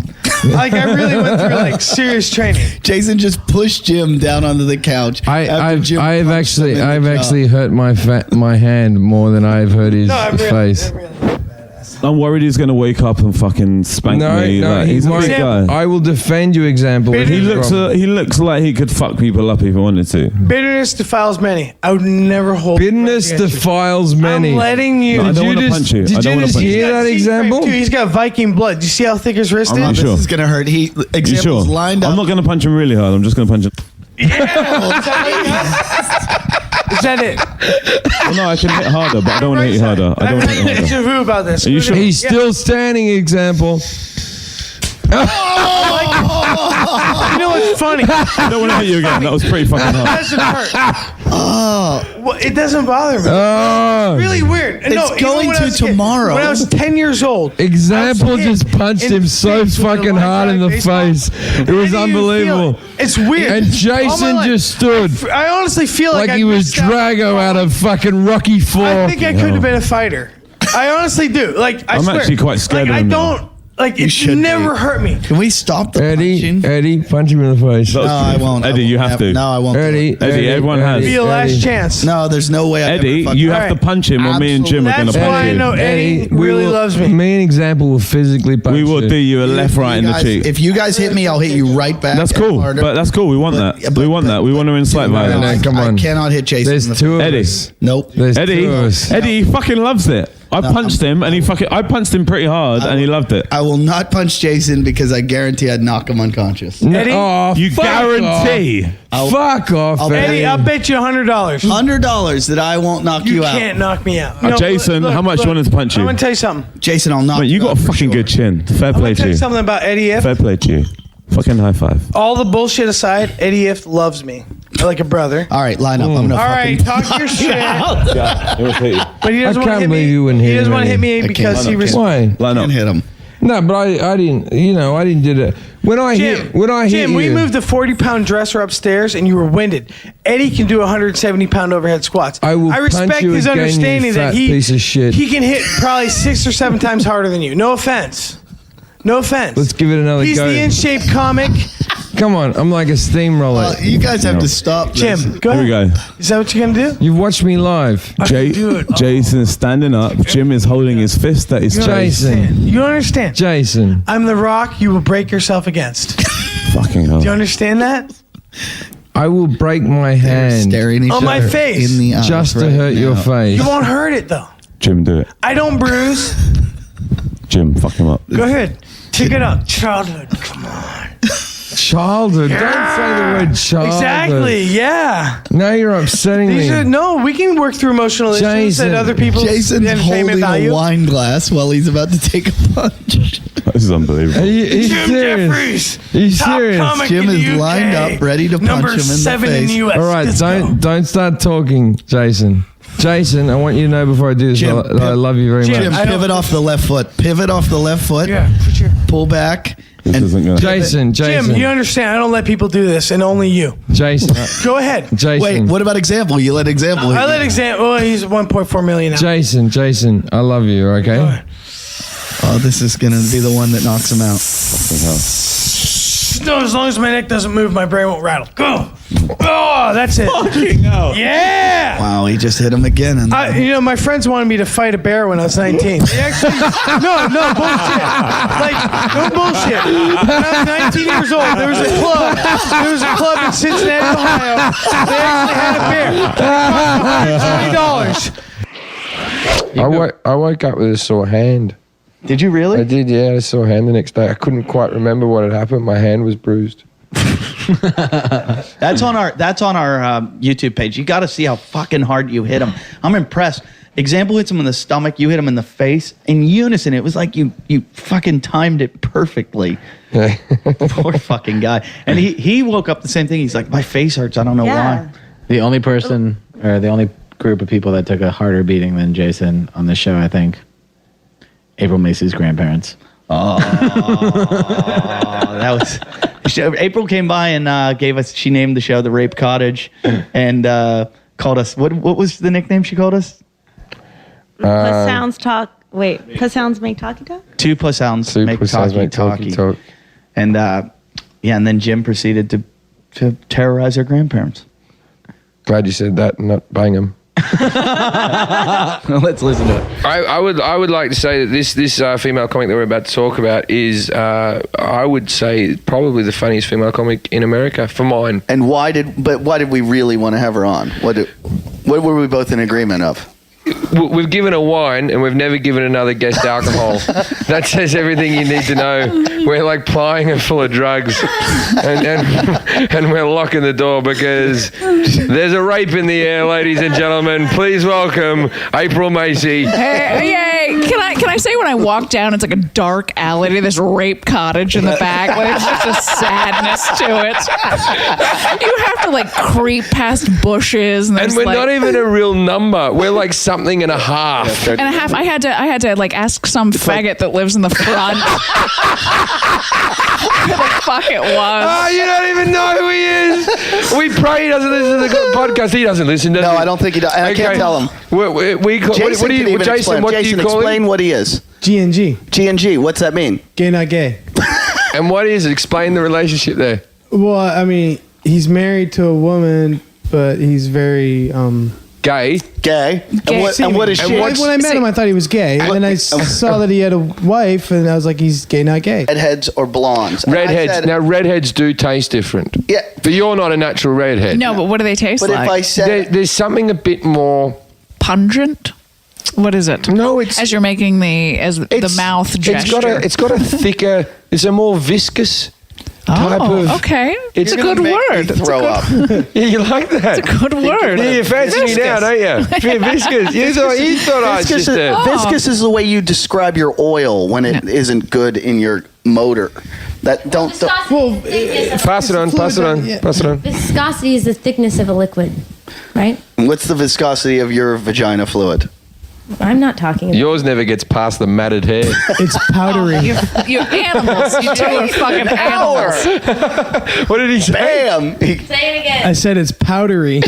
Like I really went through like serious training. Jason just pushed Jim down onto the couch. I've actually hurt my hand more than I've hurt his face. I'm worried he's going to wake up and fucking spank me. No, Like, he's a big guy. I will defend you. Example. He looks like he could fuck people up if he wanted to. Bitterness defiles many. I would never hold. Bitterness defiles many. I'm letting you. No, I don't want to punch you. I Did don't you want to just punch you. hear that example? Dude, he's got Viking blood. Do you see how thick his wrist is? This is gonna hurt. You Example's sure? lined up. I'm not going to punch him really hard. I'm just going to punch him. Is that it? Well, no, I can hit harder, but I don't want to hit you harder. I don't want to hit you Deja harder. vu about this. Are you sure? He's still standing. Example. You know what's funny? I don't want to hit you again. That was pretty fucking It hard. doesn't hurt. Well, it doesn't bother me. Oh. It's really weird. It's no, going when I to was a kid, tomorrow. When I was 10 years old. Example just punched him so fucking hard in the face. It was unbelievable. It's weird. And Jason just stood I honestly feel like he was Drago out of fucking Rocky 4. I think I could have been a fighter. I honestly do. Like I I'm swear. actually quite scared like, of him I now. don't. Like it never hurt me. Can we stop the punching? Eddie, punch him in the face. No, I won't. Eddie, you have to. No, I won't. Eddie, everyone has. Be a last chance. No, there's no way. Eddie, you have to punch him, or me and Jim are going to That's why punch I you. know Eddie really loves me. Me and Example will physically punch We will you. do you a left, right, in the Guys, cheek. if you guys hit me, I'll hit you right back. That's cool, harder. but that's cool. We want that. We want that. We want to incite violence. Come on. I cannot hit Jason. There's in the two of Eddie. us. Nope. There's Eddie, two of us. Eddie fucking loves it. I punched him, and I punched him pretty hard, and he loved it. I will not punch Jason because I guarantee I'd knock him unconscious. Eddie, You guarantee? Fuck off, Eddie, I'll bet you $100. $100 that I won't knock you, You out. can't knock me out. Jason, how much you wanted to punch you? I'm gonna tell you something. Jason, I'll knock Mate, you got a out for fucking sure. good chin. Fair I'm play gonna to tell you you. something about Eddie F. Fair play to you. Fucking high five. All the bullshit aside, Eddie F loves me like a brother. All right, line up. I'm gonna All right, fucking talk your shit. Yeah, it was hit you. But he doesn't I want to can't hit believe me. you wouldn't He hit doesn't him, want to hit me I because can't. he Why? Line up. Can't hit him. No, but I didn't. I didn't do that. When I hit Jim, we you, moved the 40-pound dresser upstairs, and you were winded. Eddie can do 170-pound overhead squats. I will respect punch you his again, you understanding that fat piece of shit. he can hit probably 6 or 7 times harder than you. No offense. No offense. Let's give it another He's go. the in-shape comic. Come on, I'm like a steamroller. You guys have to stop this. Jim, go Here ahead. we go. Is that what you're going to do? You've watched me live. Jason's standing up. Jim is holding his fist at his chest. Jason. You understand? Jason. I'm the rock you will break yourself against. Fucking hell. Do you understand that? I will break my hand Staring each On my other face. in the eyes just to right hurt your now. face. You won't hurt it, though. Jim, do it. I don't bruise. Jim, fuck him up. Go ahead. Pick it up. Childhood. Come on. Childhood. Don't say the word childhood. Exactly. Yeah. Now you're upsetting me. No, we can work through emotional issues that other people's Jason's entertainment holding value. a wine glass while he's about to take a punch. This is unbelievable. Are you Jim serious? Jeffries, Are you top serious? comic Jim in is the UK, lined up, ready to punch number him in the 7 in face. the US. All right, Let's go. don't start talking, Jason. Jason, I want you to know before I do this, Jim, that I love you very Jim, much. pivot off the left foot. Pivot off the left foot. Yeah, for sure. Pull back. This isn't gonna. Jason. Jim, you understand? I don't let people do this, and only you. Jason. Go ahead. Jason. Wait, what about example? You let example. I let example. Well, he's 1.4 million now. Jason, I love you, okay? Oh, this is going to be the one that knocks him out. No, as long as my neck doesn't move, my brain won't rattle. Go. Oh, that's it. Fucking hell. Yeah. Wow, he just hit him again. And my friends wanted me to fight a bear when I was 19. They actually, no bullshit. Like, no bullshit. When I was 19 years old, there was a club. There was a club in Cincinnati, Ohio. They actually had a bear. I woke up with a sore hand. Did you really? I did, yeah. I had a sore hand the next day. I couldn't quite remember what had happened. My hand was bruised. That's on our YouTube page. You got to see how fucking hard you hit him. I'm impressed. Example hits him in the stomach. You hit him in the face in unison. It was like you fucking timed it perfectly. Poor fucking guy. And he woke up the same thing. He's like, my face hurts. I don't know why. The only person or the only group of people that took a harder beating than Jason on the show, I think, April Macy's grandparents. Oh, that was. April came by and gave us. She named the show "The Rape Cottage," and called us. What was the nickname she called us? Puss sounds talk. Wait, puss sounds make talkie talk. Two puss sounds make talkie talk. And and then Jim proceeded to terrorize her grandparents. Glad you said that and not bang them. Let's listen to it. I would like to say that this female comic that we're about to talk about is I would say probably the funniest female comic in America for mine. And why did we really want to have her on? What were we both in agreement of? We've given a wine and we've never given another guest alcohol. That says everything you need to know. We're like plying her full of drugs and we're locking the door because there's a rape in the air, ladies and gentlemen. Please welcome April Macy. Hey, can I say when I walk down, it's like a dark alley to this rape cottage in the back. Like, there's just a sadness to it. You have to like creep past bushes, and we're not even a real number. We're like something and a half. And a half. I had to like ask some faggot that lives in the front. Who the fuck it was? Oh, you don't even know who he is. We pray he doesn't listen to the podcast. He doesn't listen, does he? No, I don't think he does. And I can't tell him. Jason, what do you call explain him? what he is. G&G. G&G. What's that mean? Gay, not gay. And what is it? Explain the relationship there. Well, I mean, he's married to a woman, but he's very gay. Gay. And what is she? When I met him, I thought he was gay. And then I saw that he had a wife, and I was like, he's gay, not gay. Redheads or blondes? Redheads. Now, redheads do taste different. Yeah. But you're not a natural redhead. No, but what do they taste But like? if I said there's something a bit more pungent. What is it? No, it's as you're making the mouth gesture. It's got a thicker. It's a more viscous type of. Okay. It's a good word. Throw up. Yeah, you like that? It's a good word. Yeah, you fancy me now, don't you? Viscous. You thought I was just a... Viscous is the way you describe your oil when it isn't good in your motor. That don't. Well, pass it on. Viscosity is the thickness of a liquid, right? What's the viscosity of your vagina fluid? I'm not talking about Yours never gets past the matted hair. It's powdery. You animals. You two are fucking animals. What did he say? Bam! Say it again. I said it's powdery. So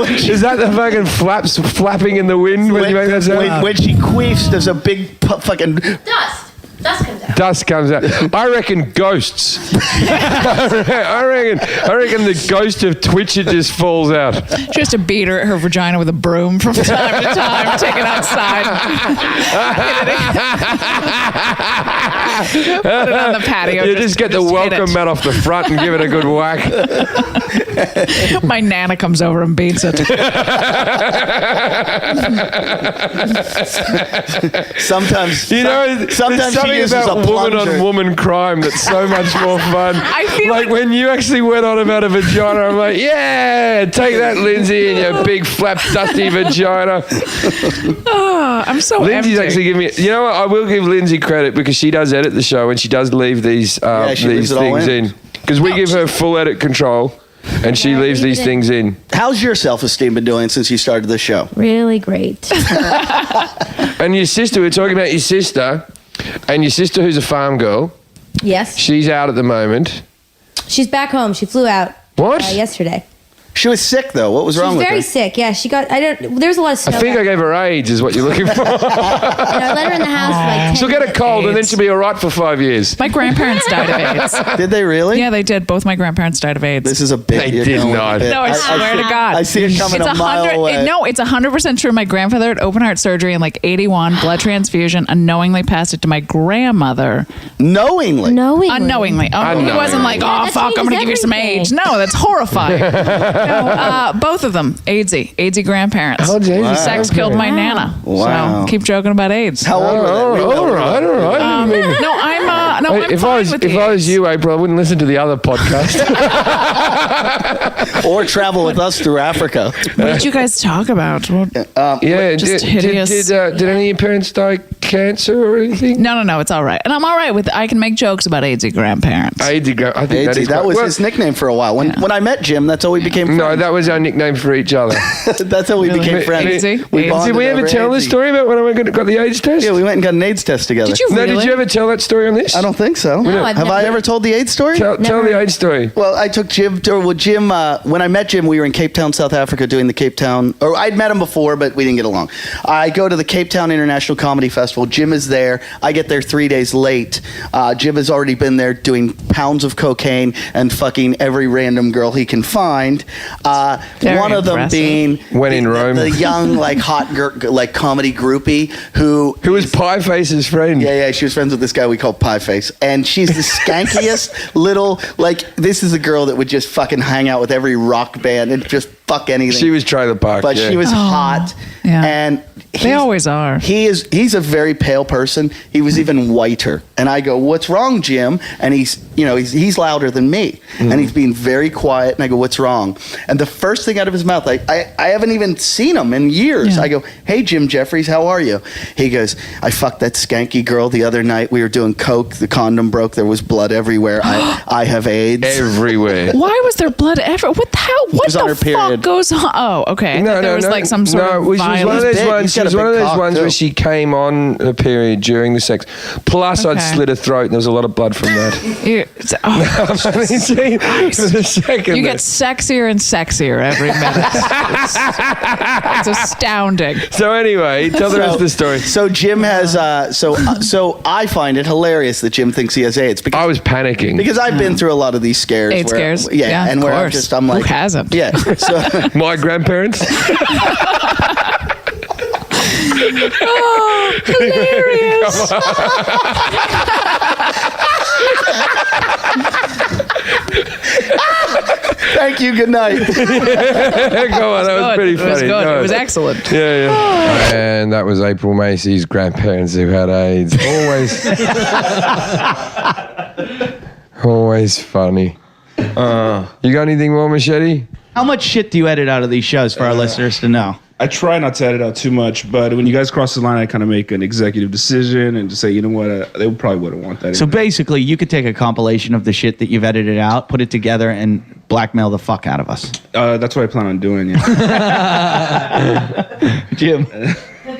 is that the fucking flaps flapping in the wind when you make that sound? When she queefs, there's a big fucking dust. Dust comes out. Dust comes out. I reckon ghosts. I reckon the ghost of Twitcher just falls out. She has to beat her vagina with a broom from time to time, take it outside. Put it on the patio. You just get the welcome mat off the front and give it a good whack. My nana comes over and beats it. Sometimes you know, sometimes she uses a woman-on-woman crime that's so much more fun. I feel like when you actually went on about a vagina, I'm like, yeah, take that, Lindsay, and your big flap dusty vagina. I'm so Lindsay's empty. actually giving me. You know what? I will give Lindsay credit because she does edit the show and she does leave these things in because we give her full edit control. And she leaves these things in. How's your self-esteem been doing since you started the show? Really great. And your sister, we were talking about your sister, and your sister who's a farm girl. Yes. She's out at the moment. She's back home. She flew out. What? Yesterday. She was sick though. What was wrong with her? She's very sick. Yeah, she got. There's a lot of snow. I think I gave her AIDS, is what you're looking for. I let her in the house for like 10 She'll get a cold and then she'll be all right for 5 years. My grandparents died of AIDS. Did they really? Yeah, they did. Both my grandparents died of AIDS. This is a bit. They did not. No, I swear to God. I see it coming a mile away. No, it's 100% true. My grandfather had open heart surgery in like 81, blood transfusion, unknowingly passed it to my grandmother. Knowingly? Unknowingly. He wasn't like, oh, fuck, I'm going to give you some AIDS. No, that's horrifying. Both of them, AIDS-y grandparents. Oh, Jesus. Wow. Sex killed my Nana. Wow. So keep joking about AIDS. How old were they? All right. I'm if fine I was you, April, I wouldn't listen to the other podcast. Or travel with us through Africa. What did you guys talk about? Just hideous. Did any of your parents die cancer or anything? No, it's all right. And I'm all right with I can make jokes about AIDS-y grandparents. I think that was his nickname for a while. When I met Jim, that's how we became friends. No, that was our nickname for each other. That's how we became friends. Did we ever tell the story about when I got the AIDS test? Yeah, we went and got an AIDS test together. Did you really? No, did you ever tell that story on this? I don't think so. No, Have I ever told the AIDS story? Tell the AIDS story. Well, I took Jim. When I met Jim, we were in Cape Town, South Africa, doing the Cape Town. Or I'd met him before, but we didn't get along. I go to the Cape Town International Comedy Festival. Jim is there. I get there 3 days late. Jim has already been there doing pounds of cocaine and fucking every random girl he can find. One of them being when in Rome, the young hot comedy groupie who was Pie Face's friend. Yeah, she was friends with this guy we call Pie Face, and she's the skankiest little this is a girl that would just fucking hang out with every rock band and just fuck anything. She was Trailer Park, but she was hot, and they always are. He's a very pale person. He was even whiter, and I go, "What's wrong, Jim?" And he's louder than me, and he's being very quiet. And I go, "What's wrong?" And the first thing out of his mouth, I haven't even seen him in years. I go, "Hey, Jim Jeffries, how are you?" He goes, "I fucked that skanky girl the other night. We were doing coke. The condom broke. There was blood everywhere. I have AIDS everywhere." Why was there blood everywhere? What the hell? What the fuck goes on? Oh, okay. There was some sort of violence. She was one of those ones where she came on a period during the sex. Plus, I'd slit her throat, and there was a lot of blood from that. You get sexier and sexier every minute. It's astounding. So anyway, tell the rest of the story. So Jim has so I find it hilarious that Jim thinks he has AIDS. Because I was panicking because I've been through a lot of these scares. AIDS scares. Yeah, and where I'm like, who hasn't? Yeah. So my grandparents. Oh, hilarious. Thank you. Good night. Go on, that was pretty funny. It was good. It was excellent. Yeah. And that was April Macy's grandparents who had AIDS. Always funny. You got anything more, Machete? How much shit do you edit out of these shows for our listeners to know? I try not to edit out too much, but when you guys cross the line, I kind of make an executive decision and just say, you know what, they probably wouldn't want that. So basically, you could take a compilation of the shit that you've edited out, put it together, and blackmail the fuck out of us. That's what I plan on doing, yeah. Jim,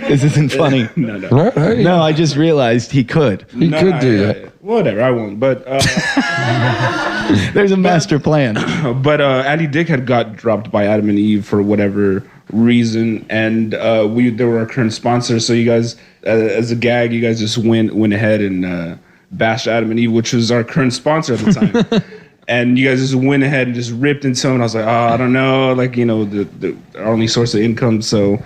this isn't funny. No, I just realized he could. He could do that. Whatever, I won't, but... There's a master plan. But Andy Dick had got dropped by Adam and Eve for whatever reason, and they were our current sponsor, so you guys, as a gag, you guys just went ahead and bashed Adam and Eve, which was our current sponsor at the time. And you guys just went ahead and just ripped into them, and I was like, I don't know, our only source of income, so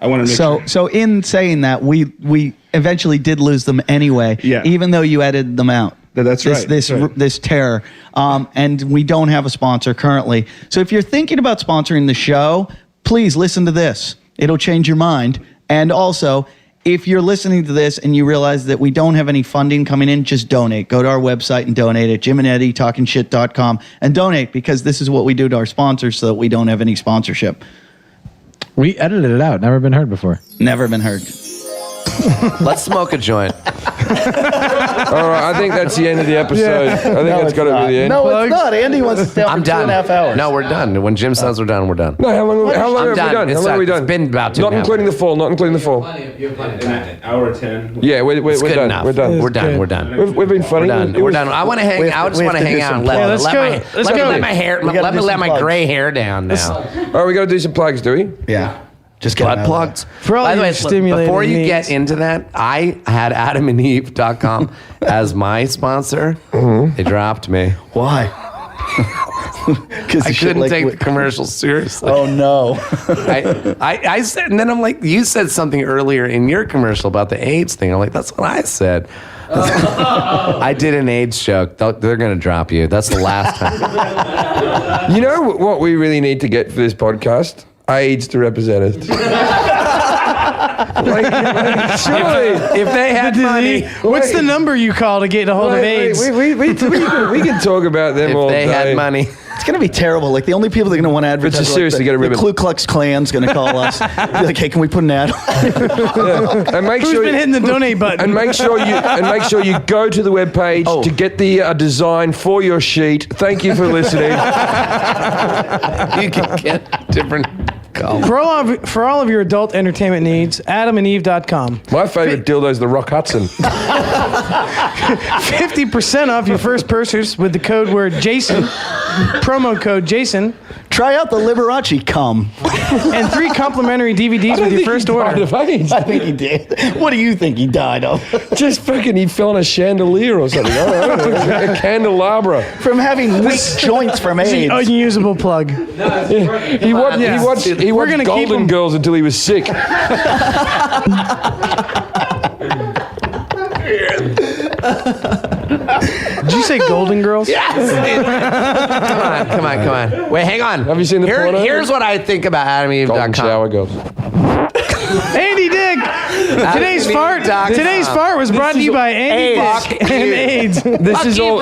I want to make sure. So in saying that, we eventually did lose them anyway, even though you edited them out. That's right. This terror. And we don't have a sponsor currently. So if you're thinking about sponsoring the show, please listen to this. It'll change your mind. And also, if you're listening to this and you realize that we don't have any funding coming in, just donate. Go to our website and donate at JimandEddieTalkinShit.com and donate, because this is what we do to our sponsors so that we don't have any sponsorship. We edited it out. Never been heard before. Never been heard. Let's smoke a joint. All right, I think that's the end of the episode. I think that's got to be the end. No, it's not. Andy wants to stay I'm for done. 2.5 hours. No, we're done. When Jim says we're done, we're done. No, how long have we done? How long have we done? It's been about 2.5 Not including the fall. Not including the fall. An hour 10. Yeah, we're It's good done. enough. We're done. We're done. We're done. We've been funny. We're done. I want to hang. I just want to hang out and let my hair. Let me let my gray hair down now. All right, we got to do some plugs, do we? Yeah. Just get Butt plugs. For all By the your way, stimulating before you needs. get into that, I had AdamandEve.com as my sponsor. They dropped me. Why? I couldn't take the commercials seriously. Oh no! I said, and then I'm like, you said something earlier in your commercial about the AIDS thing. I'm like, that's what I said. I did an AIDS joke. They're going to drop you. That's the last time. You know what we really need to get for this podcast? AIDS to represent us. Surely, if they had money, what's the number you call to get a hold of AIDS? We can talk about them all day. If they had money. It's going to be terrible. Like, the only people that are going to want to advertise, But seriously, like get a ribbon. the Ku Klux Klan's going to call us. Be like, hey, can we put an ad? And make Who's sure been hitting the donate button? And make sure you go to the webpage to get the design for your sheet. Thank you for listening. You can get different colors. For all of your adult entertainment needs, AdamandEve.com. My favorite dildo is the Rock Hudson. 50% off your first purchase with the code word Jason. Promo code Jason. Try out the Liberace cum. And 3 complimentary DVDs with your first order. I think he did. What do you think he died of? Just fucking, he fell on a chandelier or something. I don't know, a candelabra. From having weak joints from It's AIDS. an unusable plug. He watched Golden Girls until he was sick. Did you say Golden Girls? Yes. Come on. Wait, hang on. Have you seen the porno? Here's what I think about AdamandEve.com. Golden shower girls. Andy Dick. Today's fart was brought to you by Andy Dick and AIDS. This is all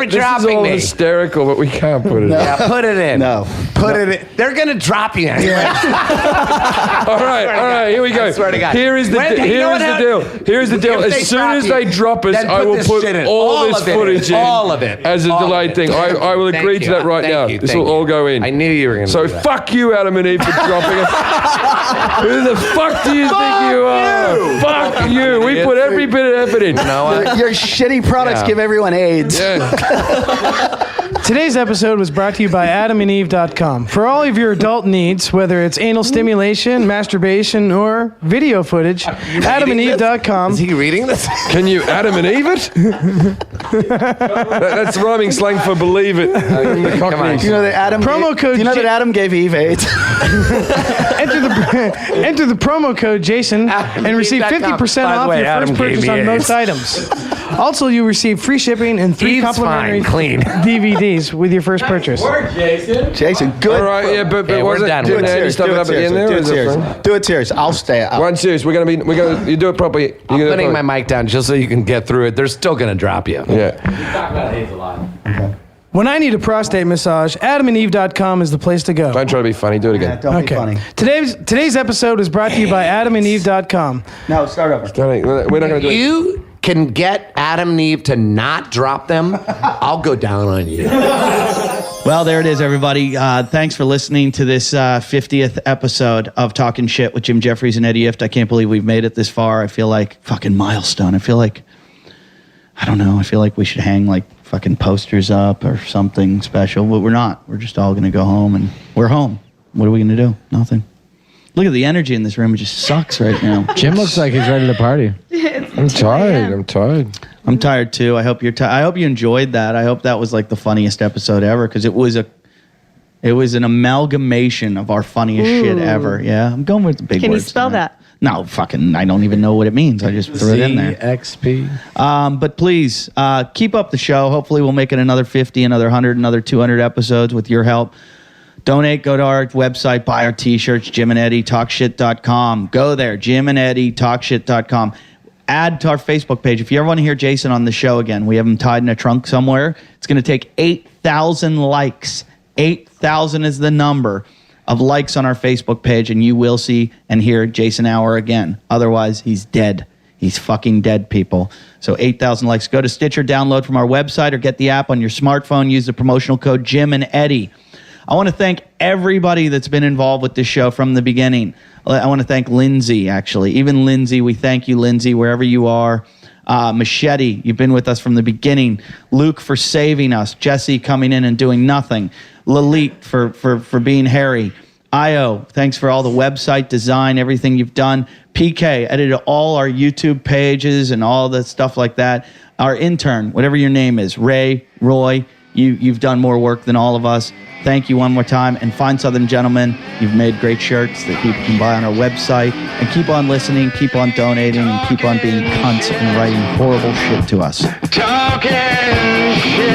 hysterical, but we can't put it in. Yeah, put it in. No. Put it in. They're going to drop you anyway. All right, here we go. I swear to God. Here is the deal. Here's the deal. As soon as they drop us, I will put all this footage in as a delayed thing. I will agree to that right now. This will all go in. I knew you were going to So do that. fuck you, Adam and Eve, for dropping us. Who the fuck do you think you are? Fuck you. We put every bit of effort in. Your shitty products give everyone AIDS. Today's episode was brought to you by AdamandEve.com. For all of your adult needs, whether it's anal stimulation, masturbation, or video footage, AdamandEve.com. Is he reading this? Can you Adam and Eve it? That's rhyming slang for believe it. The Cockneys. You know that Adam Promo code. You know that Adam gave Eve AIDS. Enter the promo code Jason and receive 50% off your first purchase on most items. Also, you receive free shipping and 3 complimentary DVDs with your first purchase. Jason, good. All right, yeah, but Okay, was we're that done. didn't Andy stuff it up at the end there? Do or it is it serious. fun? Do it serious. I'll stay out. One serious. You do it properly. I'm putting my mic down just so you can get through it. They're still going to drop you. Yeah. Talk about AIDS a lot. When I need a prostate massage, AdamandEve.com is the place to go. Don't try to be funny. Do it again. Don't be funny. Today's episode is brought to you by AdamandEve.com. No, start over. We're not going to do it. You can get Adam and Eve to not drop them. I'll go down on you. Well, there it is, everybody. Thanks for listening to this 50th episode of Talking Shit with Jim Jeffries and Eddie Ift. I can't believe we've made it this far. I feel like fucking milestone. I feel like we should hang like fucking posters up or something special, but we're not. We're just all going to go home, and we're home. What are we going to do? Nothing. Look at the energy in this room. It just sucks right now. Jim looks like he's ready to party. I'm tired. I'm tired too. I hope you're tired. I hope you enjoyed that. I hope that was like the funniest episode ever, because it was an amalgamation of our funniest shit ever. Yeah, I'm going with the big Can you words spell tonight. that? No, fucking, I don't even know what it means. I just threw it in there. CXP. But please, keep up the show. Hopefully we'll make it another 50, another 100, another 200 episodes with your help. Donate, go to our website, buy our t-shirts, JimandEddieTalkShit.com. Go there, JimandEddieTalkShit.com. add to our Facebook page. If you ever want to hear Jason on the show again, we have him tied in a trunk somewhere. It's going to take 8,000 likes. 8,000 is the number of likes on our Facebook page, and you will see and hear Jason Hour again. Otherwise, he's dead. He's fucking dead, people. So 8,000 likes. Go to Stitcher, download from our website, or get the app on your smartphone. Use the promotional code Jim and Eddie. I want to thank everybody that's been involved with this show from the beginning. I want to thank Lindsay, actually. Even Lindsay, we thank you, Lindsay, wherever you are. Machete, you've been with us from the beginning. Luke for saving us. Jesse coming in and doing nothing. Lalit for being Harry. Io, thanks for all the website design, everything you've done. PK, edited all our YouTube pages and all the stuff like that. Our intern, whatever your name is, Roy, you've done more work than all of us. Thank you one more time. And Fine Southern Gentlemen, you've made great shirts that people can buy on our website. And keep on listening, keep on donating, and keep on being cunts and writing horrible shit to us. Talking shit.